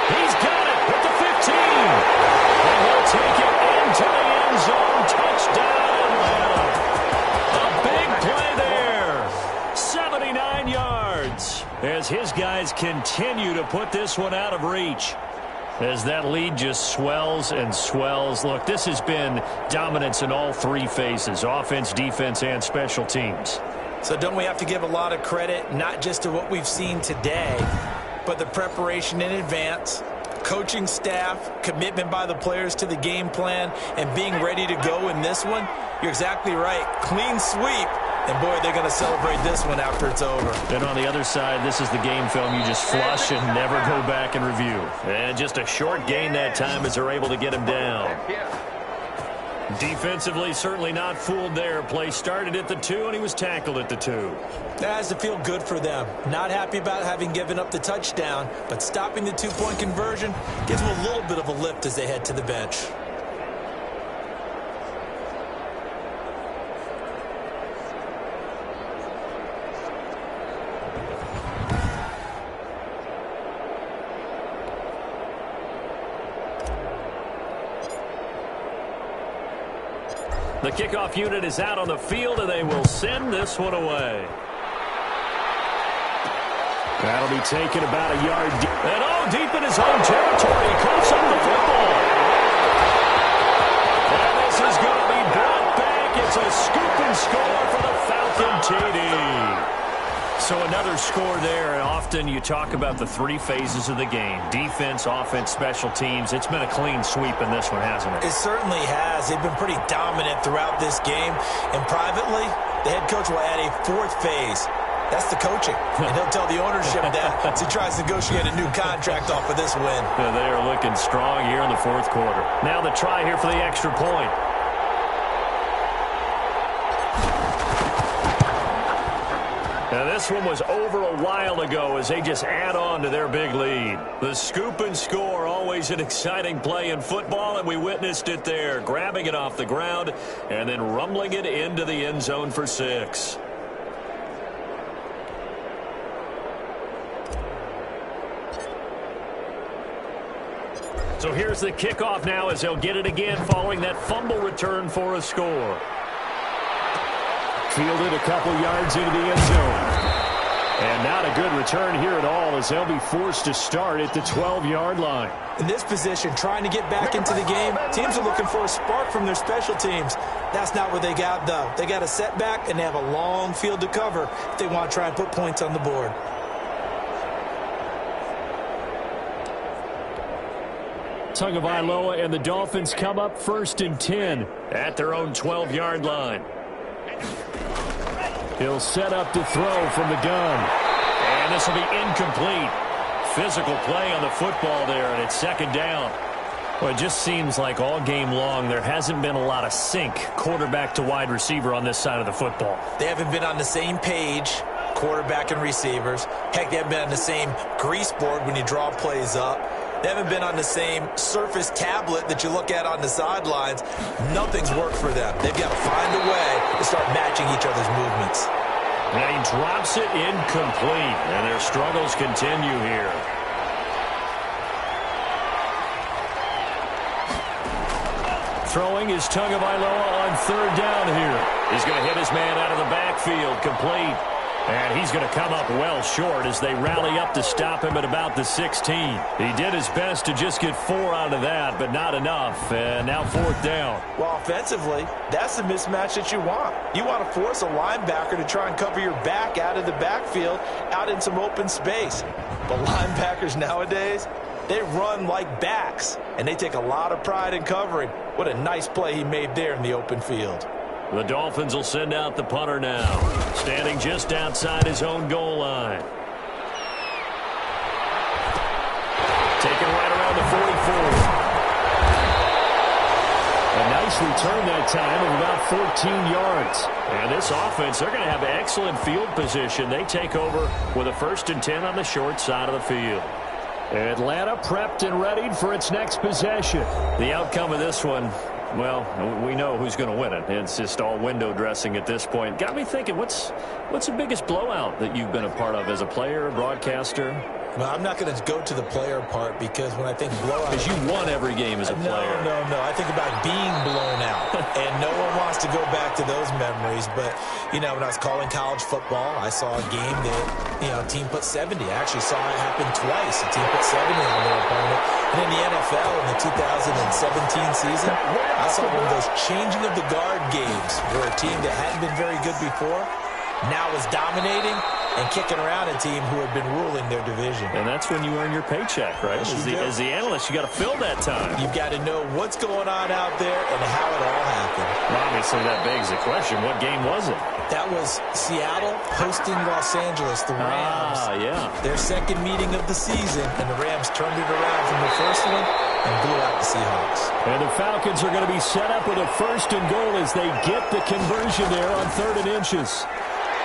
He's got it at the 15. And he'll take it into the end zone. Touchdown, Atlanta. A big play there. 79 yards. As his guys continue to put this one out of reach. As that lead just swells and swells. Look, this has been dominance in all 3 phases. Offense, defense, and special teams. So don't we have to give a lot of credit, not just to what we've seen today, but the preparation in advance, coaching staff, commitment by the players to the game plan, and being ready to go in this one? You're exactly right. Clean sweep. And, boy, they're going to celebrate this one after it's over. And on the other side, this is the game film you just flush and never go back and review. And just a short gain that time as they're able to get him down. Defensively, certainly not fooled there. Play started at the 2, and he was tackled at the 2. That has to feel good for them. Not happy about having given up the touchdown, but stopping the 2-point conversion gives them a little bit of a lift as they head to the bench. The kickoff unit is out on the field, and they will send this one away. That'll be taken about a yard deep. And deep in his own territory. He coughs up the football. And this is going to be brought back. It's a scoop and score for the Falcon TD. So another score there, and often you talk about the three phases of the game. Defense, offense, special teams. It's been a clean sweep in this one, hasn't it? It certainly has. They've been pretty dominant throughout this game. And privately, the head coach will add a fourth phase. That's the coaching. And he'll tell the ownership that as he tries to negotiate a new contract off of this win. Yeah, they are looking strong here in the fourth quarter. Now the try here for the extra point. Now this one was over a while ago as they just add on to their big lead. The scoop and score, always an exciting play in football, and we witnessed it there, grabbing it off the ground and then rumbling it into the end zone for 6. So here's the kickoff now as they'll get it again following that fumble return for a score. Fielded a couple yards into the end zone. And not a good return here at all as they'll be forced to start at the 12-yard line. In this position, trying to get back into the game, teams are looking for a spark from their special teams. That's not what they got, though. They got a setback, and they have a long field to cover if they want to try and put points on the board. Tagovailoa and the Dolphins come up 1st and 10 at their own 12-yard line. He'll set up to throw from the gun. And this will be incomplete. Physical play on the football there, and it's 2nd down. Well, it just seems like all game long there hasn't been a lot of sync quarterback to wide receiver on this side of the football. They haven't been on the same page, quarterback and receivers. Heck, they haven't been on the same grease board when you draw plays up. They haven't been on the same Surface tablet that you look at on the sidelines. Nothing's worked for them. They've got to find a way to start matching each other's movements. And he drops it incomplete, and their struggles continue here. Throwing is Tagovailoa on 3rd down here. He's going to hit his man out of the backfield, complete. And he's going to come up well short as they rally up to stop him at about the 16. He did his best to just get 4 out of that, but not enough. And now 4th down. Well, offensively, that's the mismatch that you want. You want to force a linebacker to try and cover your back out of the backfield, out in some open space. But linebackers nowadays, they run like backs, and they take a lot of pride in covering. What a nice play he made there in the open field. The Dolphins will send out the punter now, standing just outside his own goal line. Taken right around the 44. A nice return that time of about 14 yards. And this offense, they're going to have excellent field position. They take over with a 1st and 10 on the short side of the field. Atlanta prepped and readied for its next possession. The outcome of this one, well, we know who's going to win it. It's just all window dressing at this point. Got me thinking, what's the biggest blowout that you've been a part of as a player, a broadcaster? Well, I'm not going to go to the player part because when I think blowout... Because you won every game as a player. No. I think about being blown out. And no one wants to go back to those memories. But, when I was calling college football, I saw a game that, a team put 70. I actually saw it happen twice. A team put 70 on their opponent. And in the NFL in the 2017 season, I saw one of those changing of the guard games where a team that hadn't been very good before now is dominating and kicking around a team who had been ruling their division. And that's when you earn your paycheck, right? As the analyst, you got to fill that time. You've got to know what's going on out there and how it all happened. Obviously, that begs the question, what game was it? That was Seattle hosting Los Angeles, the Rams. Yeah. Their 2nd meeting of the season, and the Rams turned it around from the 1st one and blew out the Seahawks. And the Falcons are going to be set up with a 1st and goal as they get the conversion there on 3rd and inches.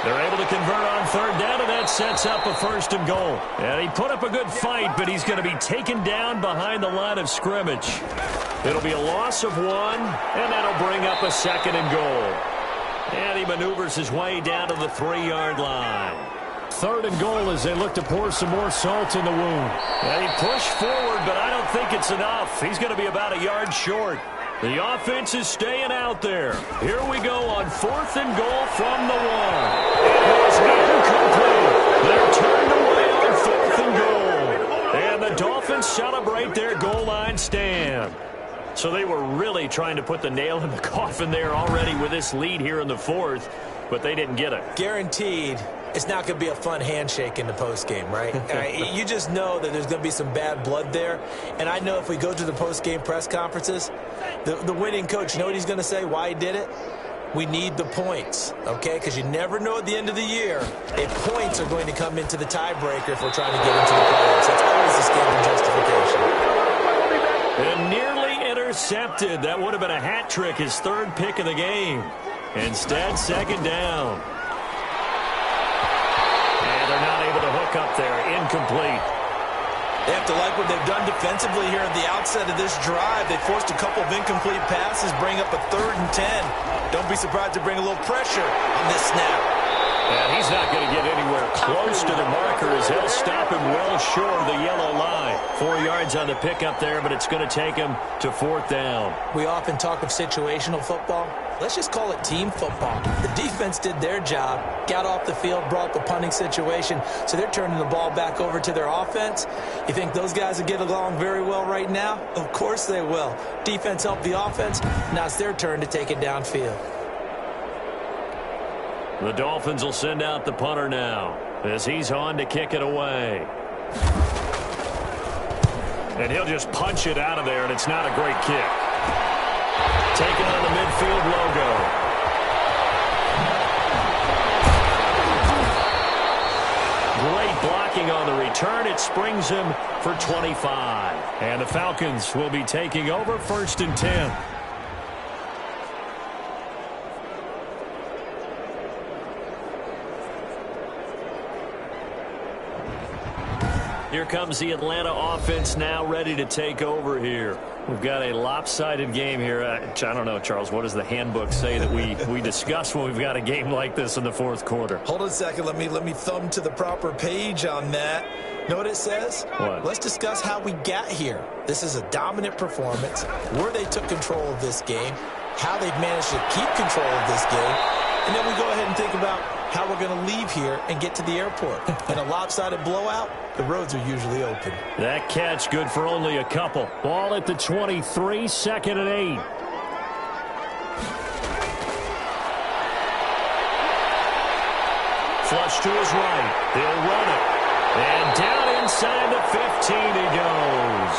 They're able to convert on 3rd down, and that sets up a 1st and goal. And he put up a good fight, but he's going to be taken down behind the line of scrimmage. It'll be a loss of 1, and that'll bring up a 2nd and goal. And he maneuvers his way down to the 3-yard line. 3rd and goal as they look to pour some more salt in the wound. And he pushed forward, but I don't think it's enough. He's going to be about a yard short. The offense is staying out there. Here we go on 4th and goal from the 1. It is incomplete. They're turned away on 4th and goal. And the Dolphins celebrate their goal line stand. So they were really trying to put the nail in the coffin there already with this lead here in the 4th, but they didn't get it. Guaranteed it's not going to be a fun handshake in the postgame, right? You just know that there's going to be some bad blood there. And I know if we go to the postgame press conferences, the winning coach, you know what he's going to say, why he did it? We need the points, okay? Because you never know at the end of the year if points are going to come into the tiebreaker if we're trying to get into the playoffs. That's always the standard justification. And nearly intercepted. That would have been a hat trick, his 3rd pick of the game. Instead, 2nd down. And they're not able to hook up there. Incomplete. They have to like what they've done defensively here at the outset of this drive. They forced a couple of incomplete passes, bring up a 3rd and 10. Don't be surprised to bring a little pressure on this snap. And he's not going to get anywhere close to the marker as he'll stop him well short of the yellow line. 4 yards on the pickup there, but it's going to take him to 4th down. We often talk of situational football. Let's just call it team football. The defense did their job, got off the field, brought the punting situation, so they're turning the ball back over to their offense. You think those guys will get along very well right now? Of course they will. Defense helped the offense. Now it's their turn to take it downfield. The Dolphins will send out the punter now as he's on to kick it away. And he'll just punch it out of there, and it's not a great kick. Taking on the midfield logo. Great blocking on the return. It springs him for 25. And the Falcons will be taking over 1st and 10. Here comes the Atlanta offense now ready to take over here. We've got a lopsided game here. I don't know, Charles, what does the handbook say that we discuss when we've got a game like this in the 4th quarter? Hold on a second. Let me thumb to the proper page on that. Know what it says? What? Let's discuss how we got here. This is a dominant performance, where they took control of this game, how they've managed to keep control of this game, and then we go ahead and think about how we're going to leave here and get to the airport. In a lopsided blowout, the roads are usually open. That catch good for only a couple. Ball at the 23, 2nd and 8. Flush to his right. He'll run it. And down inside the 15 he goes.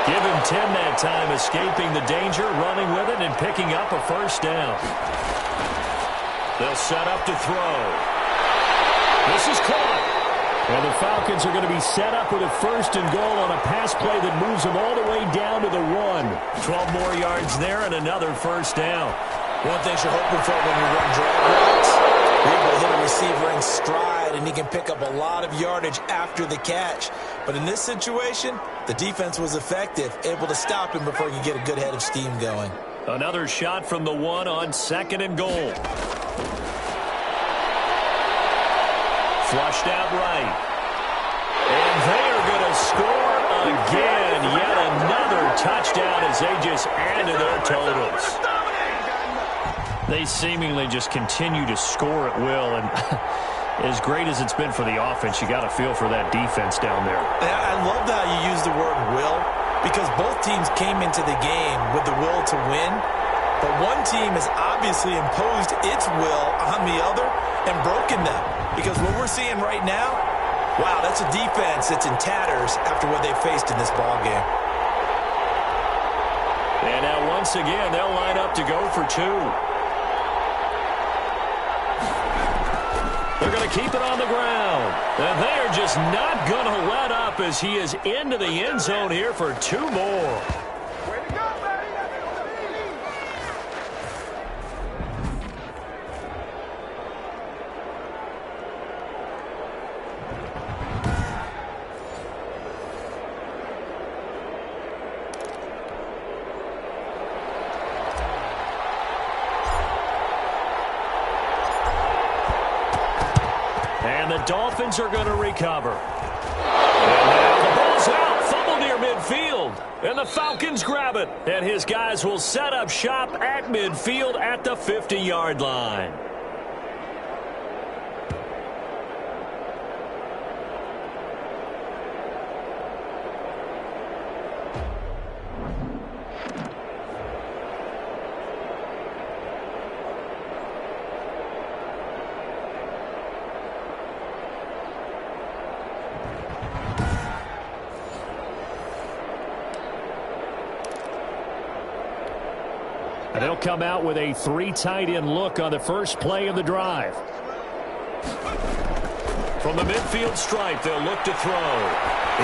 Give him 10 that time, escaping the danger, running with it, and picking up a 1st down. They'll set up to throw. This is caught. And the Falcons are going to be set up with a 1st and goal on a pass play that moves them all the way down to the 1. 12 more yards there and another 1st down. One thing you're hoping for when you run drag routes, you're able to hit a receiver in stride, and he can pick up a lot of yardage after the catch. But in this situation, the defense was effective, able to stop him before he could get a good head of steam going. Another shot from the 1 on 2nd and goal. Flushed out right. And they are going to score again. Yet another touchdown as they just add to their totals. They seemingly just continue to score at will. And as great as it's been for the offense, you got to feel for that defense down there. I love how you use the word will, because both teams came into the game with the will to win. But one team has obviously imposed its will on the other and broken them. Because what we're seeing right now, wow, that's a defense that's in tatters after what they faced in this ballgame. And now once again, they'll line up to go for 2. They're going to keep it on the ground. And they are just not going to let up as he is into the end zone here for 2 more. And the Dolphins are going to recover. And now the ball's out. Fumble near midfield. And the Falcons grab it. And his guys will set up shop at midfield at the 50-yard line. They'll come out with a 3 tight end look on the first play of the drive. From the midfield stripe, they'll look to throw.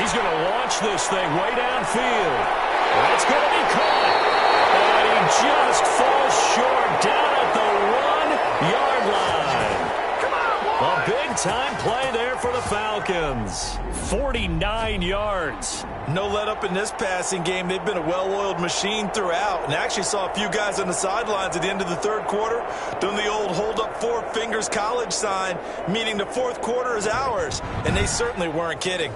He's going to launch this thing way downfield. It's going to be caught. And he just falls short down at the 1-yard line. A big-time play there for the Falcons. 49 yards. No let up in this passing game. They've been a well-oiled machine throughout. And actually saw a few guys on the sidelines at the end of the third quarter doing the old hold up 4 fingers college sign, meaning the fourth quarter is ours. And they certainly weren't kidding.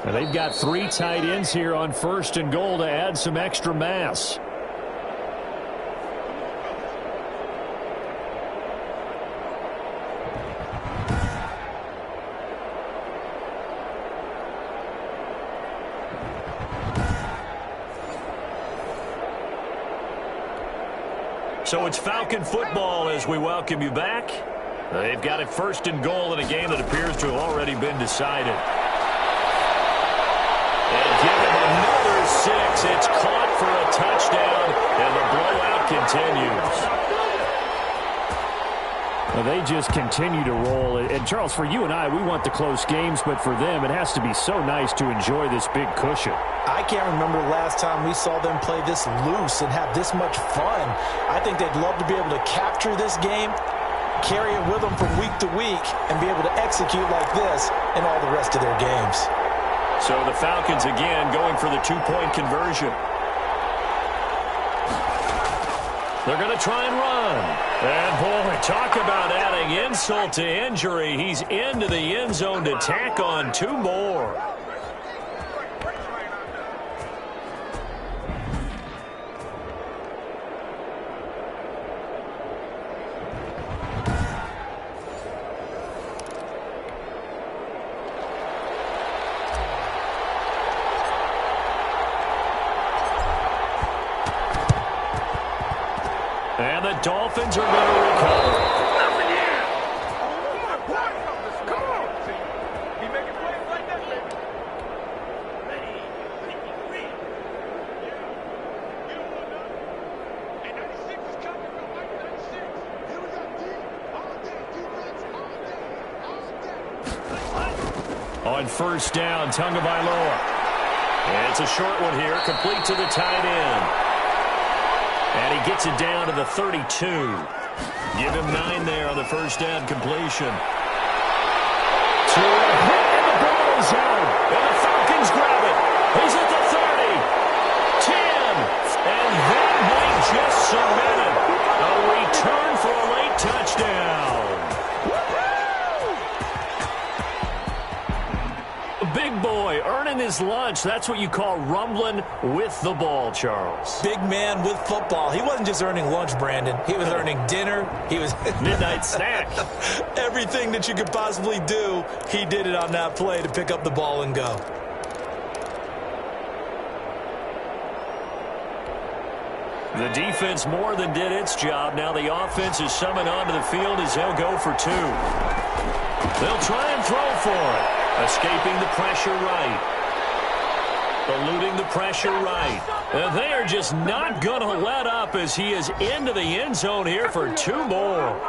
Now they've got 3 tight ends here on 1st and goal to add some extra mass. So it's Falcon football as we welcome you back. They've got it 1st and goal in a game that appears to have already been decided. And give him another 6. It's caught for a touchdown, and the blowout continues. Well, they just continue to roll. And, Charles, for you and I, we want the close games, but for them, it has to be so nice to enjoy this big cushion. I can't remember the last time we saw them play this loose and have this much fun. I think they'd love to be able to capture this game, carry it with them from week to week, and be able to execute like this in all the rest of their games. So the Falcons, again, going for the 2-point conversion. They're going to try and run. And, boy, talk about adding insult to injury. He's into the end zone to tack on 2 more. And the Dolphins are going to recover. Come on. He making plays like that, baby. And 96 is coming from like 96. Here we go, D. All day, defense, all day. On 1st down, Tagovailoa. And it's a short one here, complete to the tight end. And he gets it down to the 32. Give him 9 there on the 1st down completion. And the ball is out. And the Falcons grab it. He's at the 30. 10. And that might just cement it. A return for a late touchdown. Big boy earning his lunch. That's what you call rumbling with the ball, Charles. Big man with football. He wasn't just earning lunch, Brandon. He was earning dinner. He was midnight snack. Everything that you could possibly do, he did it on that play to pick up the ball and go. The defense more than did its job. Now the offense is summoned onto the field as they'll go for 2. They'll try and throw for it. Escaping the pressure right. Eluding the pressure right. And they are just not going to let up as he is into the end zone here for 2 more.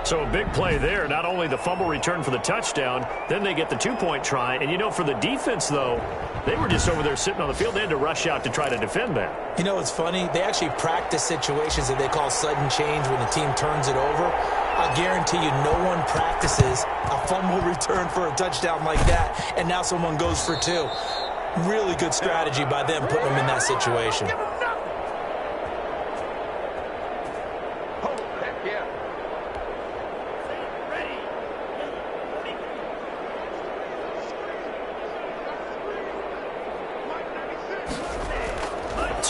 So a big play there. Not only the fumble return for the touchdown, then they get the 2-point try. And, you know, for the defense, though, they were just over there sitting on the field. They had to rush out to try to defend that. You know, it's funny. They actually practice situations that they call sudden change when the team turns it over. I guarantee you no one practices a fumble return for a touchdown like that, and now someone goes for 2. Really good strategy by them putting them in that situation.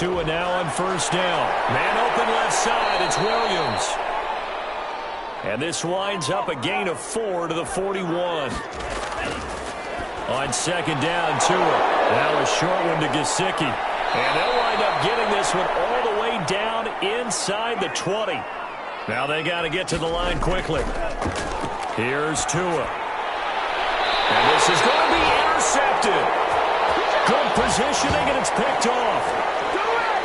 Tua now on first down. Man open left side. It's Williams. And this winds up a gain of 4 to the 41. On second down, Tua. Now a short one to Gesicki. And they'll wind up getting this one all the way down inside the 20. Now they got to get to the line quickly. Here's Tua. And this is going to be intercepted. Good positioning, and it's picked off.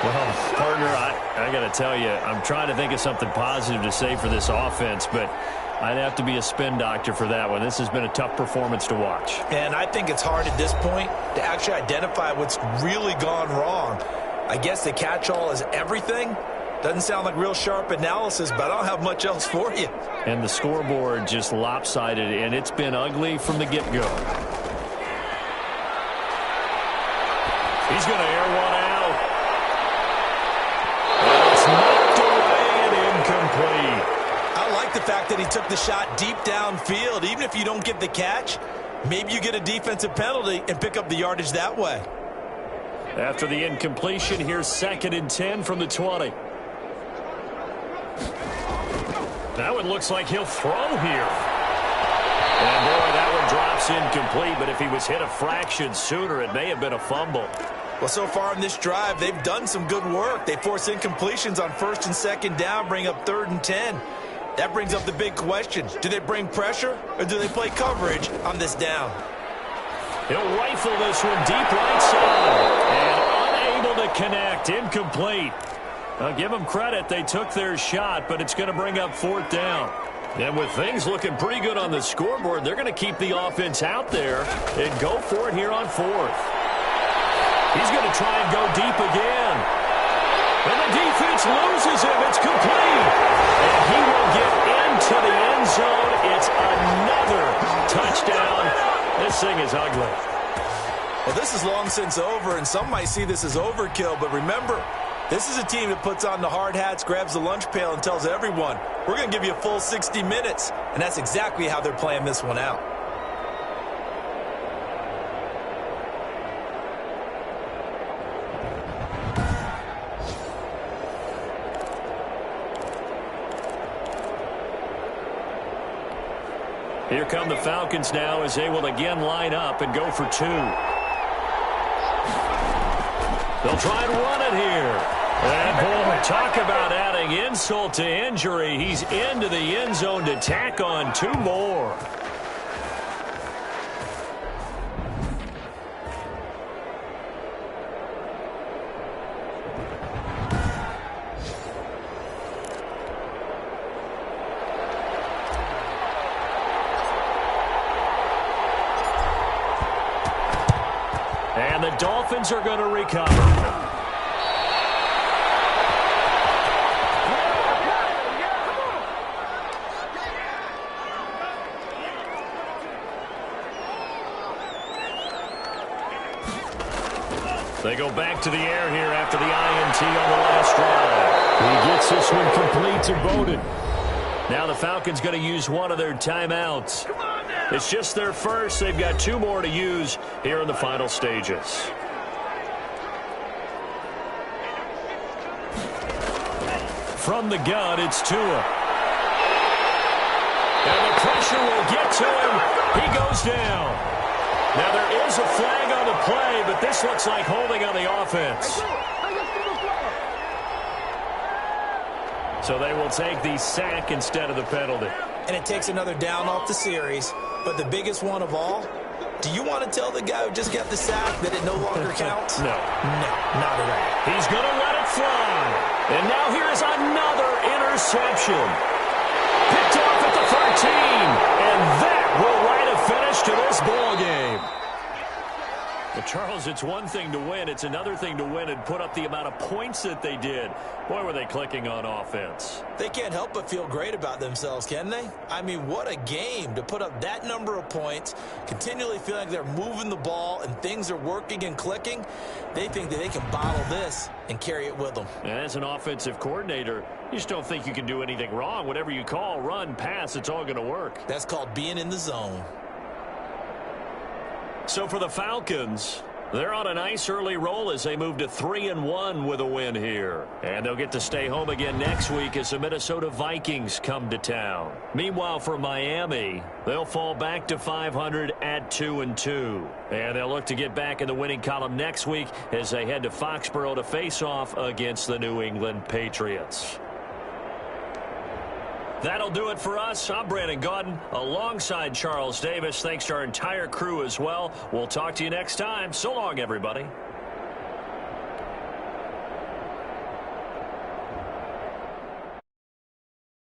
Well, partner, I got to tell you, I'm trying to think of something positive to say for this offense, but I'd have to be a spin doctor for that one. This has been a tough performance to watch. And I think it's hard at this point to actually identify what's really gone wrong. I guess the catch-all is everything. Doesn't sound like real sharp analysis, but I don't have much else for you. And the scoreboard just lopsided, and it's been ugly from the get-go. He's going to air one out. And it's knocked away and incomplete. I like the fact that he took the shot deep downfield. Even if you don't get the catch, maybe you get a defensive penalty and pick up the yardage that way. After the incompletion, here's 2nd and 10 from the 20. That one looks like he'll throw here. And boy, that one drops incomplete, but if he was hit a fraction sooner, it may have been a fumble. Well, so far in this drive, they've done some good work. They force incompletions on 1st and 2nd down, bring up 3rd and 10. That brings up the big question. Do they bring pressure or do they play coverage on this down? He'll rifle this one deep right side. And unable to connect. Incomplete. I'll give them credit. They took their shot, but it's going to bring up 4th down. And with things looking pretty good on the scoreboard, they're going to keep the offense out there and go for it here on 4th. He's going to try and go deep again. And the defense loses him. It's complete. And he will get into the end zone. It's another touchdown. This thing is ugly. Well, this is long since over, and some might see this as overkill. But remember, this is a team that puts on the hard hats, grabs the lunch pail, and tells everyone, we're going to give you a full 60 minutes. And that's exactly how they're playing this one out. Here come the Falcons now as they will again line up and go for 2. They'll try and run it here. And boy, talk about adding insult to injury. He's into the end zone to tack on 2 more. And the Dolphins are going to recover. They go back to the air here after the INT on the last drive. He gets this one complete to Bowden. Now the Falcons going to use one of their timeouts. It's just their first. They've got 2 more to use here in the final stages. From the gun, it's Tua. And the pressure will get to him. He goes down. Now there is a flag on the play, but this looks like holding on the offense. So they will take the sack instead of the penalty. And it takes another down off the series. But the biggest one of all, do you want to tell the guy who just got the sack that it no longer counts? No. No, not at all. He's going to let it fly. And now here is another interception. Picked off at the 13. And that will write a finish to this ball game. Well, Charles, it's one thing to win. It's another thing to win and put up the amount of points that they did. Boy, were they clicking on offense. They can't help but feel great about themselves, can they? I mean, what a game to put up that number of points, continually feeling like they're moving the ball and things are working and clicking. They think that they can bottle this and carry it with them. And as an offensive coordinator, you just don't think you can do anything wrong. Whatever you call, run, pass, it's all going to work. That's called being in the zone. So for the Falcons, They're on a nice early roll as they move to 3-1 with a win here. And they'll get to stay home again next week as the Minnesota Vikings come to town. Meanwhile, for Miami, they'll fall back to 500 at 2-2. And they'll look to get back in the winning column next week as they head to Foxborough to face off against the New England Patriots. That'll do it for us. I'm Brandon Gaudin alongside Charles Davis. Thanks to our entire crew as well. We'll talk to you next time. So long, everybody.